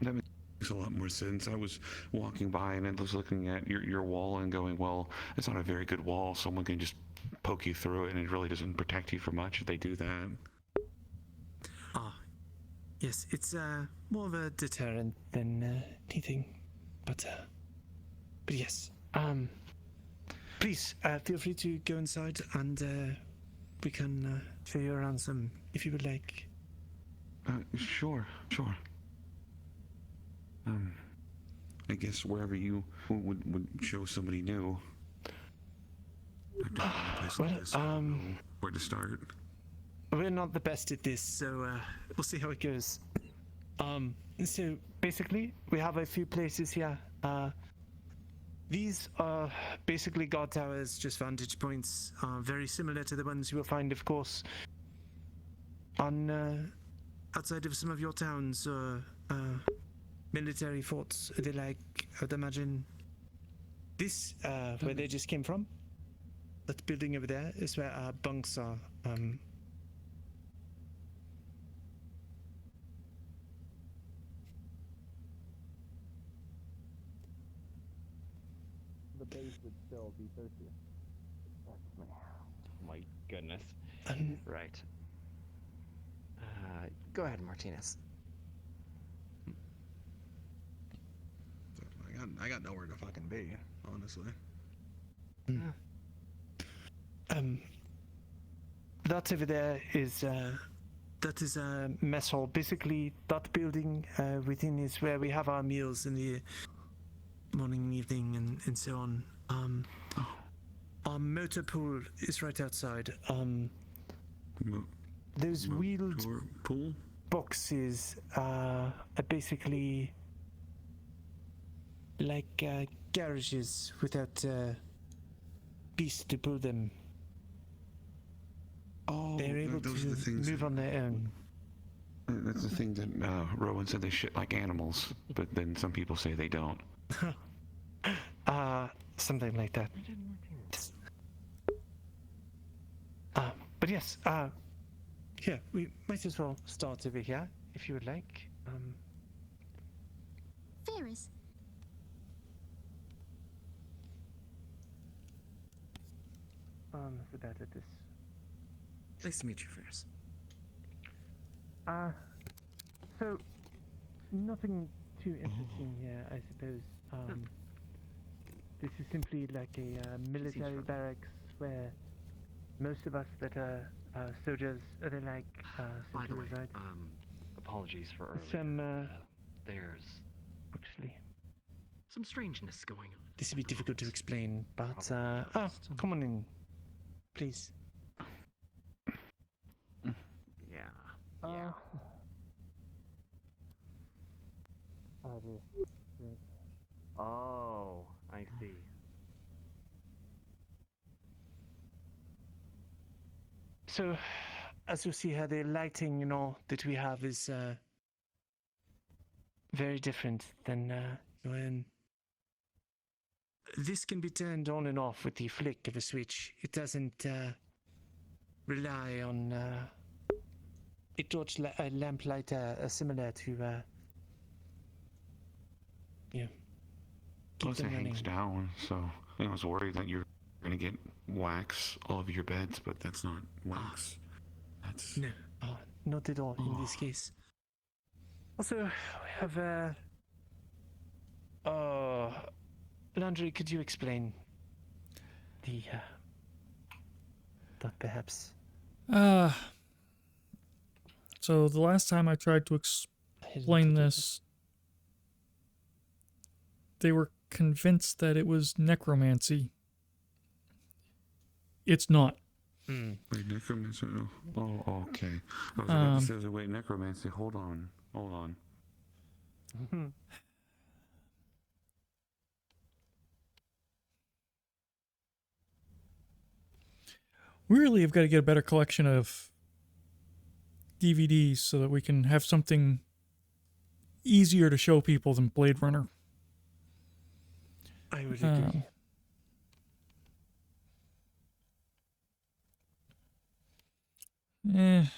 That makes a lot more sense. I was walking by and I was looking at your wall and going, well, it's not a very good wall. Someone can just poke you through it and it really doesn't protect you for much if they do that. Yes, it's more of a deterrent than anything. But yes. Please feel free to go inside and we can show you around some if you would like. Sure. I guess wherever you would show somebody new. Where to start? We're not the best at this, so we'll see how it goes. So basically, we have a few places here. These are basically guard towers, just vantage points, very similar to the ones you will find, of course, on outside of some of your towns or military forts. They like, I'd imagine, this where they just came from. That building over there is where our bunks are. The base would still be 30. Oh my goodness. Right. Go ahead, Martinez. I got nowhere to fucking be, honestly. That over there is that is a mess hall. Basically, that building within is where we have our meals in the morning and evening and so on. Our motor pool is right outside. Those wheeled pool boxes are basically like garages without beasts to pull them. They're able to move on their own. That's the thing that Rowan said they shit like animals, but then some people say they don't. Something like that. But yes, yeah, we might as well start over here, if you would like. Ferris. So that it is. Nice to meet you, Ferris. So, nothing too interesting here, I suppose. This is simply like a military barracks where most of us that are soldiers, are they like By the way, right? apologies for earlier. Some, there's actually, some strangeness going on. this would be difficult to explain, but come on in, please. Yeah. Oh, I see. So, as you see here, the lighting, that we have is very different than your own. this can be turned on and off with the flick of a switch. It doesn't rely on a torch, a lamp lighter similar to, yeah. Plus, it hangs down, so I was worried that you're gonna get wax all over your beds, but that's not wax. That's no, not at all in this case. Also, we have Landry, could you explain the that perhaps? So the last time I tried to explain this, they were convinced that it was necromancy. It's not. Wait, necromancy? Oh, okay. I was about to say, wait, necromancy. Hold on. We really have got to get a better collection of DVDs so that we can have something easier to show people than Blade Runner. I would agree. Let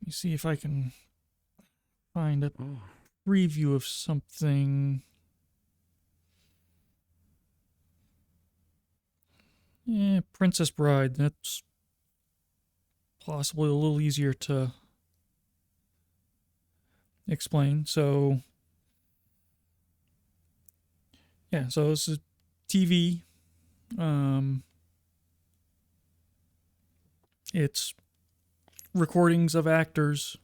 me see if I can find a preview of something. Yeah, Princess Bride. That's possibly a little easier to explain. So, yeah, so this is TV. It's recordings of actors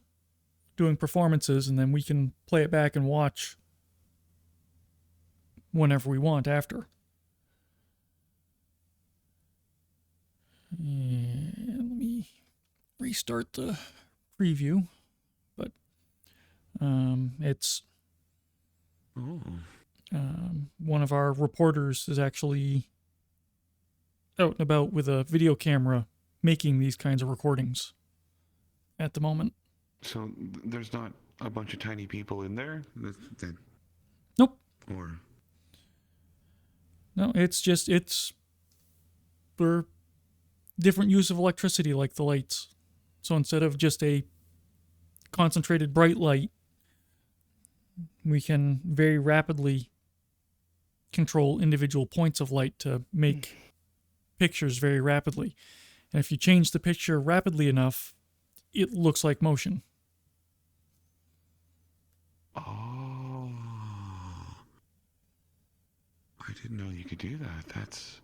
doing performances, and then we can play it back and watch whenever we want after. And let me restart the preview, but it's one of our reporters is actually out and about with a video camera making these kinds of recordings at the moment. So there's not a bunch of tiny people in there? Nope. Or no, it's for different use of electricity, like the lights. So instead of just a concentrated bright light, we can very rapidly control individual points of light to make pictures very rapidly. And if you change the picture rapidly enough, it looks like motion. Oh, I didn't know you could do that. That's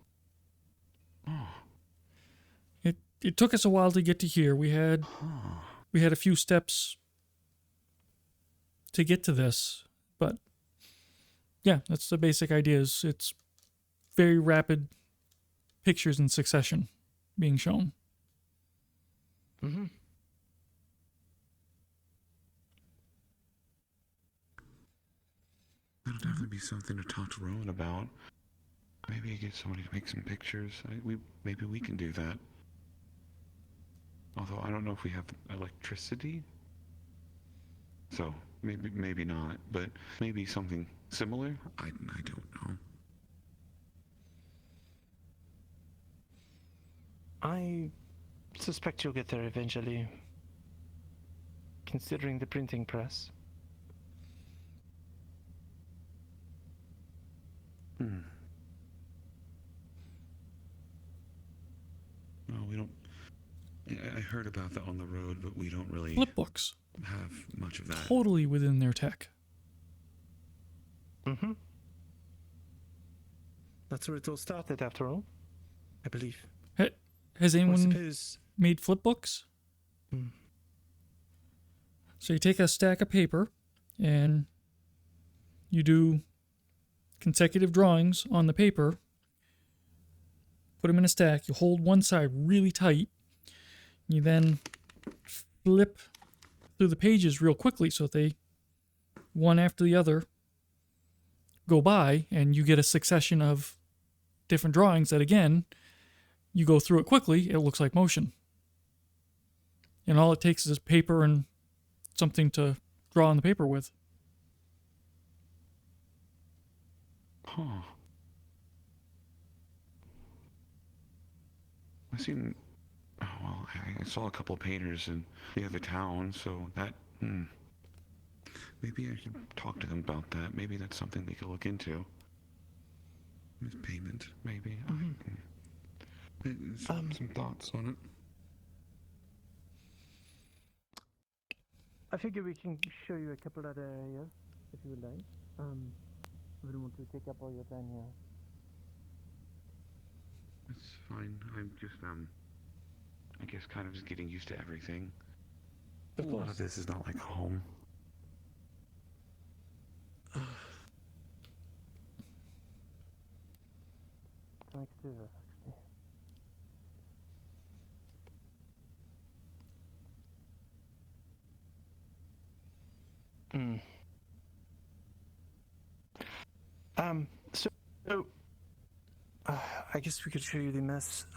It took us a while to get to here. We had a few steps to get to this, but yeah, that's the basic idea. It's very rapid pictures in succession being shown. Mm-hmm. That'll definitely be something to talk to Rowan about. Maybe get somebody to make some pictures. Maybe we can do that. Although I don't know if we have electricity. So maybe not, but maybe something similar. I don't know. I suspect you'll get there eventually, considering the printing press. Well, we don't. I heard about that on the road, but we don't really Flipbooks. have much of that. Totally within their tech. Mm-hmm. That's where it all started, after all, I believe. Has anyone made flipbooks? So you take a stack of paper and you do consecutive drawings on the paper, put them in a stack, you hold one side really tight, you then flip through the pages real quickly so they, one after the other, go by, and you get a succession of different drawings that, again, you go through it quickly, it looks like motion. And all it takes is paper and something to draw on the paper with. Huh. I seen. Oh, well, I saw a couple of painters in the other town, so that. Maybe I should talk to them about that. Maybe that's something they could look into. With payment, maybe. Some thoughts on it. I figure we can show you a couple other areas if you would like. We don't want to take up all your time here. It's fine. I'm just, I guess kind of just getting used to everything. Of A lot course. of this is not like home. Thanks to actually. So, I guess we could show you the mess.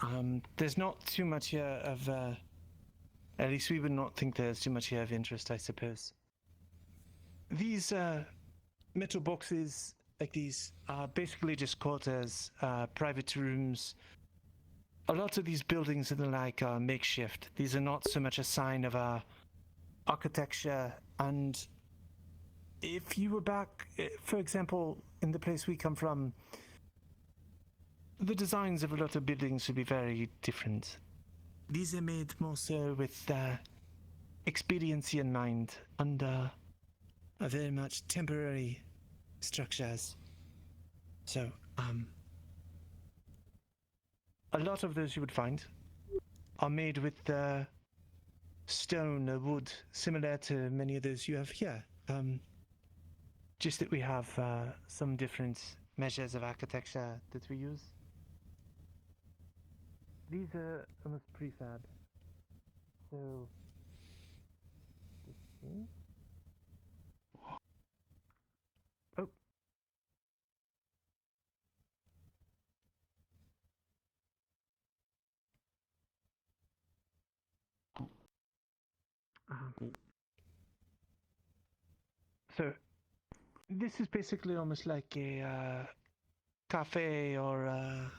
There's not too much here of, at least we would not think there's too much here of interest, I suppose. These, metal boxes like these are basically just quarters, private rooms. A lot of these buildings and the like are makeshift. These are not so much a sign of our architecture, and if you were back, for example, in the place we come from, the designs of a lot of buildings would be very different. These are made more so with expediency in mind, and are very much temporary structures. So, a lot of those you would find are made with stone or wood, similar to many of those you have here. Just that we have some different measures of architecture that we use. These are almost prefab. So, let's see. Oh. So, this is basically almost like a cafe or a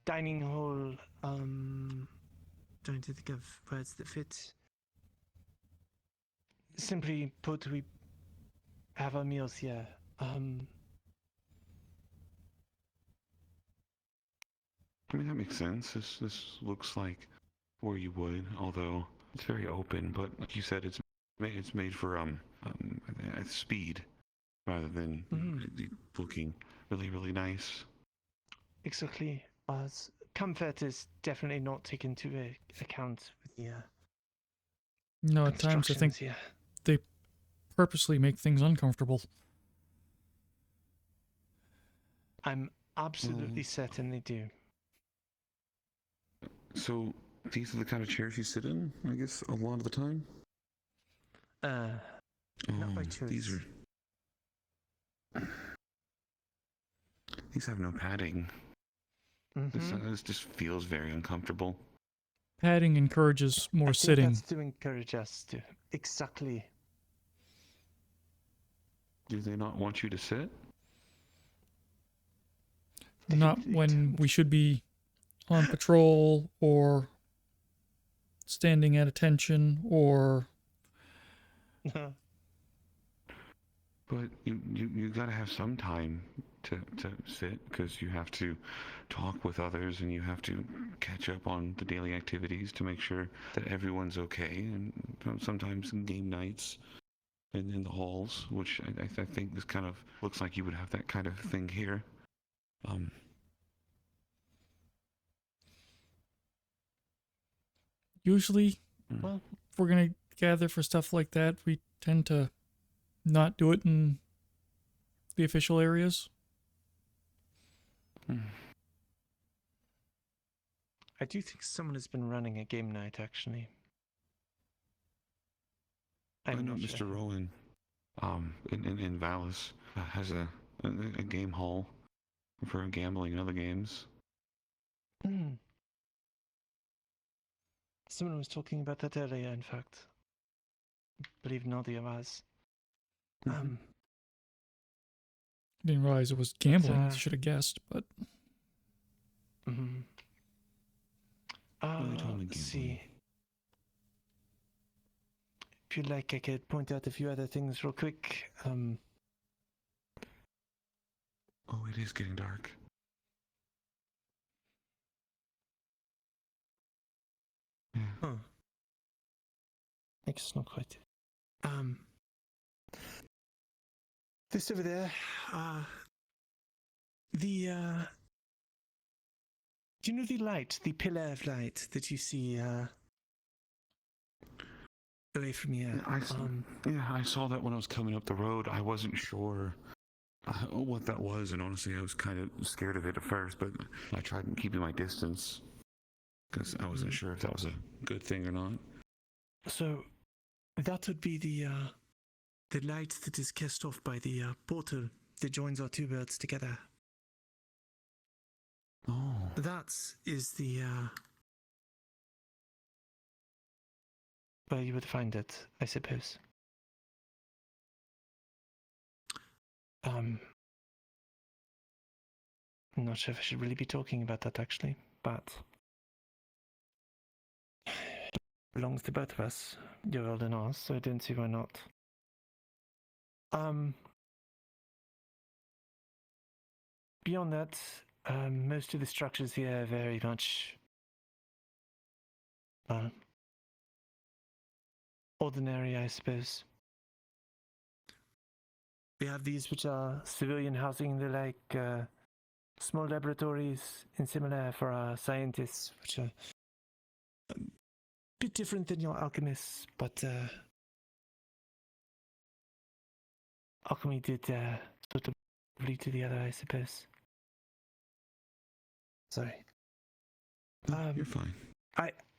dining hall. Trying to think of words that fit. Simply put, we have our meals here. I mean, that makes sense. This looks like where you would, although it's very open. But like you said, it's made for speed rather than looking really nice. Exactly. As comfort is definitely not taken into account with the No, at times I think constructions here. they purposely make things uncomfortable. I'm absolutely certain they do. So these are the kind of chairs you sit in, I guess, a lot of the time? Not by choice. These have no padding. This just feels very uncomfortable. Padding encourages more I think sitting. that's to encourage us to. Exactly. Do they not want you to sit? Not when we should be on patrol or standing at attention or... But you gotta have some time to sit, because you have to talk with others and you have to catch up on the daily activities to make sure that everyone's okay. And sometimes game nights in the halls, which I think this kind of looks like you would have that kind of thing here. Usually, if we're going to gather for stuff like that, we tend to not do it in the official areas. I do think someone has been running a game night, actually. I know not Mr. sure. Rowan, in Vallis, has a game hall for gambling and other games. Someone was talking about that earlier, in fact. I believe Nadia was. Didn't realize it was gambling. Uh, Should have guessed, but Mm-hmm. Really told me Let's see. If you'd like, I could point out a few other things real quick. Oh, it is getting dark. Huh. I guess not quite. This over there, do you know the light, the pillar of light that you see, away from here? I saw that when I was coming up the road. I wasn't sure what that was, and honestly, I was kind of scared of it at first, but I tried keeping my distance because I wasn't sure if that was a good thing or not. So, that would be the light that is cast off by the portal that joins our two worlds together. Oh. That is the where you would find it, I suppose. I'm not sure if I should really be talking about that actually, but it belongs to both of us, your world and ours, so I don't see why not. Beyond that, most of the structures here are very much ordinary, I suppose. We have these which are civilian housing. They're like small laboratories and similar for our scientists, which are a bit different than your alchemists, but alchemy did sort of lead to the other, I suppose. Sorry. You're fine.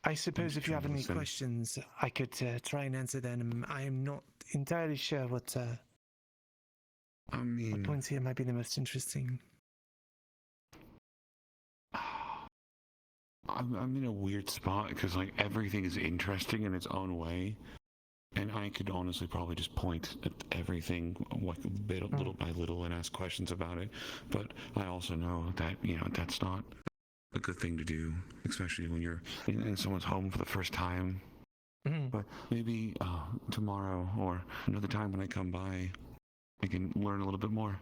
I suppose if you have any questions, I could try and answer them. I am not entirely sure what points here might be the most interesting. I'm in a weird spot because like everything is interesting in its own way, and I could honestly probably just point at everything like little by little and ask questions about it. But I also know that that's not a good thing to do, especially when you're in someone's home for the first time. But maybe tomorrow or another time when I come by, I can learn a little bit more.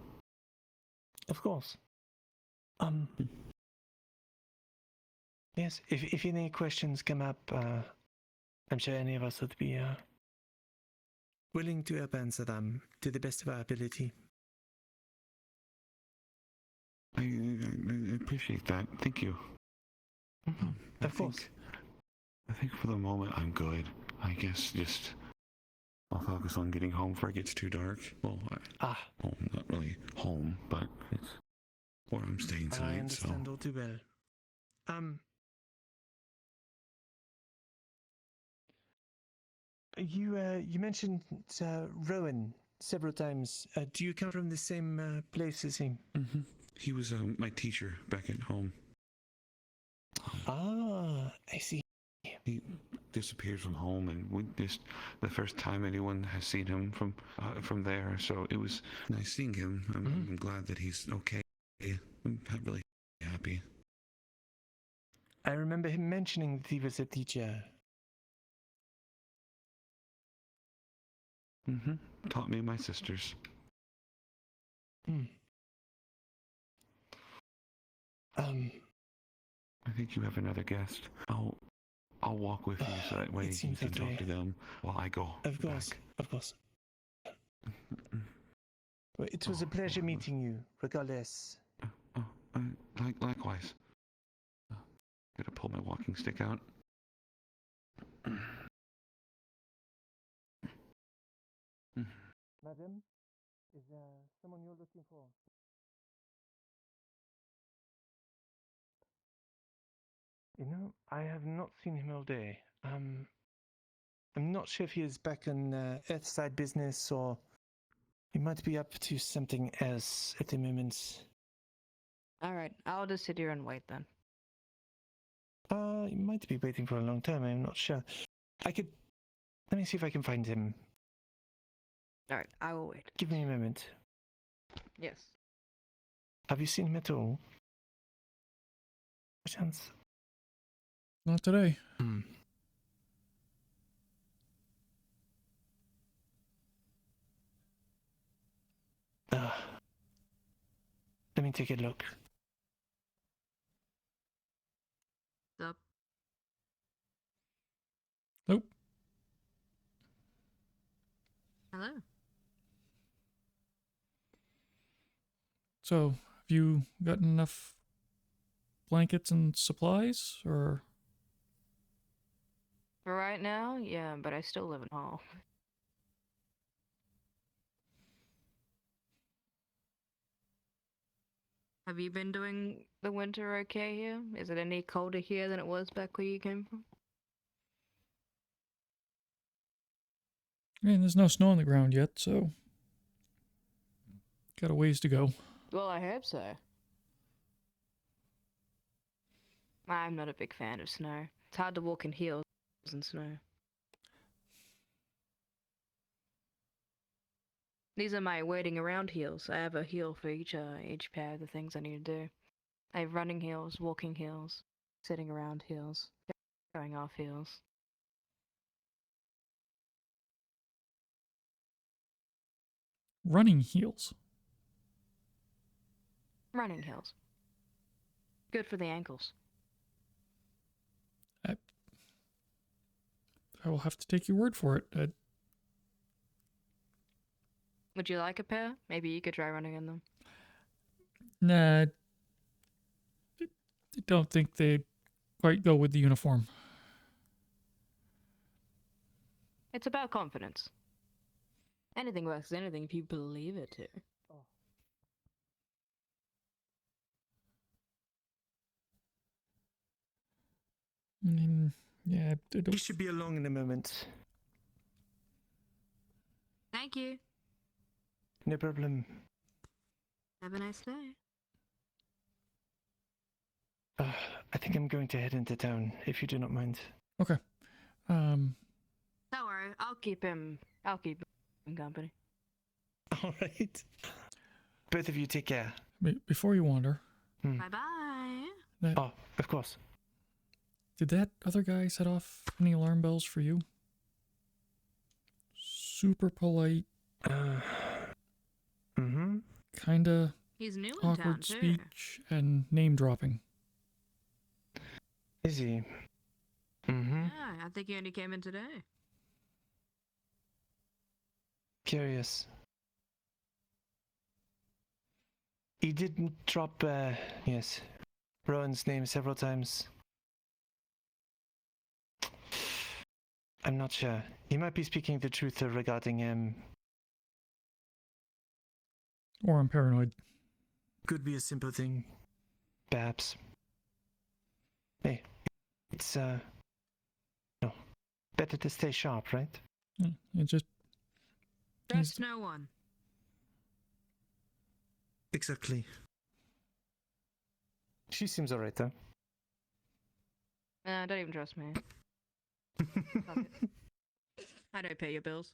Of course. Yes, if any questions come up, I'm sure any of us would be willing to help answer them to the best of our ability. I appreciate that. Thank you. Of course. I think for the moment I'm good. I guess just I'll focus on getting home before it gets too dark. Well, well, not really home, but it's where I'm staying tonight. I understand all too well. You mentioned Rowan several times. Do you come from the same place as him? Mm-hmm. He was my teacher back at home. I see. He disappeared from home, and the first time anyone has seen him from there. So it was nice seeing him. I'm glad that he's okay. I'm really happy. I remember him mentioning that he was a teacher. Taught me and my sisters. I think you have another guest. I'll walk with you so that way you can talk to them while I go. Of course, of course. Well, it was a pleasure meeting you, regardless. Likewise. Gotta pull my walking stick out. Madam, is there someone you're looking for? You know, I have not seen him all day. I'm not sure if he is back on Earthside business or he might be up to something else at the moment. Alright, I'll just sit here and wait then. He might be waiting for a long time, I'm not sure. Let me see if I can find him. Alright, I will wait. Give me a moment. Yes. Have you seen him at all? Chance? Not today. Hmm. Let me take a look. Up. Nope. Hello. So, have you gotten enough blankets and supplies, or? For right now, yeah, but I still live in Hall. Have you been doing the winter okay here? Is it any colder here than it was back where you came from? I mean, there's no snow on the ground yet, so got a ways to go. Well, I hope so. I'm not a big fan of snow. It's hard to walk in heels in snow. These are my waiting around heels. I have a heel for each pair of the things I need to do. I have running heels, walking heels, sitting around heels, going off heels. Running heels. Running heels. Good for the ankles. I will have to take your word for it. Would you like a pair? Maybe you could try running in them. Nah, I don't think they quite go with the uniform. It's about confidence. Anything works as anything if you believe it to. Yeah, I don't... You should be along in a moment. Thank you. No problem. Have a nice day. I think I'm going to head into town, if you do not mind. Okay. Don't worry, I'll keep him company. All right. Both of you take care. Before you wander. Bye-bye. Oh, of course. Did that other guy set off any alarm bells for you? Super polite. Kinda He's new in awkward town, too. speech and name dropping. Is he? Yeah, I think he only came in today. Curious. He did drop, yes, Rowan's name several times. I'm not sure. He might be speaking the truth regarding him. Or I'm paranoid. Could be a simple thing. Perhaps. Hey, it's, no. Better to stay sharp, right? Yeah, it just... Trust no one. Exactly. She seems alright, though. Don't even trust me. Fuck it. I don't pay your bills.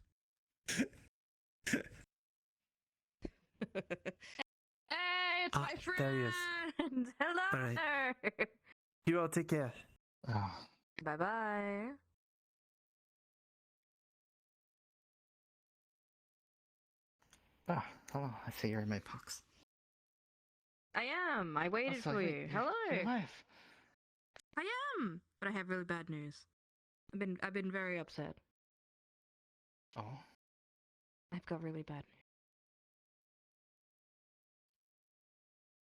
Hey, it's my friend! There he is. Hello All right. there! You all take care. Bye-bye. Ah, hello. I see you're in my box. I am. I waited so for you're- you. you're- Hello. you're alive. I am. But I have really bad news. I've been very upset. Oh. I've got really bad news.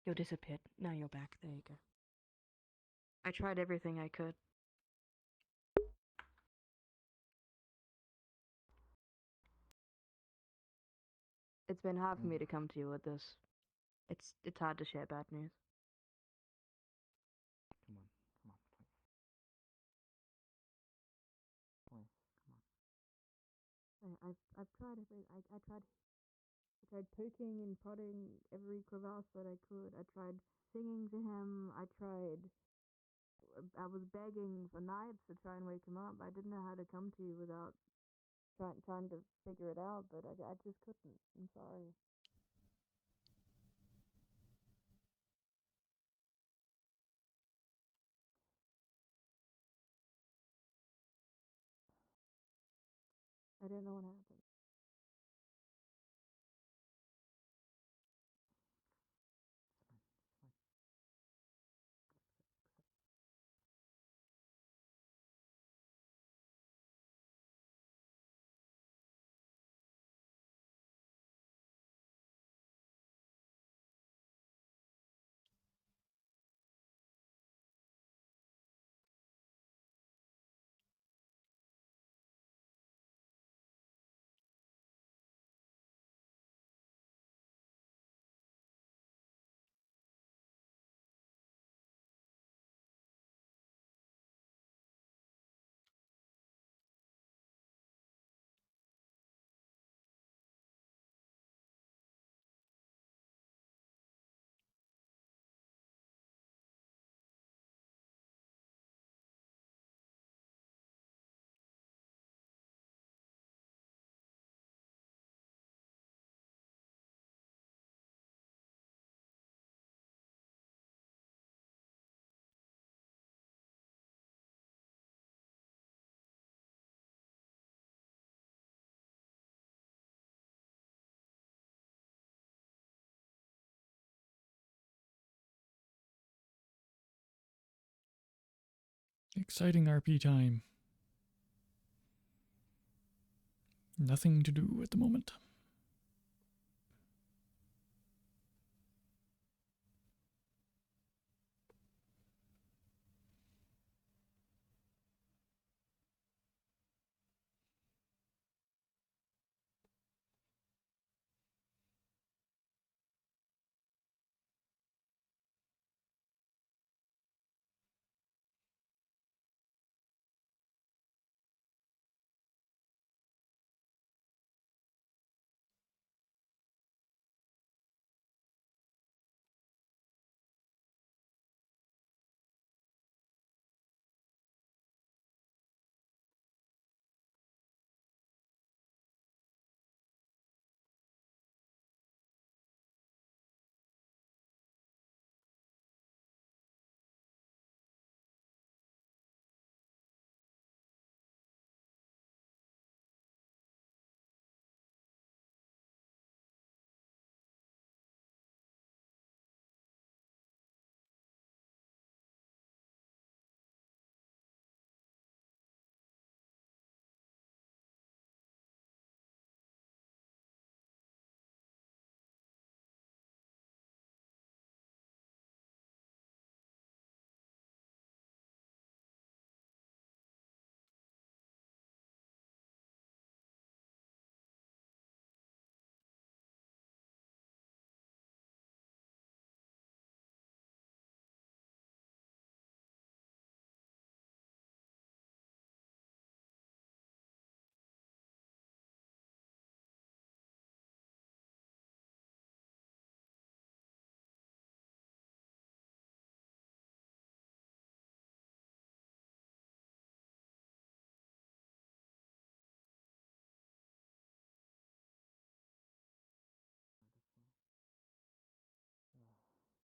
You disappeared. Now you're back. There you go. I tried everything I could. It's been hard for me to come to you with this. It's hard to share bad news. I've tried everything. I tried poking and prodding every crevasse that I could. I tried singing to him. I was begging for knives to try and wake him up. I didn't know how to come to you without trying to figure it out, but I just couldn't. I'm sorry. I didn't know what happened. Exciting RP time. Nothing to do at the moment.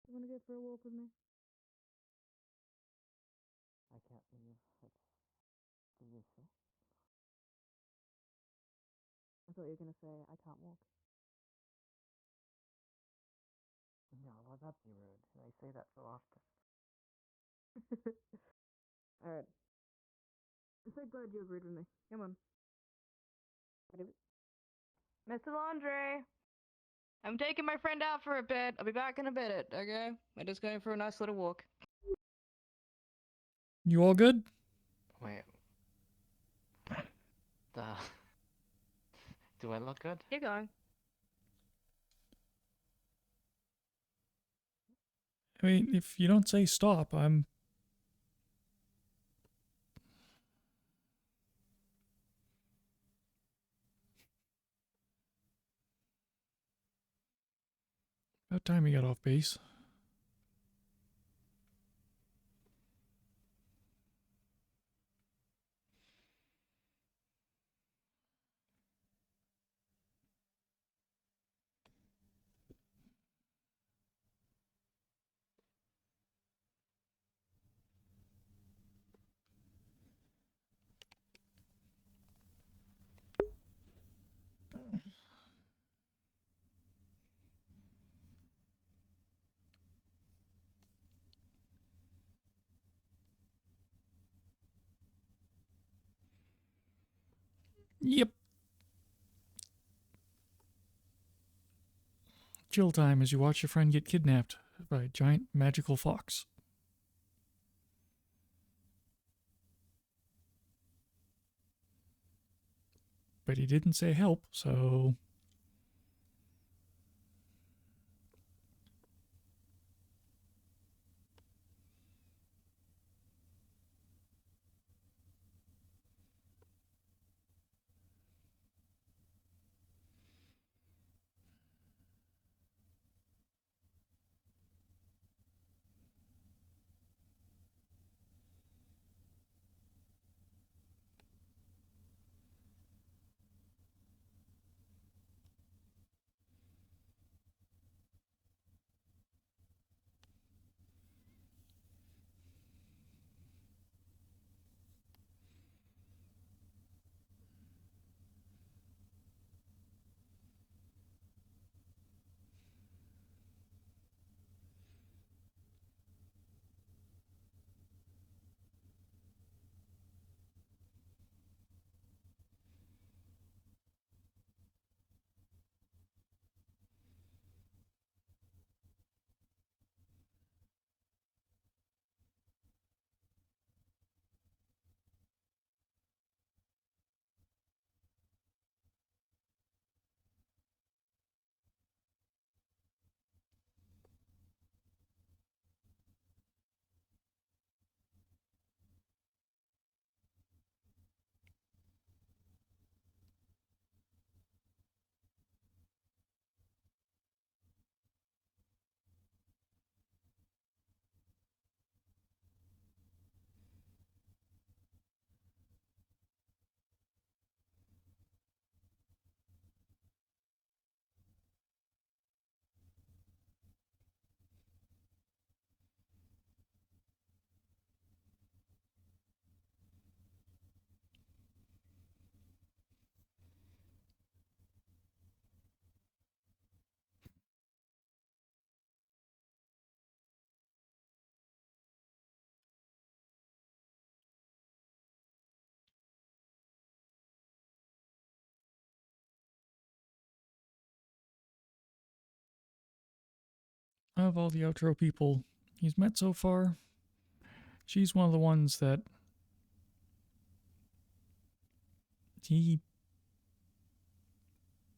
You wanna go for a walk with me? I can't leave. Do you sure? I thought you were gonna say I can't walk. No, well, that'd be rude. I say that so often. Alright. I'm so glad you agreed with me. Come on. Mr. Landry! I'm taking my friend out for a bit. I'll be back in a bit, okay? We're just going for a nice little walk. You all good? Wait. Do I look good? Keep going. I mean, if you don't say stop, I'm... About time we got off base. Yep. Chill time as you watch your friend get kidnapped by a giant magical fox. But he didn't say help, so... Of all the outro people he's met so far, she's one of the ones that he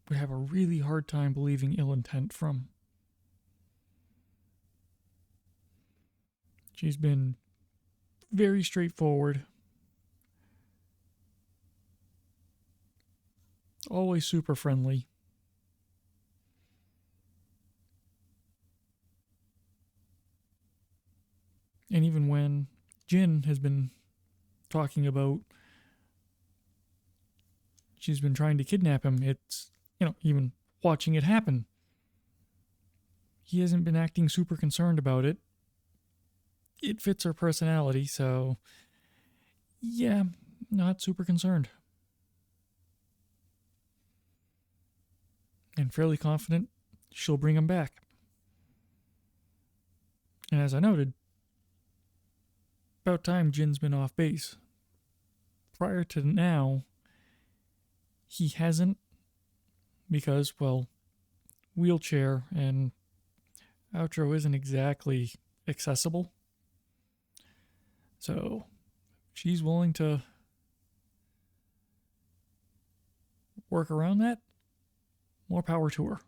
would have a really hard time believing ill intent from. She's been very straightforward, always super friendly. And even when Jin has been talking about she's been trying to kidnap him, it's, even watching it happen, he hasn't been acting super concerned about it. It fits her personality, so yeah, not super concerned. And fairly confident she'll bring him back. And as I noted, about time Jin's been off base. Prior to now, he hasn't, because, well, wheelchair and outro isn't exactly accessible. So she's willing to work around that. More power to her.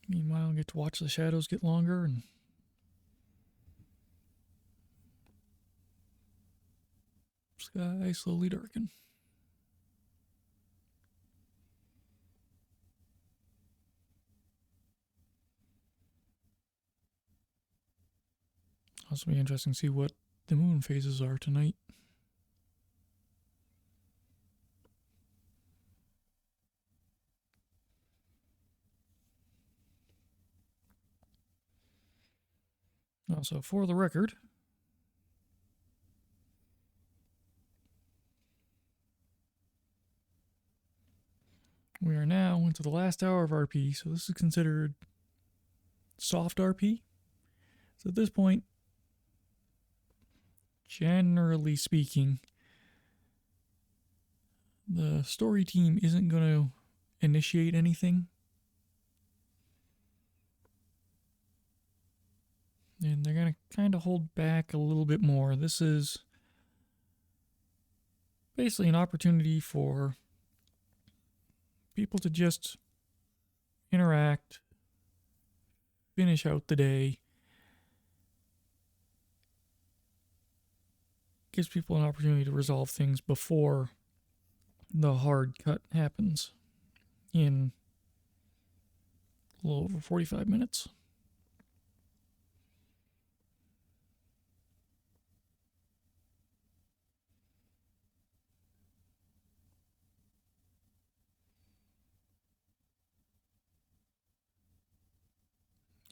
Meanwhile, I get to watch the shadows get longer and sky slowly darken. Also be interesting to see what the moon phases are tonight. So for the record, we are now into the last hour of RP, so this is considered soft RP. So at this point, generally speaking, the story team isn't going to initiate anything. And they're going to kind of hold back a little bit more. This is basically an opportunity for people to just interact, finish out the day. Gives people an opportunity to resolve things before the hard cut happens in a little over 45 minutes.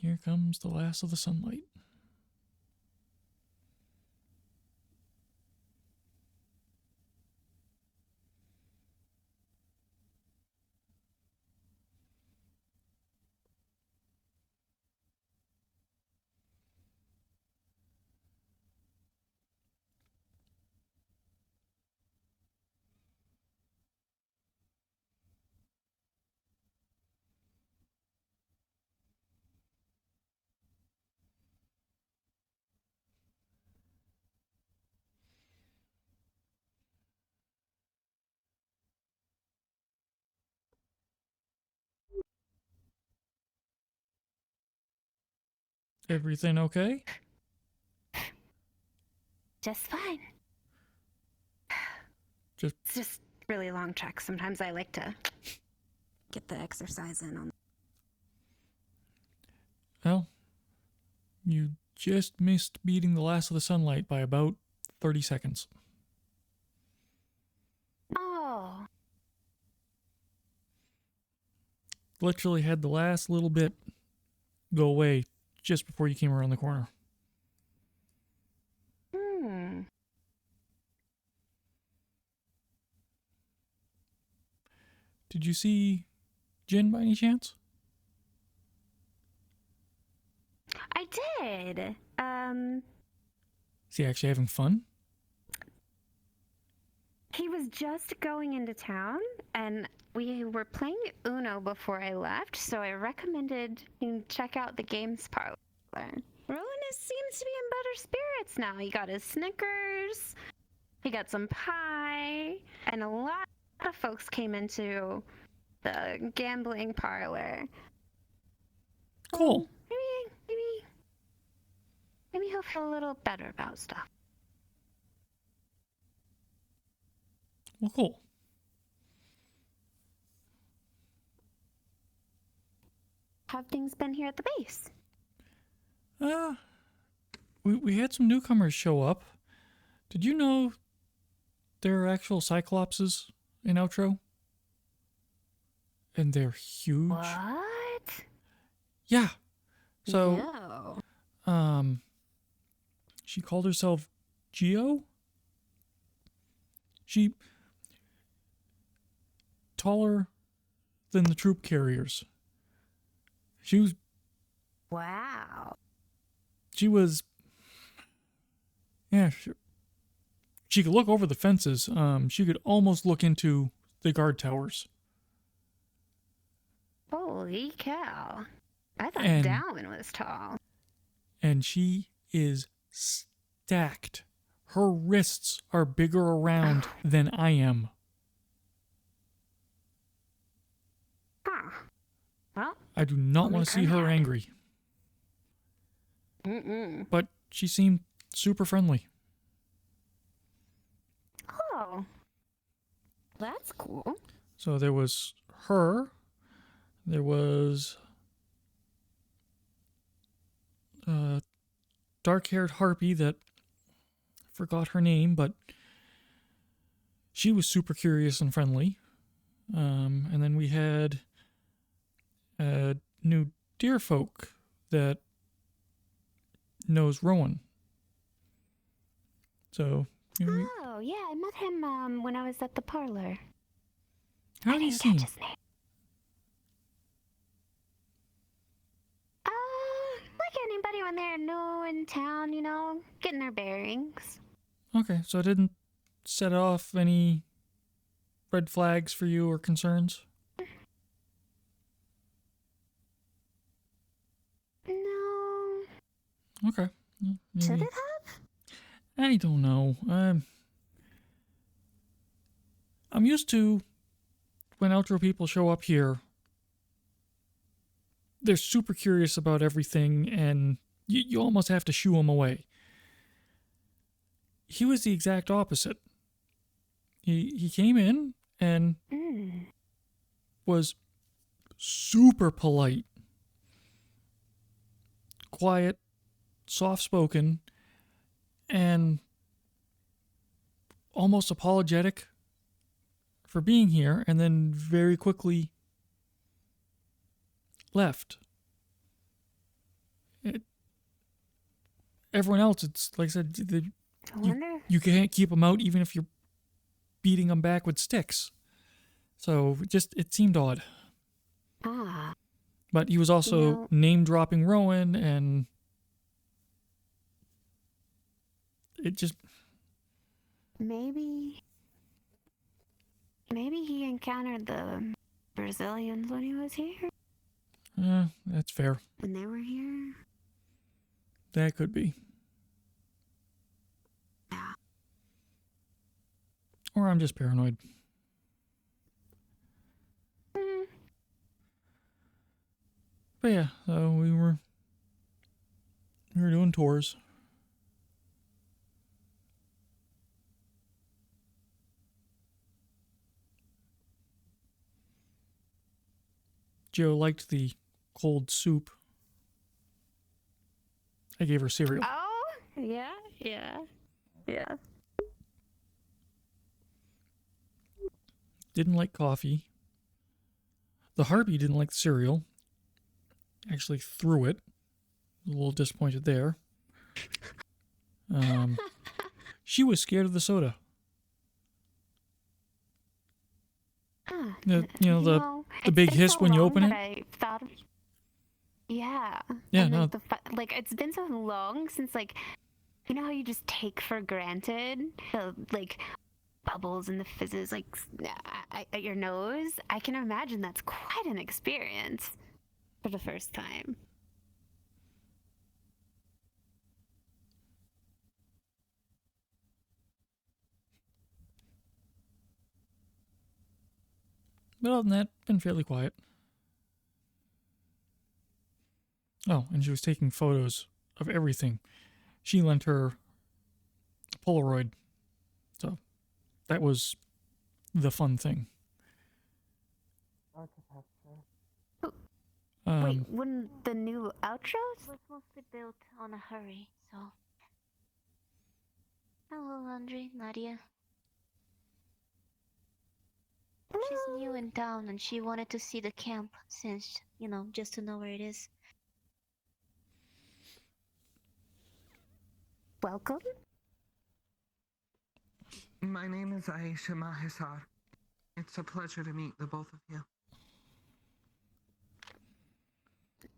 Here comes the last of the sunlight. Everything okay? Just fine. Just It's just really long treks. Sometimes I like to get the exercise in on. Well, you just missed beating the last of the sunlight by about 30 seconds. Oh. Literally had the last little bit go away just before you came around the corner. Hmm. Did you see Jin by any chance? I did. Is he actually having fun? He was just going into town, and we were playing Uno before I left, so I recommended you check out the games parlor. Rowan seems to be in better spirits now. He got his Snickers, he got some pie, and a lot of folks came into the gambling parlor. Cool. Maybe he'll feel a little better about stuff. Well, cool. How have things been here at the base? We had some newcomers show up. Did you know there are actual Cyclopses in Outro? And they're huge. What? Yeah. So, No. she called herself Geo? She taller than the troop carriers. She was Wow. yeah, she could look over the fences. She could almost look into the guard towers. Holy cow. I thought And- Darwin was tall. And she is stacked. Her wrists are bigger around than I am. Huh. Well, I do not Only want to see her Carnac. angry, but she seemed super friendly. Oh. That's cool. So there was her, there was dark-haired harpy that I forgot her name, but she was super curious and friendly. And then we had new deer folk that knows Rowan. So, Oh, yeah, I met him when I was at the parlor. how did he seem? His name. Like anybody when they're new in town, you know, getting their bearings. Okay, so it didn't set off any red flags for you or concerns? No. Okay. Should Maybe. it have? I don't know. I'm used to when outro people show up here, they're super curious about everything, and you almost have to shoo them away. He was the exact opposite. He came in and was super polite, quiet, soft-spoken, and almost apologetic for being here, and then very quickly left. Everyone else, it's like I said, you can't keep them out even if you're beating them back with sticks. So it seemed odd. Ah. But he was also name-dropping Rowan, and it just... Maybe he encountered the Brazilians when he was here. That's fair. When they were here. That could be. Yeah. Or I'm just paranoid. But yeah, so we were doing tours. Joe liked the cold soup. I gave her cereal. Oh, yeah. Didn't like coffee. The harpy didn't like the cereal. Actually threw it. A little disappointed there. She was scared of the soda. The big hiss when you open it. Yeah. Yeah, and no. Like it's been so long since you know how you just take for granted the bubbles and the fizzes at your nose. I can imagine that's quite an experience for the first time. But other than that, been fairly quiet. Oh, and she was taking photos of everything. She lent her Polaroid. So that was the fun thing. Wait, wouldn't the new outros? It was mostly built on a hurry, so. Hello, Landry, Nadia. She's new in town and she wanted to see the camp since, just to know where it is. Welcome. My name is Aisha Mahisar. It's a pleasure to meet the both of you.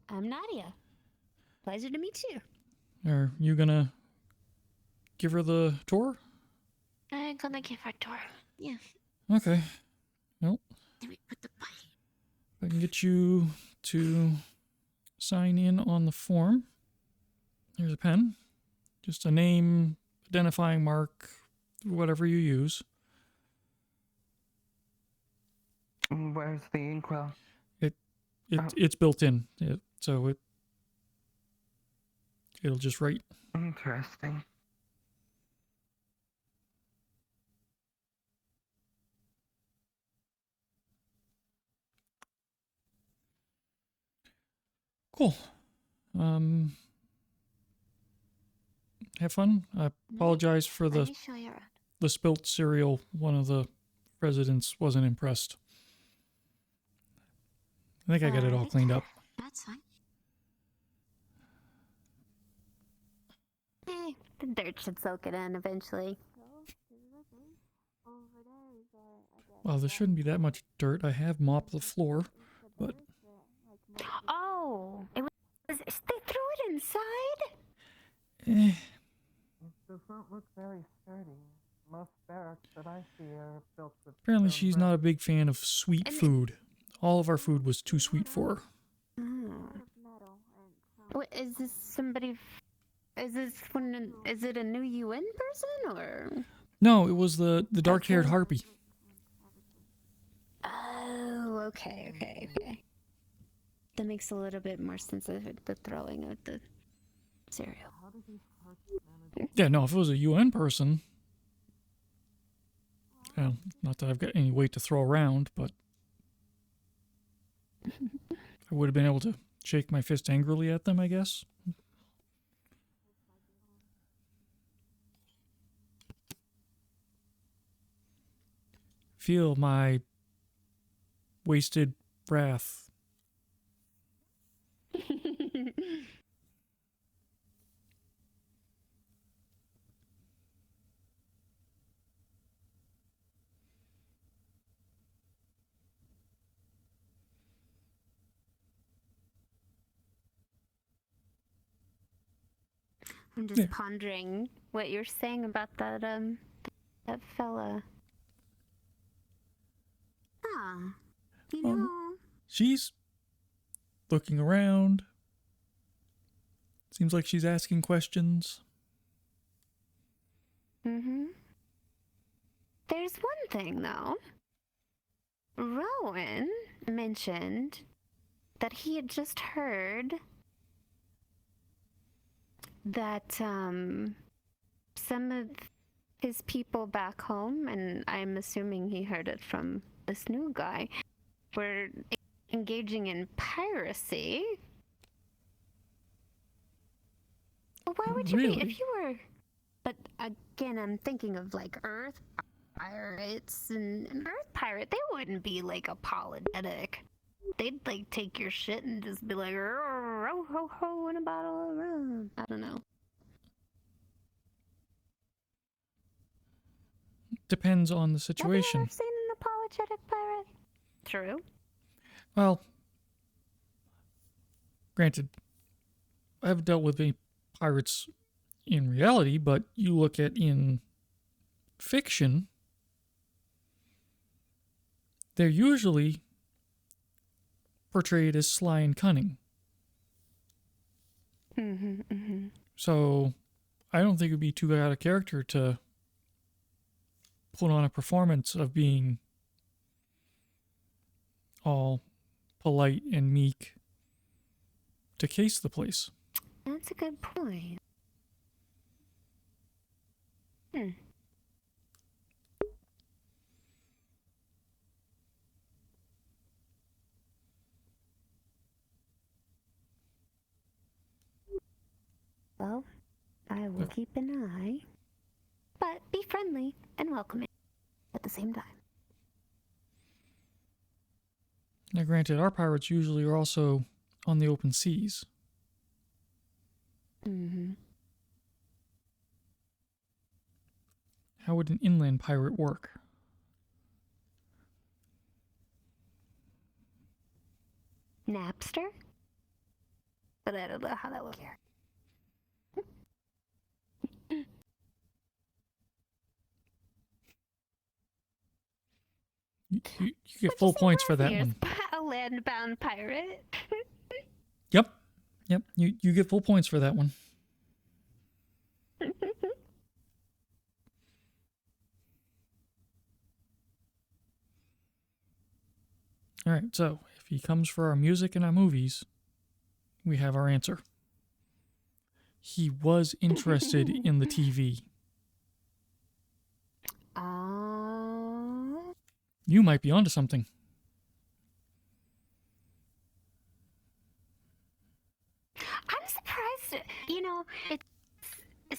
I'm Nadia. Pleasure to meet you. Are you gonna give her the tour? I'm gonna give her a tour. Yeah. Okay. Well, Let me put the bike. if I can get you to sign in on the form. Here's a pen. Just a name, identifying mark, whatever you use. Where's the inkwell? It's built in, so it'll just write. Interesting. Cool. Have fun. I apologize for Let me show you around. the spilt cereal. One of the residents wasn't impressed. I think I got it all cleaned up. That's fine. The dirt should soak it in eventually. Well, there shouldn't be that much dirt. I have mopped the floor, but Oh, they threw it inside? eh, Does not look very sturdy. Most barracks that I see are built with apparently stone she's brick. not a big fan of sweet food. All of our food was too sweet for her. What, is this somebody? Is this one? Is it a new UN person or? No, it was the dark-haired harpy. Oh, okay. That makes a little bit more sense of the throwing of the cereal. Yeah, no, if it was a UN person, well, not that I've got any weight to throw around, but I would have been able to shake my fist angrily at them, I guess. Feel my wasted wrath. I'm just pondering what you're saying about that fella. Huh. You know. She's looking around. Seems like she's asking questions. Mm-hmm. There's one thing, though. Rowan mentioned that he had just heard that some of his people back home, and I'm assuming he heard it from this new guy, were engaging in piracy. Well, why would you be if you were? But again, I'm thinking of like Earth pirates and Earth pirate. They wouldn't be like apologetic. They'd like take your shit and just be like, "Oh, ho ho," and a bottle of rum. I don't know. Depends on the situation. Have you ever seen an apologetic pirate? True. Well, granted, I haven't dealt with any pirates in reality, but you look at in fiction, they're usually portrayed as sly and cunning. So I don't think it would be too out of character to put on a performance of being all polite and meek to case the place. That's a good point. Well, I will keep an eye, but be friendly and welcoming at the same time. Now, granted, our pirates usually are also on the open seas. How would an inland pirate work? Napster? But I don't know how that would work. You get full points for that one. A landbound pirate. Yep. You get full points for that one. All right, so if he comes for our music and our movies, we have our answer. He was interested in the TV. You might be onto something. I'm surprised. You know, it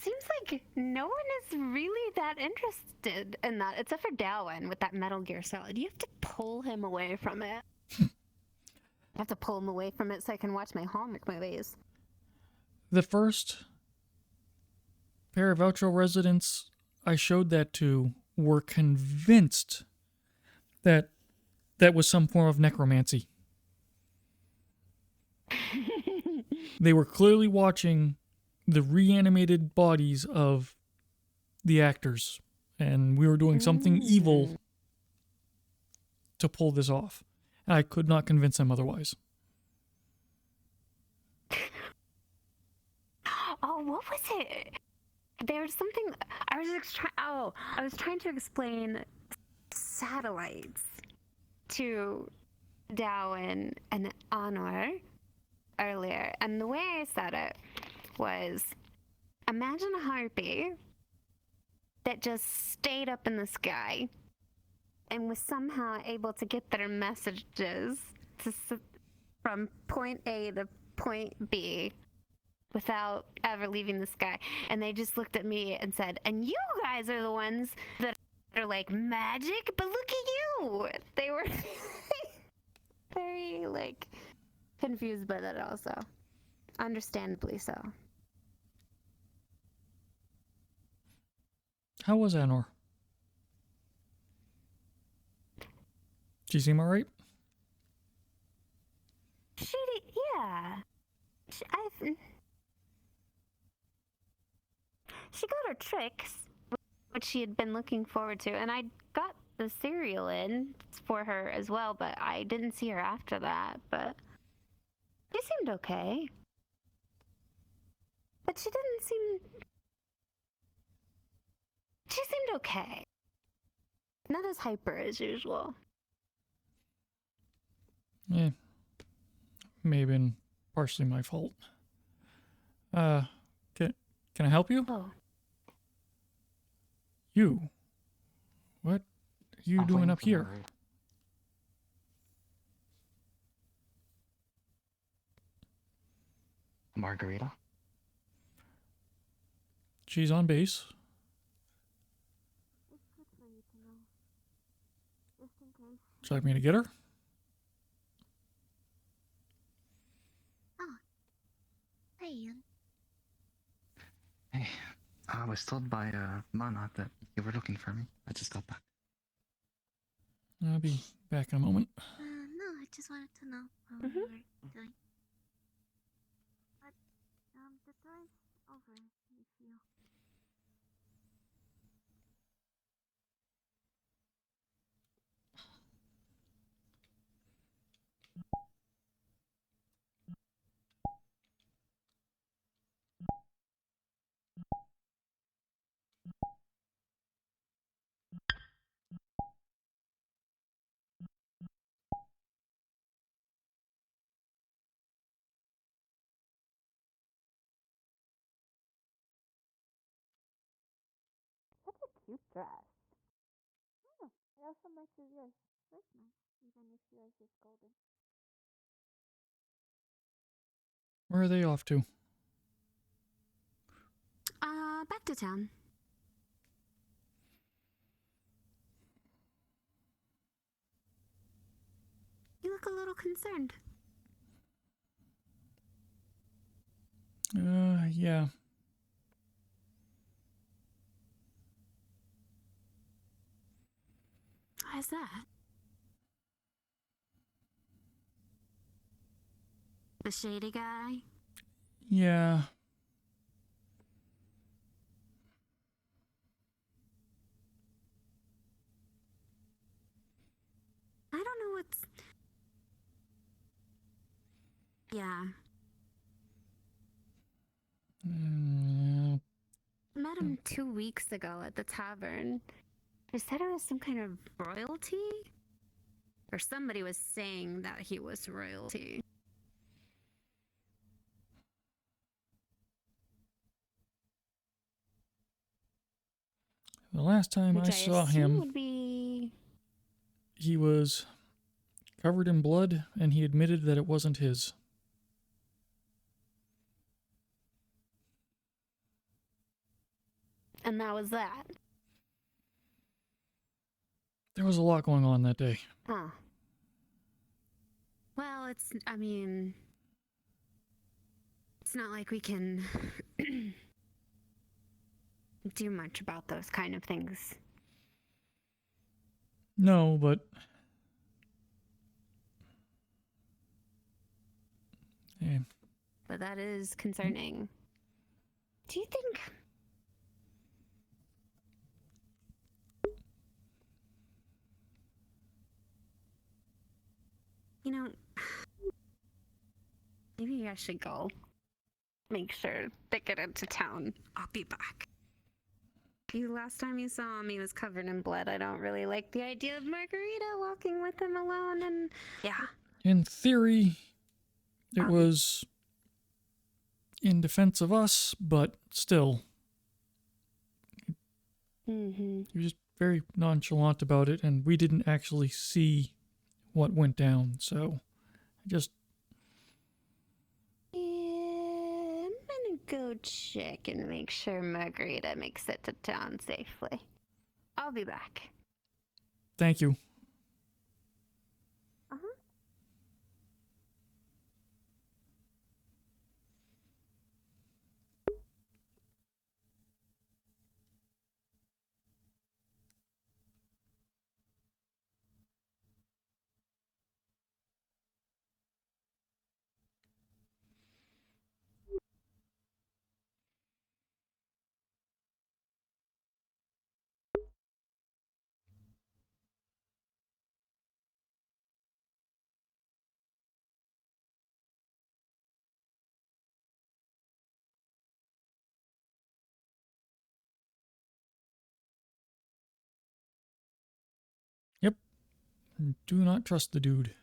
seems like no one is really that interested in that, except for Darwin with that Metal Gear Solid. You have to pull him away from it. I have to pull him away from it so I can watch my Hallmark movies. The first pair of outro residents I showed that to were convinced that that was some form of necromancy. They were clearly watching the reanimated bodies of the actors, and we were doing something evil to pull this off. I could not convince them otherwise. Oh, what was it? There's something I was trying to explain satellites to Darwin and Honor earlier, and the way I said it was, imagine a harpy that just stayed up in the sky and was somehow able to get their messages from point A to point B without ever leaving the sky. And they just looked at me and said, and you guys are the ones that are like magic, but look at you. They were very like confused by that also. Understandably so. How was Anor? She seem alright? Yeah. She got her tricks, which she had been looking forward to, and I got the cereal in for her as well, but I didn't see her after that, but she seemed okay. But she seemed okay. Not as hyper as usual. Yeah. May have been partially my fault. Can I help you? Oh. You? What are you doing up here? Margarita? She's on base. Would you like me to get her? Hey, Ian. Hey, I was told by Mana that you were looking for me. I just got back. I'll be back in a moment. No, I just wanted to know how you were doing. But, the drive's over if you... Such a cute dress. Oh, I also like yours. Very nice, even if yours is golden. Where are they off to? Back to town. You look a little concerned. Yeah. Why's that? The shady guy? Yeah. I don't know what's... Yeah. Met him 2 weeks ago at the tavern. They said it was some kind of royalty? Or somebody was saying that he was royalty. The last time I saw him, would be... he was covered in blood, and he admitted that it wasn't his. And that was that. There was a lot going on that day. Huh. Well, it's not like we can do much about those kind of things. No, but yeah. But that is concerning. Do you think... You know, maybe I should go. Make sure they get into town. I'll be back. Last time you saw him, he was covered in blood. I don't really like the idea of Margarita walking with him alone, and yeah. In theory, it was in defense of us, but still. Mm-hmm. He was just very nonchalant about it, and we didn't actually see what went down, so I just... Yeah, I'm gonna go check and make sure Margarita makes it to town safely. I'll be back. Thank you. Uh-huh. Yep. Do not trust the dude.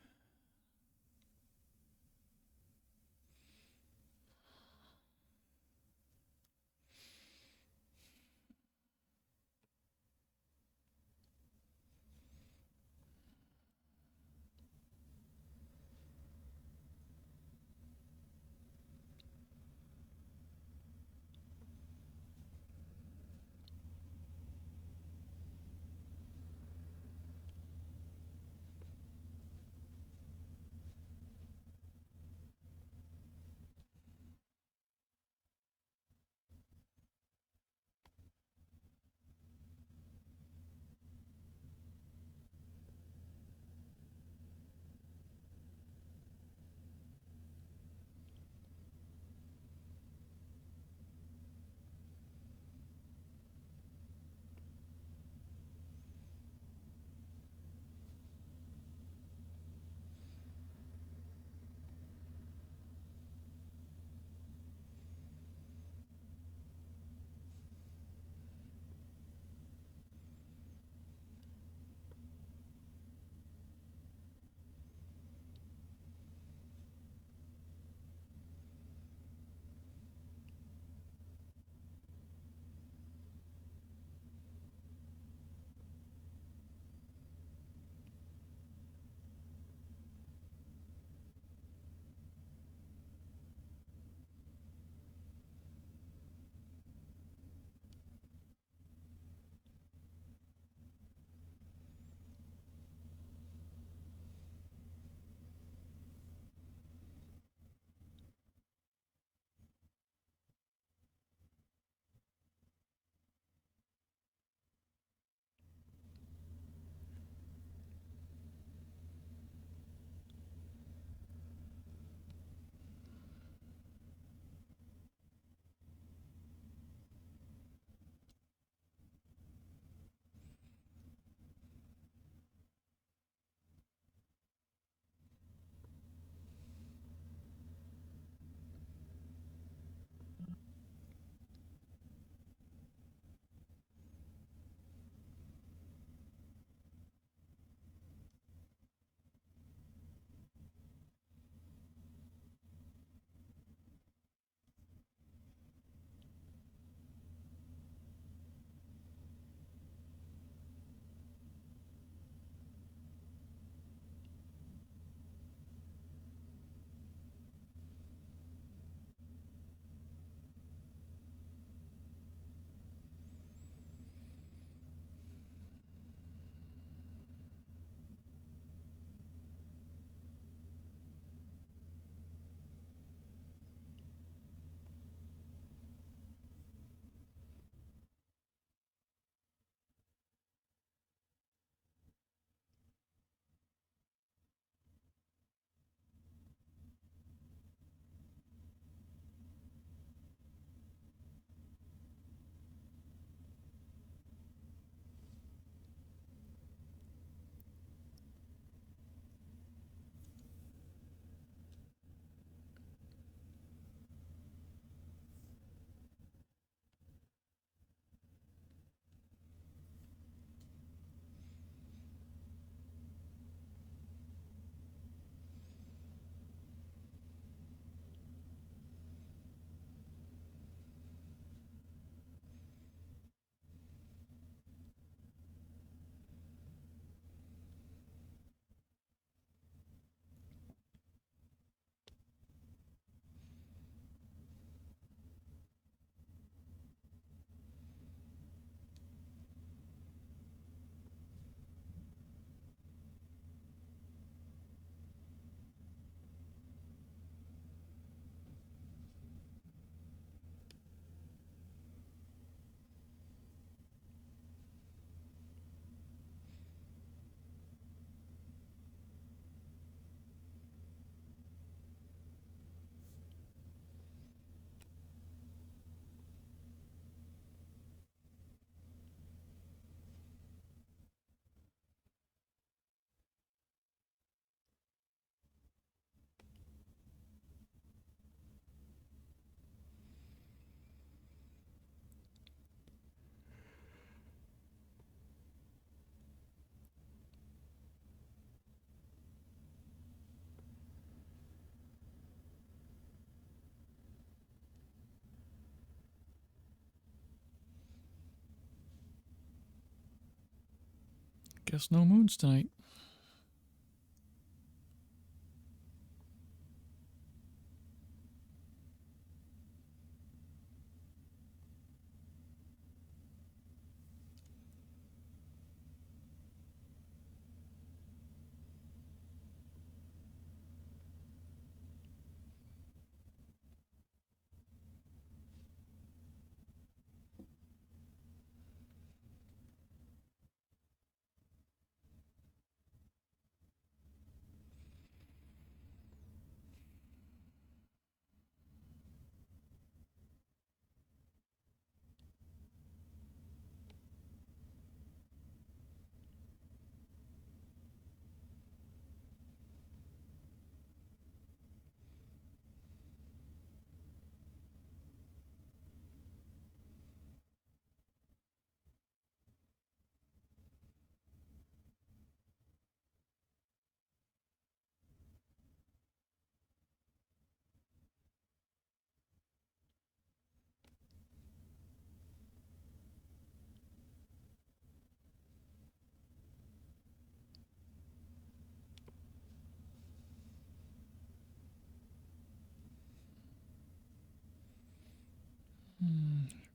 Guess no moons tonight.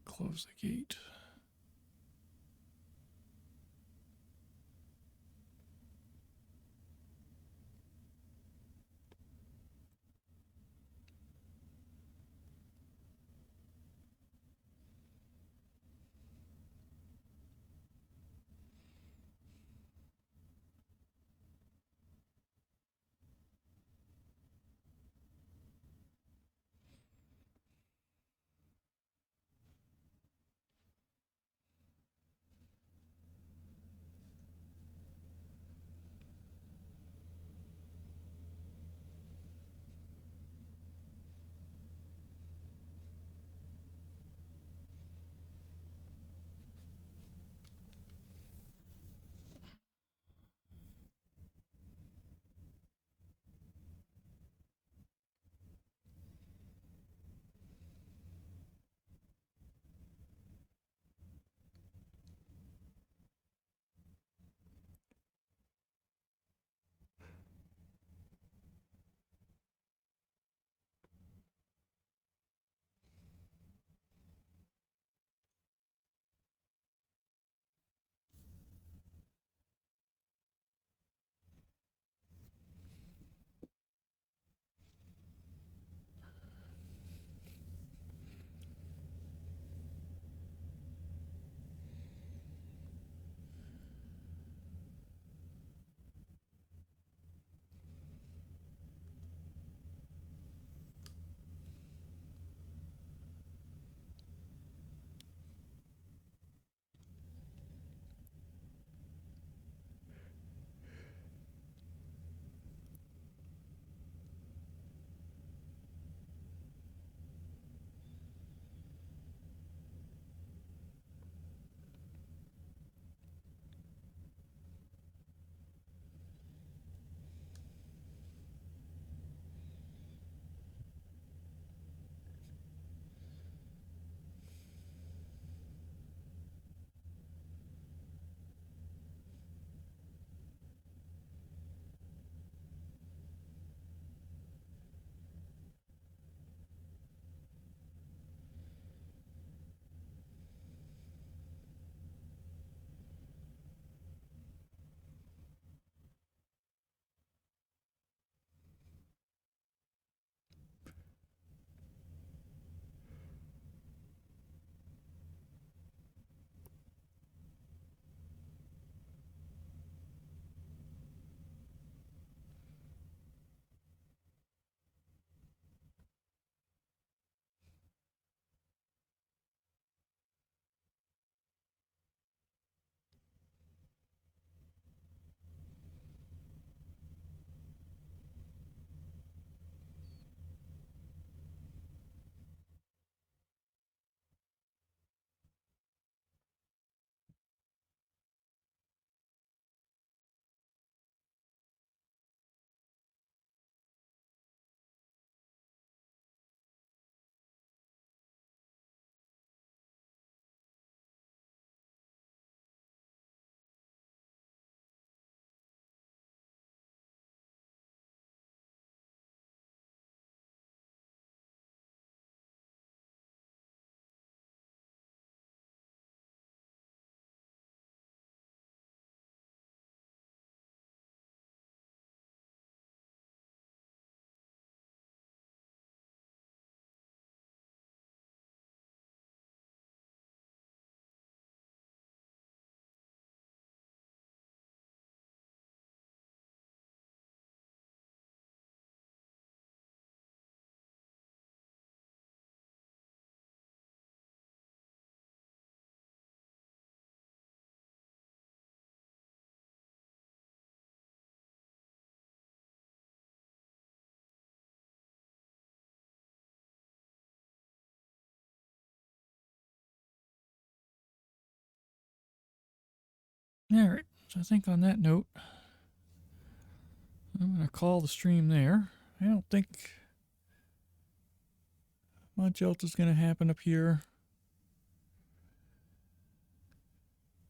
Close the gate. Alright, so I think on that note, I'm going to call the stream there. I don't think much else is going to happen up here.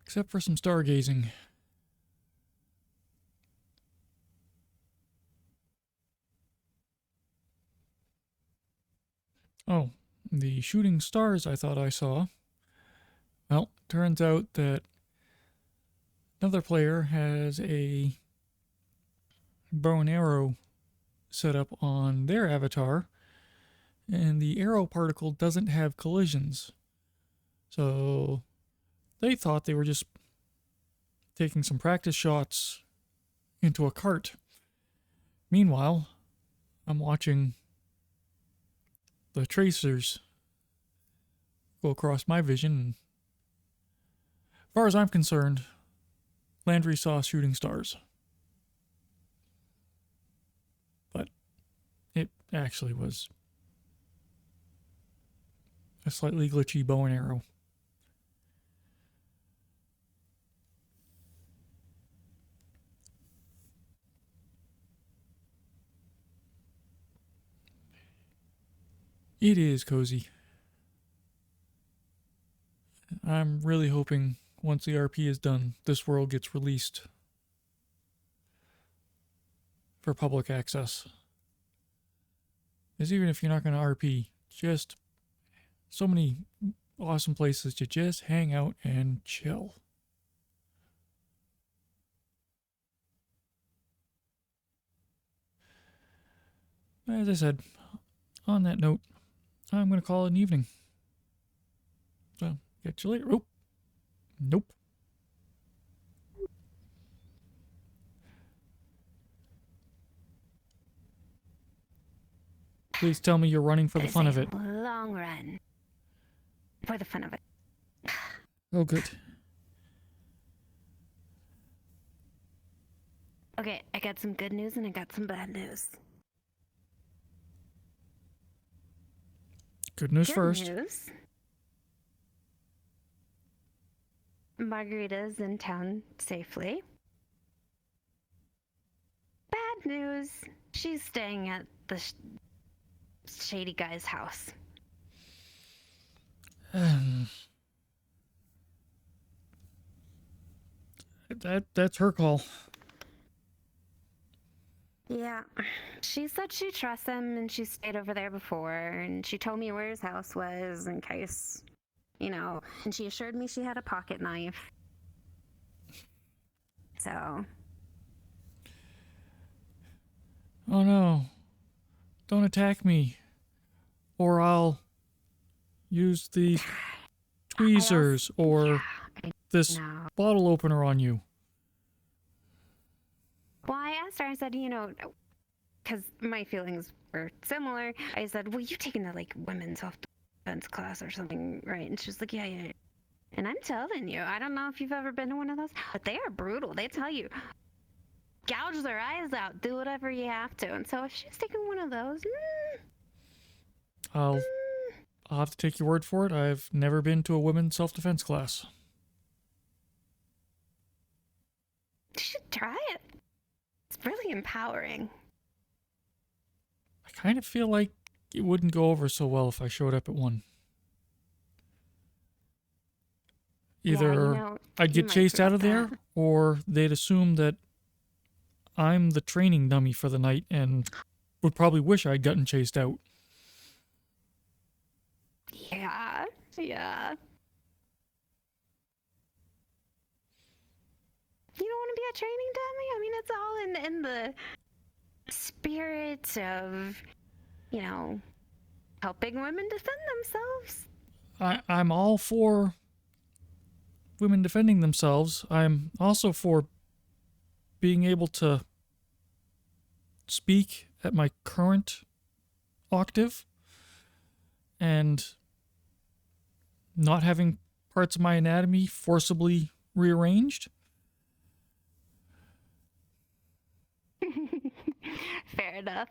Except for some stargazing. Oh, the shooting stars I thought I saw. Well, turns out that another player has a bow and arrow set up on their avatar, and the arrow particle doesn't have collisions. So they thought they were just taking some practice shots into a cart. Meanwhile, I'm watching the tracers go across my vision, and as far as I'm concerned, Landry saw shooting stars. But it actually was a slightly glitchy bow and arrow. It is cozy. I'm really hoping once the RP is done, this world gets released for public access. Because even if you're not going to RP, just so many awesome places to just hang out and chill. As I said, on that note, I'm going to call it an evening. So, catch you later. Oh, nope. Please tell me you're running for the fun of it. Long run. For the fun of it. Oh, good. Okay, I got some good news and I got some bad news. Good news Good first. news. Margarita's in town safely. Bad news. She's staying at the shady guy's house. That's her call. Yeah, she said she trusts him and she stayed over there before, and she told me where his house was in case, you know, and she assured me she had a pocket knife. So. Oh no. Don't attack me. Or I'll use the tweezers or this bottle opener on you. Well, I asked her, I said, you know, because my feelings were similar. I said, well, you've taken the, like, women's self-defense class or something, right? And she was like, yeah. And I'm telling you, I don't know if you've ever been to one of those, but they are brutal. They tell you, gouge their eyes out, do whatever you have to. And so if she's taking one of those, I'll have to take your word for it. I've never been to a women's self-defense class. you should try it. It's really empowering. I kind of feel like it wouldn't go over so well if I showed up at one. Either Yeah, you know, I'd you get might chased out of forget there, or they'd assume that I'm the training dummy for the night and would probably wish I'd gotten chased out. Yeah. You don't want to be a training dummy? I mean, it's all in the spirit of, you know, helping women defend themselves. I'm all for women defending themselves. I'm also for being able to speak at my current octave and not having parts of my anatomy forcibly rearranged. Fair enough.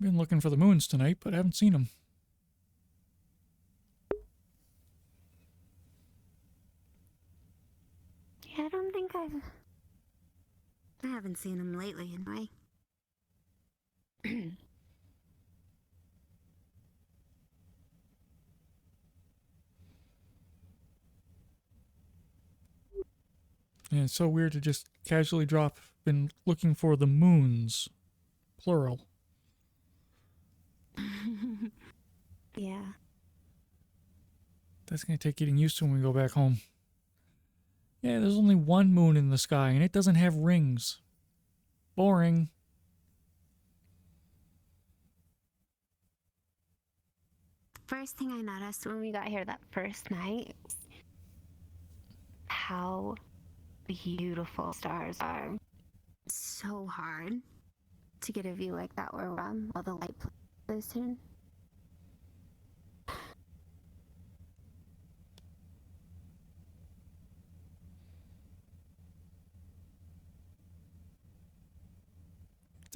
Been looking for the moons tonight, but I haven't seen them. Yeah, I don't think I haven't seen him lately, anyway. Yeah, it's so weird to just casually drop. Been looking for the moons, plural. Yeah. That's gonna take getting used to when we go back home. Yeah, there's only one moon in the sky, and it doesn't have rings. Boring. First thing I noticed when we got here that first night, how beautiful stars are. It's so hard to get a view like that where all the light plays in.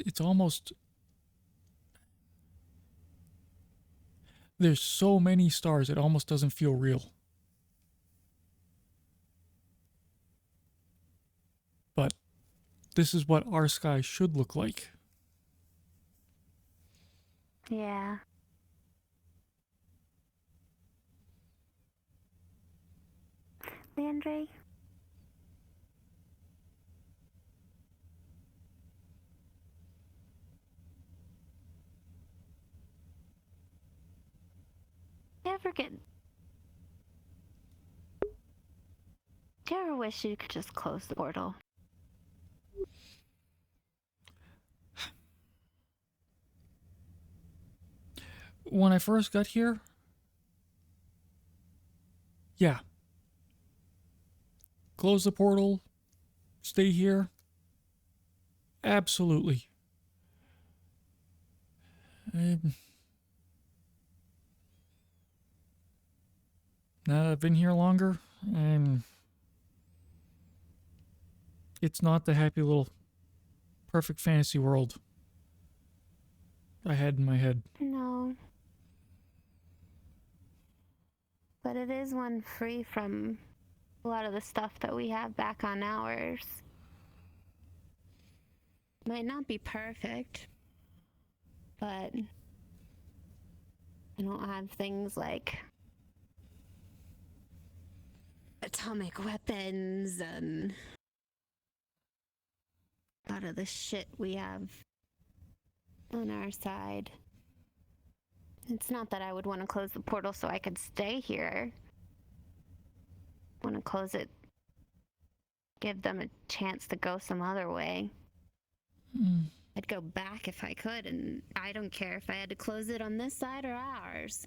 It's almost... There's so many stars, it almost doesn't feel real. But this is what our sky should look like. Yeah. Landry? Do you ever wish you could just close the portal? When I first got here, yeah. Close the portal, stay here. Absolutely. Now that I've been here longer, it's not the happy little perfect fantasy world I had in my head. No. But it is one free from a lot of the stuff that we have back on ours. Might not be perfect, but I don't have things like atomic weapons and a lot of the shit we have on our side. It's not that I would want to close the portal so I could stay here. I want to close it, give them a chance to go some other way. I'd go back if I could, and I don't care if I had to close it on this side or ours.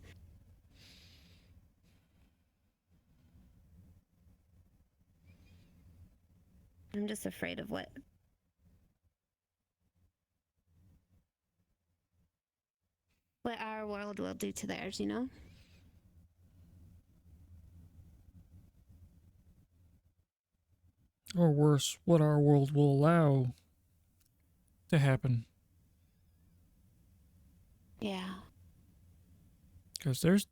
I'm just afraid of what our world will do to theirs, you know? Or worse, what our world will allow to happen. Yeah. Because there's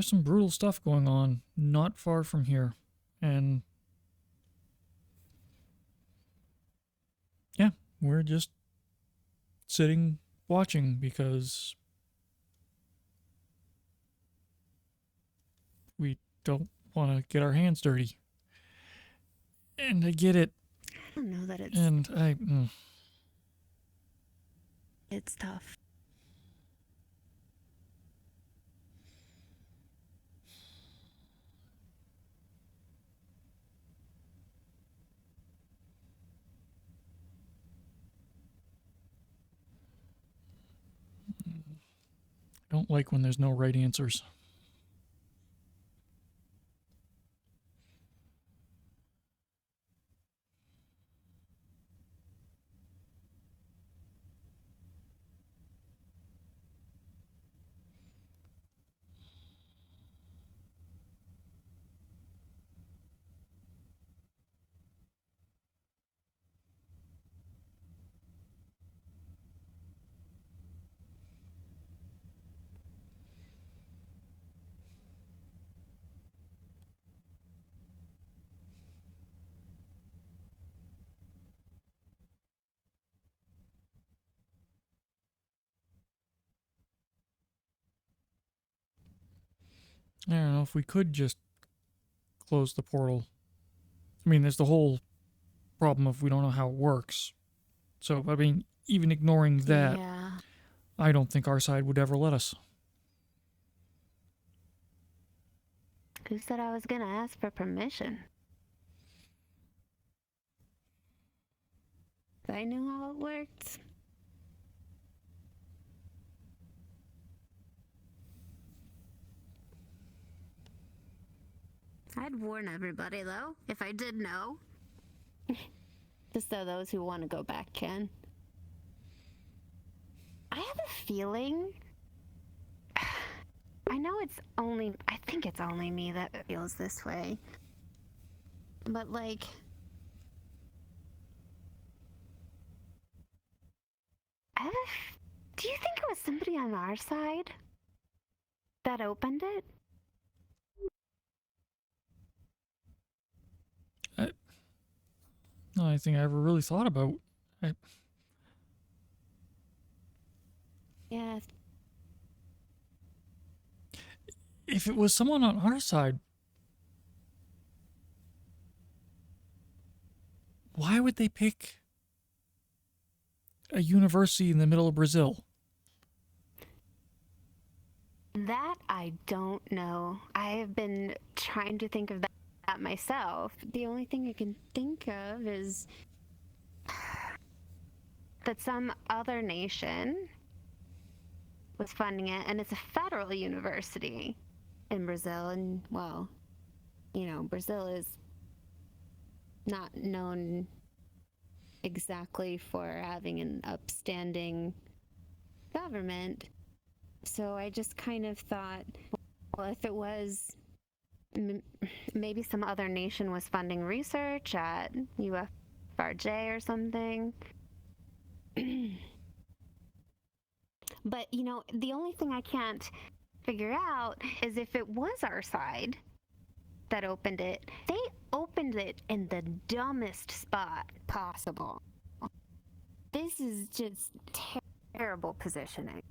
some brutal stuff going on not far from here. And yeah, we're just sitting watching because we don't want to get our hands dirty. And I get it. I don't know that it's... And It's tough. I don't like when there's no right answers. I don't know if we could just close the portal. I mean, there's the whole problem of we don't know how it works. So, I mean, even ignoring that, Yeah. I don't think our side would ever let us. Who said I was gonna ask for permission? If I knew how it worked. I'd warn everybody, though, if I did know. Just so those who want to go back can. I have a feeling... I think it's only me that feels this way. But, like... Do you think it was somebody on our side that opened it? Not anything I ever really thought about. Yeah. If it was someone on our side, why would they pick a university in the middle of Brazil? That I don't know. I have been trying to think of that myself. The only thing I can think of is that some other nation was funding it, and it's a federal university in Brazil. And, well, you know, Brazil is not known exactly for having an upstanding government. So I just kind of thought, well, if it was maybe some other nation was funding research at UFRJ or something. But, you know, the only thing I can't figure out is if it was our side that opened it, they opened it in the dumbest spot possible. This is just terrible positioning.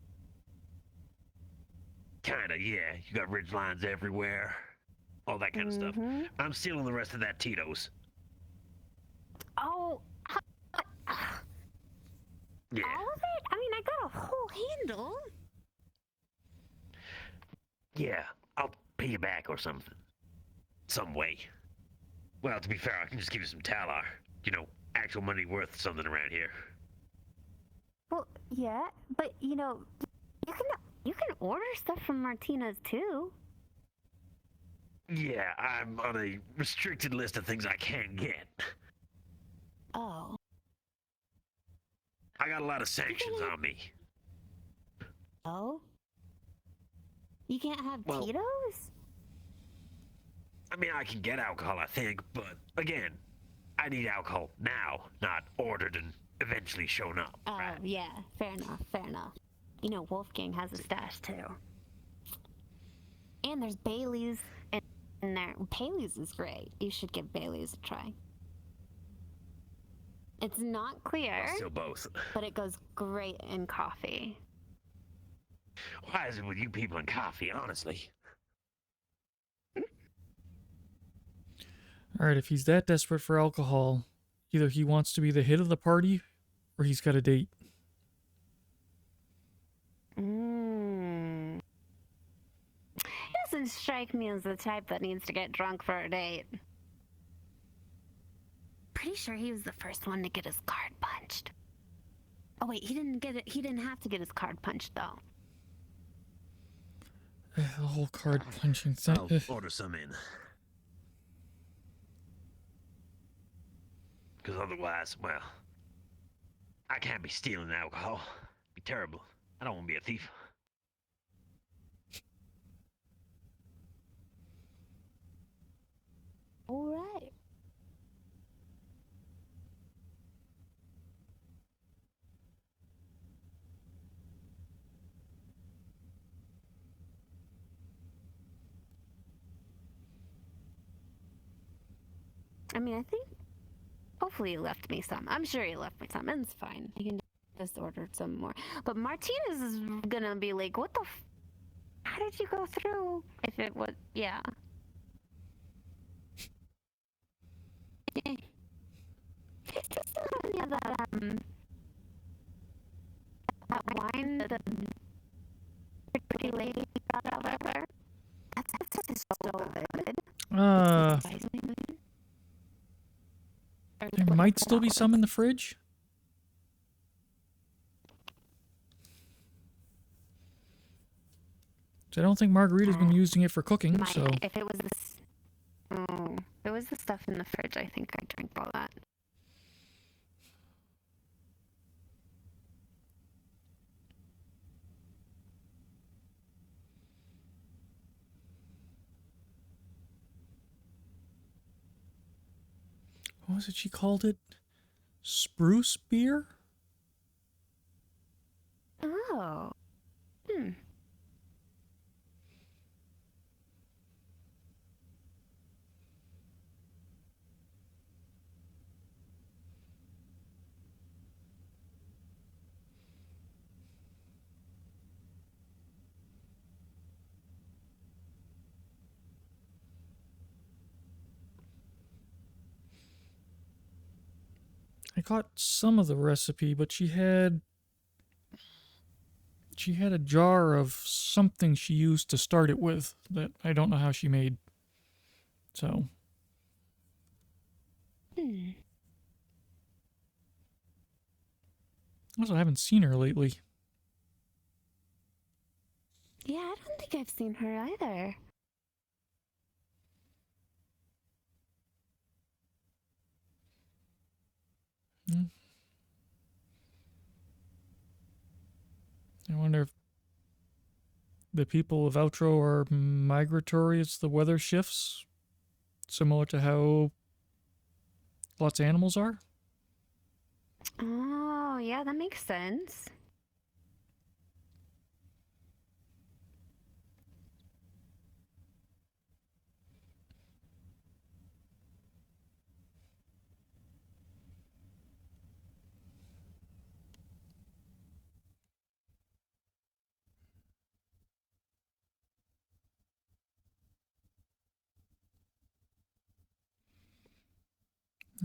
Kinda, yeah. You got ridge lines everywhere. All that kind of stuff. I'm stealing the rest of that Tito's. Oh, yeah. All of it? I mean, I got a whole handle. Yeah, I'll pay you back or something. Some way. Well, to be fair, I can just give you some talar. You know, actual money worth something around here. Well, yeah, but you know, you can order stuff from Martina's too. Yeah, I'm on a restricted list of things I can't get. Oh. I got a lot of sanctions on me. Oh? You can't have Tito's? I mean, I can get alcohol, I think, but again, I need alcohol now, not ordered and eventually shown up. Oh, yeah, fair enough, fair enough. You know, Wolfgang has a stash too. And there's Bailey's in there. Bailey's is great. You should give Bailey's a try. It's not clear. Still both. But it goes great in coffee. Why is it with you people and coffee, honestly? Alright, if he's that desperate for alcohol, either he wants to be the hit of the party, or he's got a date. He doesn't strike me as the type that needs to get drunk for a date. Pretty sure he was the first one to get his card punched. Oh wait, he didn't get it. He didn't have to get his card punched though. The whole card punching thing. I'll order some in. Because otherwise, well, I can't be stealing alcohol. It'd be terrible. I don't want to be a thief. All right. I mean, I think hopefully he left me some. I'm sure he left me some, and it's fine. He can just order some more. But Martinez is gonna be like, what the f? How did you go through? If it was, yeah. It's just not any of that wine that the pretty lady got out of her. That stuff is so good. There might still be some in the fridge. So I don't think Margarita's been using it for cooking, so... If it was this... Oh, if it was the stuff in the fridge, I think I drank all that. What was it she called it? Spruce beer? Oh. I got some of the recipe, but she had a jar of something she used to start it with that I don't know how she made. So. Also, I haven't seen her lately. Yeah, I don't think I've seen her either. I wonder if the people of Outro are migratory as the weather shifts, similar to how lots of animals are. Oh, yeah, that makes sense.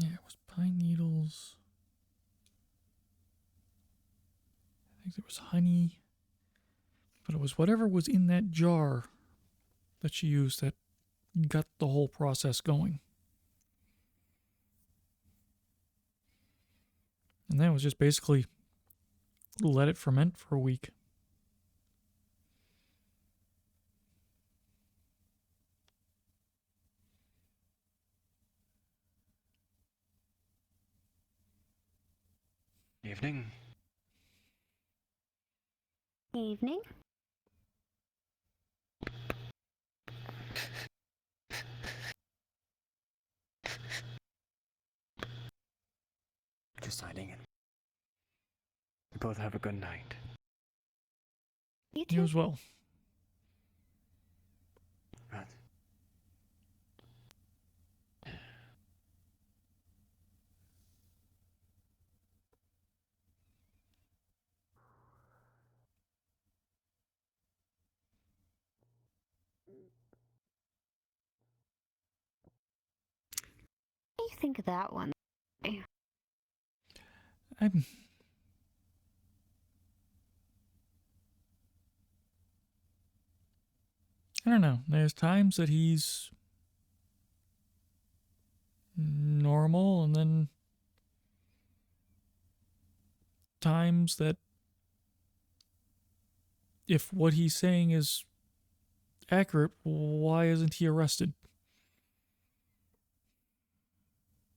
Yeah, it was pine needles. I think there was honey. But it was whatever was in that jar that she used that got the whole process going. And that was just basically let it ferment for a week. Evening. Evening. Just signing in. You both have a good night. You as well. Right. What do you think of that one? I don't know. There's times that he's normal, and then times that if what he's saying is accurate, why isn't he arrested?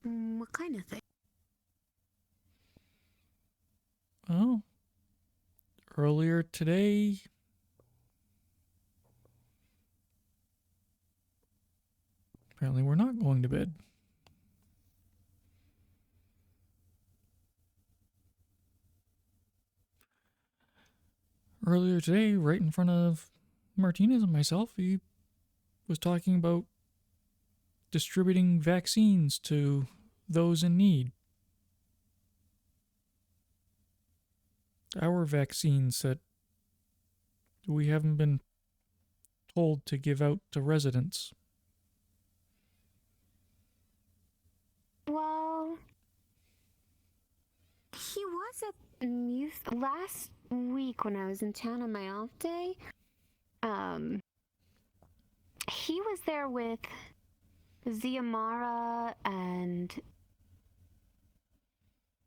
What kind of thing? Oh, earlier today, apparently we're not going to bed. Earlier today, right in front of Martinez and myself, he was talking about distributing vaccines to those in need. Our vaccines that we haven't been told to give out to residents. Well, he was at last week when I was in town on my off day. He was there with Ziamara and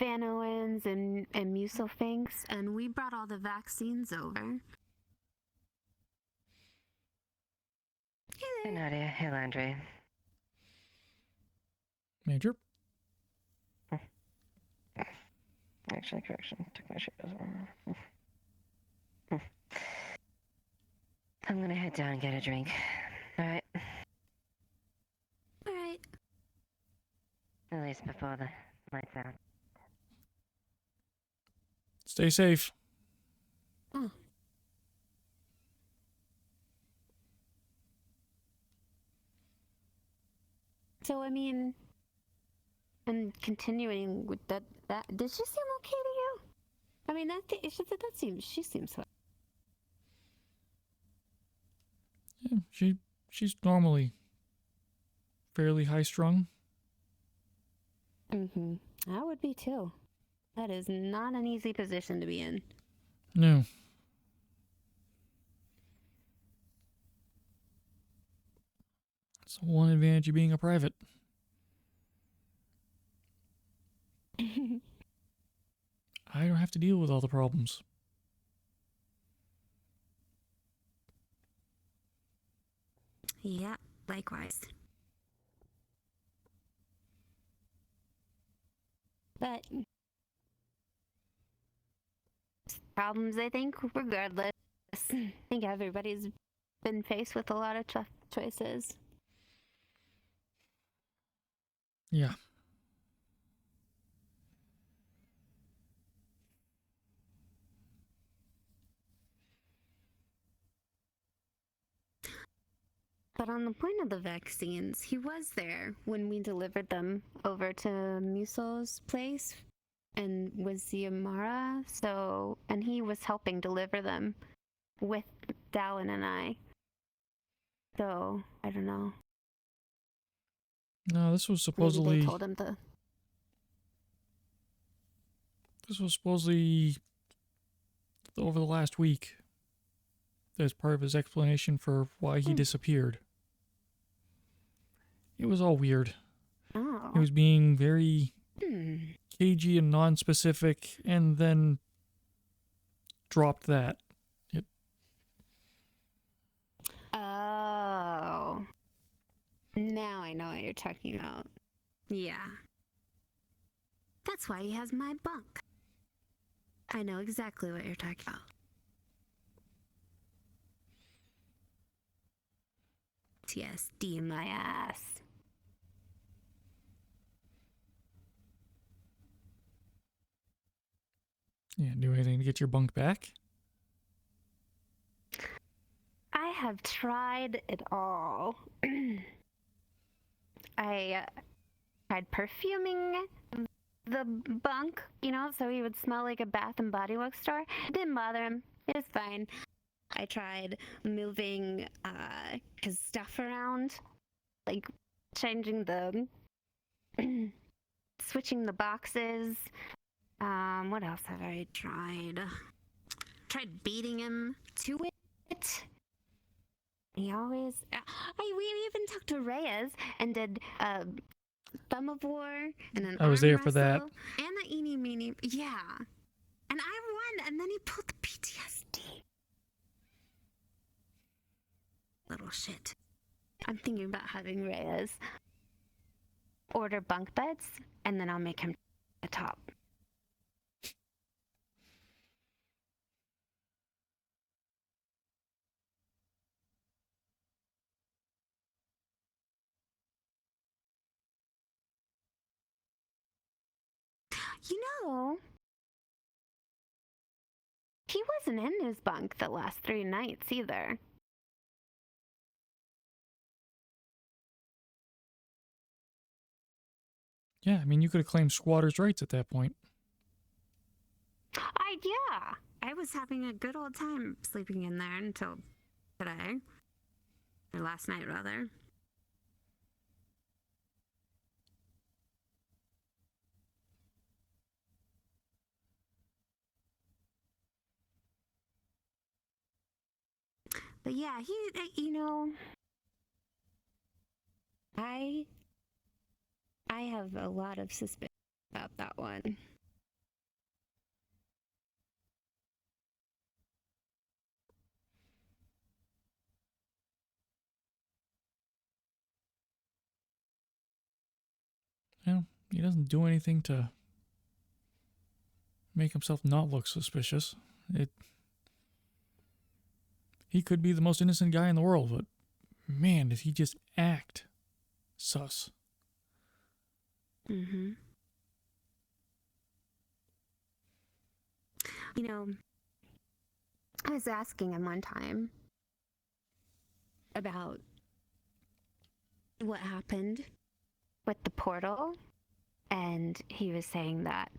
Van Owens and Muselfinks, and we brought all the vaccines over. Hey, Nadia. Hey, Landry. Major? Actually, correction. Took my shirt off. I'm gonna head down and get a drink. Alright? Alright. At least before the lights out. Stay safe. Oh. So, I mean, and continuing with that, did she seem okay to you? I mean, she seems fine. Yeah, she's normally fairly high-strung. Mm-hmm. I would be too. That is not an easy position to be in. No. It's one advantage of being a private. I don't have to deal with all the problems. Yeah, likewise. But problems, I think, regardless. I think everybody's been faced with a lot of tough choices. Yeah. But on the point of the vaccines, he was there when we delivered them over to Muso's place and with Ziamara, and he was helping deliver them with Dallin and I. So, I don't know. No, this was Maybe supposedly... they told him to... This was supposedly over the last week as part of his explanation for why he disappeared. It was all weird. Oh. He was being very cagey and non-specific, and then dropped that. Oh. Now I know what you're talking about. Yeah. That's why he has my bunk. I know exactly what you're talking about. TSD my ass. Yeah, do anything to get your bunk back? I have tried it all. I tried perfuming the bunk, so he would smell like a Bath and Body Works store. It didn't bother him. It was fine. I tried moving his stuff around, like changing the, switching the boxes. What else have I tried? Tried beating him to it. He always... we even talked to Reyes and did Thumb of War and an I was arm there for that. wrestle and the eeny meeny. Yeah. And I won, and then he pulled the PTSD. Little shit. I'm thinking about having Reyes order bunk beds, and then I'll make him a top. He wasn't in his bunk the last 3 nights either. Yeah, I mean, you could have claimed squatters' rights at that point. Yeah. I was having a good old time sleeping in there until today. Or last night, rather. But yeah, you know, I have a lot of suspicion about that one. Yeah, he doesn't do anything to make himself not look suspicious. He could be the most innocent guy in the world, but man, does he just act sus. Mm-hmm. You know, I was asking him one time about what happened with the portal, and he was saying that,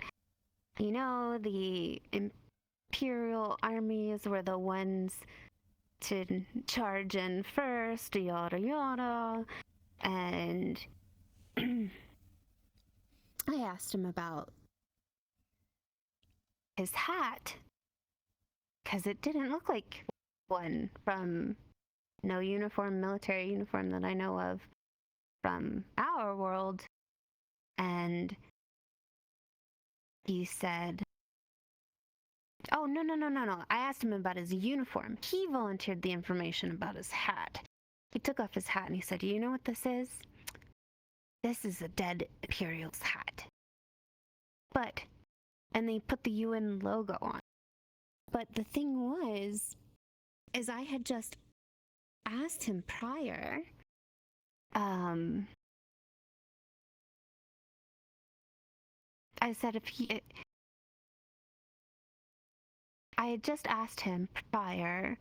you know, the Imperial armies were the ones to charge in first, yada yada, and I asked him about his hat, because it didn't look like one from no uniform, military uniform that I know of from our world. And he said, oh, no. I asked him about his uniform. He volunteered the information about his hat. He took off his hat and he said, you know what this is? This is a dead Imperial's hat. But, and they put the UN logo on. But the thing was, is I had just asked him prior, I said I had just asked him prior,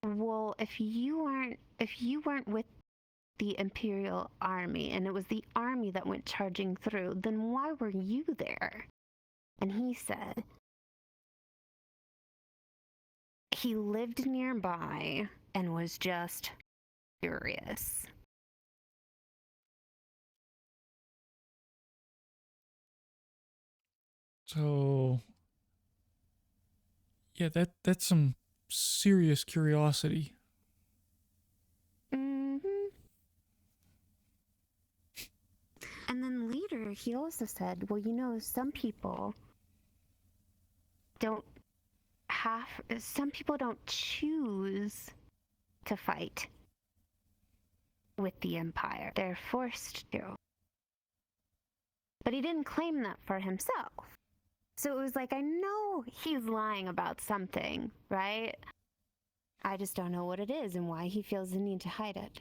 well, if you weren't with the Imperial Army and it was the army that went charging through, then why were you there? And he said he lived nearby and was just curious. So, yeah, that's some serious curiosity. Mm-hmm. And then later, he also said, well, you know, some people don't choose to fight with the Empire. They're forced to. But he didn't claim that for himself. So it was like, I know he's lying about something, right? I just don't know what it is and why he feels the need to hide it.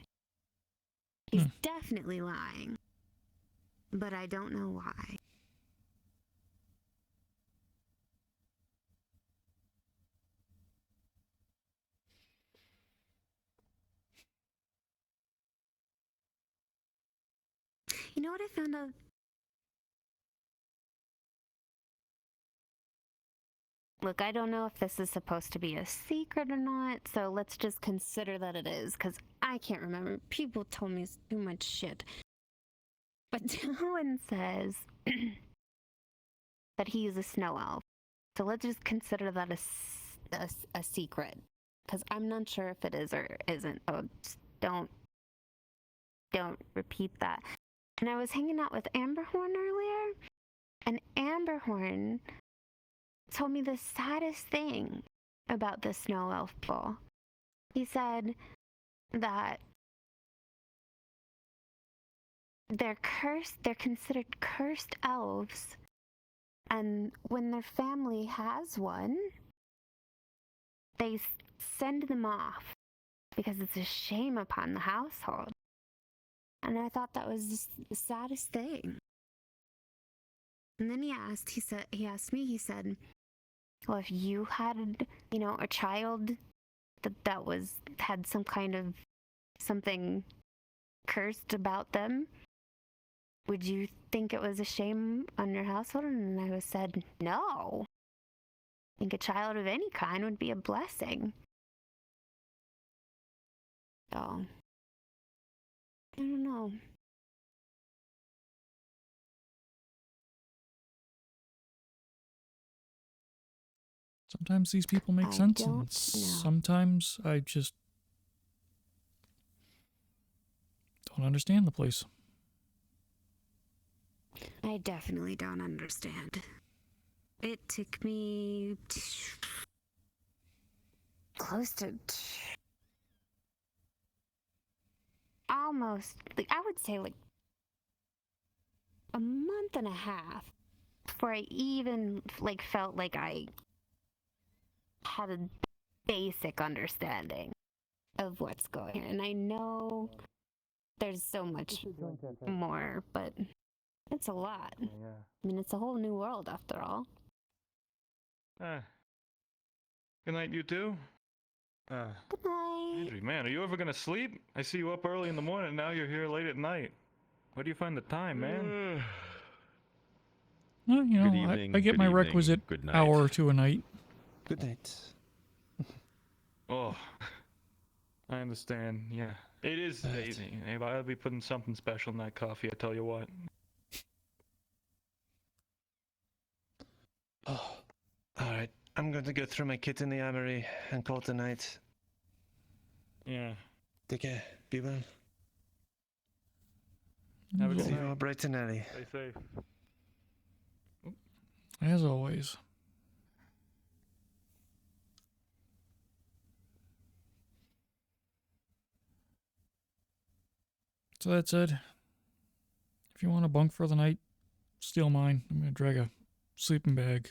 He's definitely lying. But I don't know why. You know what I found out? Look, I don't know if this is supposed to be a secret or not, so let's just consider that it is, because I can't remember. People told me too much shit. But Dylan says that he's a snow elf. So let's just consider that a secret, because I'm not sure if it is or isn't. Oh, just don't repeat that. And I was hanging out with Amberhorn earlier, and Amberhorn told me the saddest thing about the snow elf people. He said that they're cursed, they're considered cursed elves, and when their family has one, they send them off because it's a shame upon the household. And I thought that was just the saddest thing. And then he asked me, he said, well, if you had, you know, a child that had some kind of something cursed about them, would you think it was a shame on your household? And I said, no. I think a child of any kind would be a blessing. So, I don't know. Sometimes these people make I sense, don't know. and sometimes I just don't understand the place. I definitely don't understand. It took me close to almost, like, I would say like a month and a half before I even like felt like I had a basic understanding of what's going on. And I know there's so much more, but it's a lot. I mean, it's a whole new world after all. Good night, you two. Good night. Landry, man, are you ever gonna sleep? I see you up early in the morning, now you're here late at night. Where do you find the time, man? Well, you know, Good evening, I get good my evening, requisite good night. hour or two a night. Good night. Oh, I understand. Yeah, it is amazing. If I'll be putting something special in that coffee, I tell you what. Oh, alright. I'm going to go throw my kit in the armory and call it a night. Yeah. Take care. Be well. Have a good See you night. all bright and early. Stay safe. As always. So that said, if you want to bunk for the night, steal mine. I'm going to drag a sleeping bag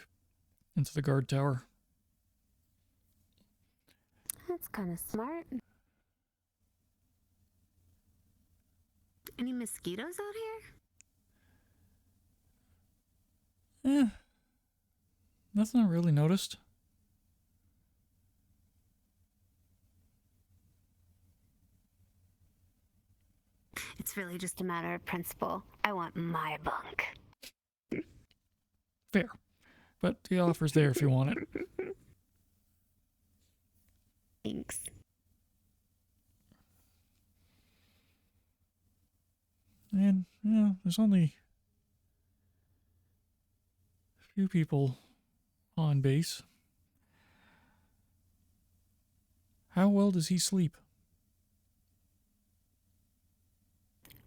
into the guard tower. That's kind of smart. Any mosquitoes out here? Nothing I really noticed. It's really just a matter of principle. I want my bunk. Fair. But the offer's there if you want it. Thanks. And, yeah, there's only a few people on base. How well does he sleep?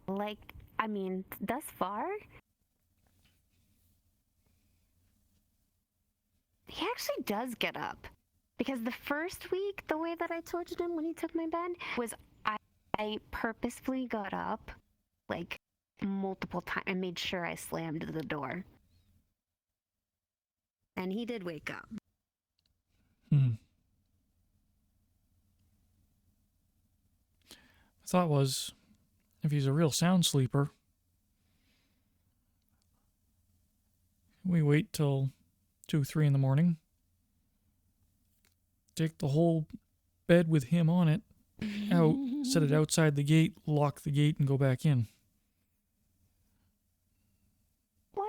Like, I mean, thus far, he actually does get up. Because the first week, the way that I tortured him when he took my bed was I purposefully got up, like, multiple times and made sure I slammed the door. And he did wake up. The thought was, if he's a real sound sleeper, we wait till 2, 3 in the morning, take the whole bed with him on it out, set it outside the gate, lock the gate, and go back in. Well,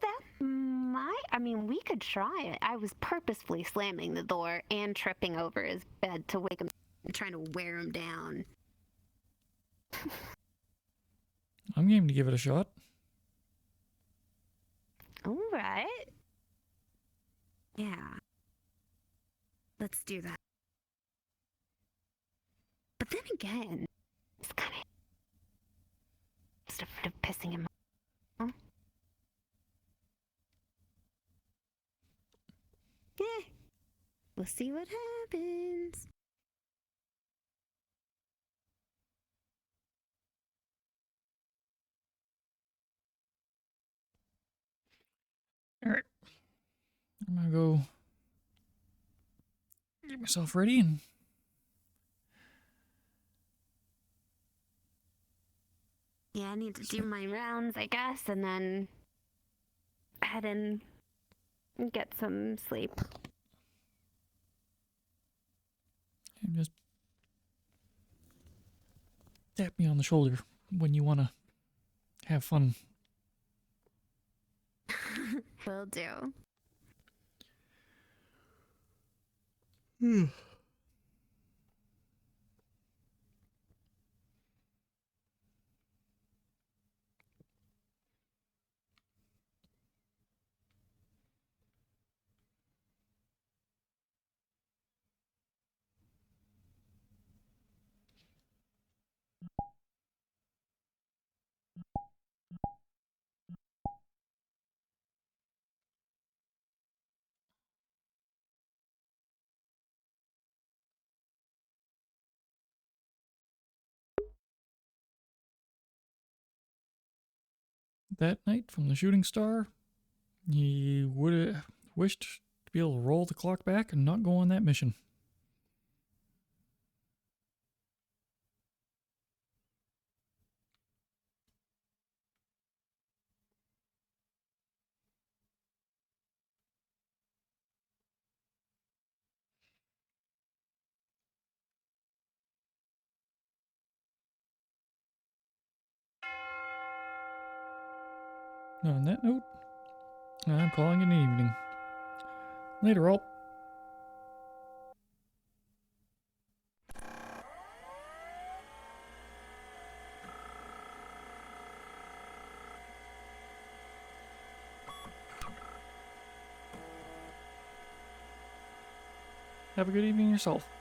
that might. I mean, we could try it. I was purposefully slamming the door and tripping over his bed to wake him, trying to wear him down. I'm game to give it a shot. All right. Yeah. Let's do that. But then again, it's kind of just afraid of pissing him off. Yeah. We'll see what happens. Alright. I'm gonna go get myself ready and Yeah, I need to do my rounds, I guess, and then head in and get some sleep. just tap me on the shoulder when you want to have fun. Will do. that night from the shooting star, he would have wished to be able to roll the clock back and not go on that mission. On that note, I'm calling it an evening. Later, all. Have a good evening yourself.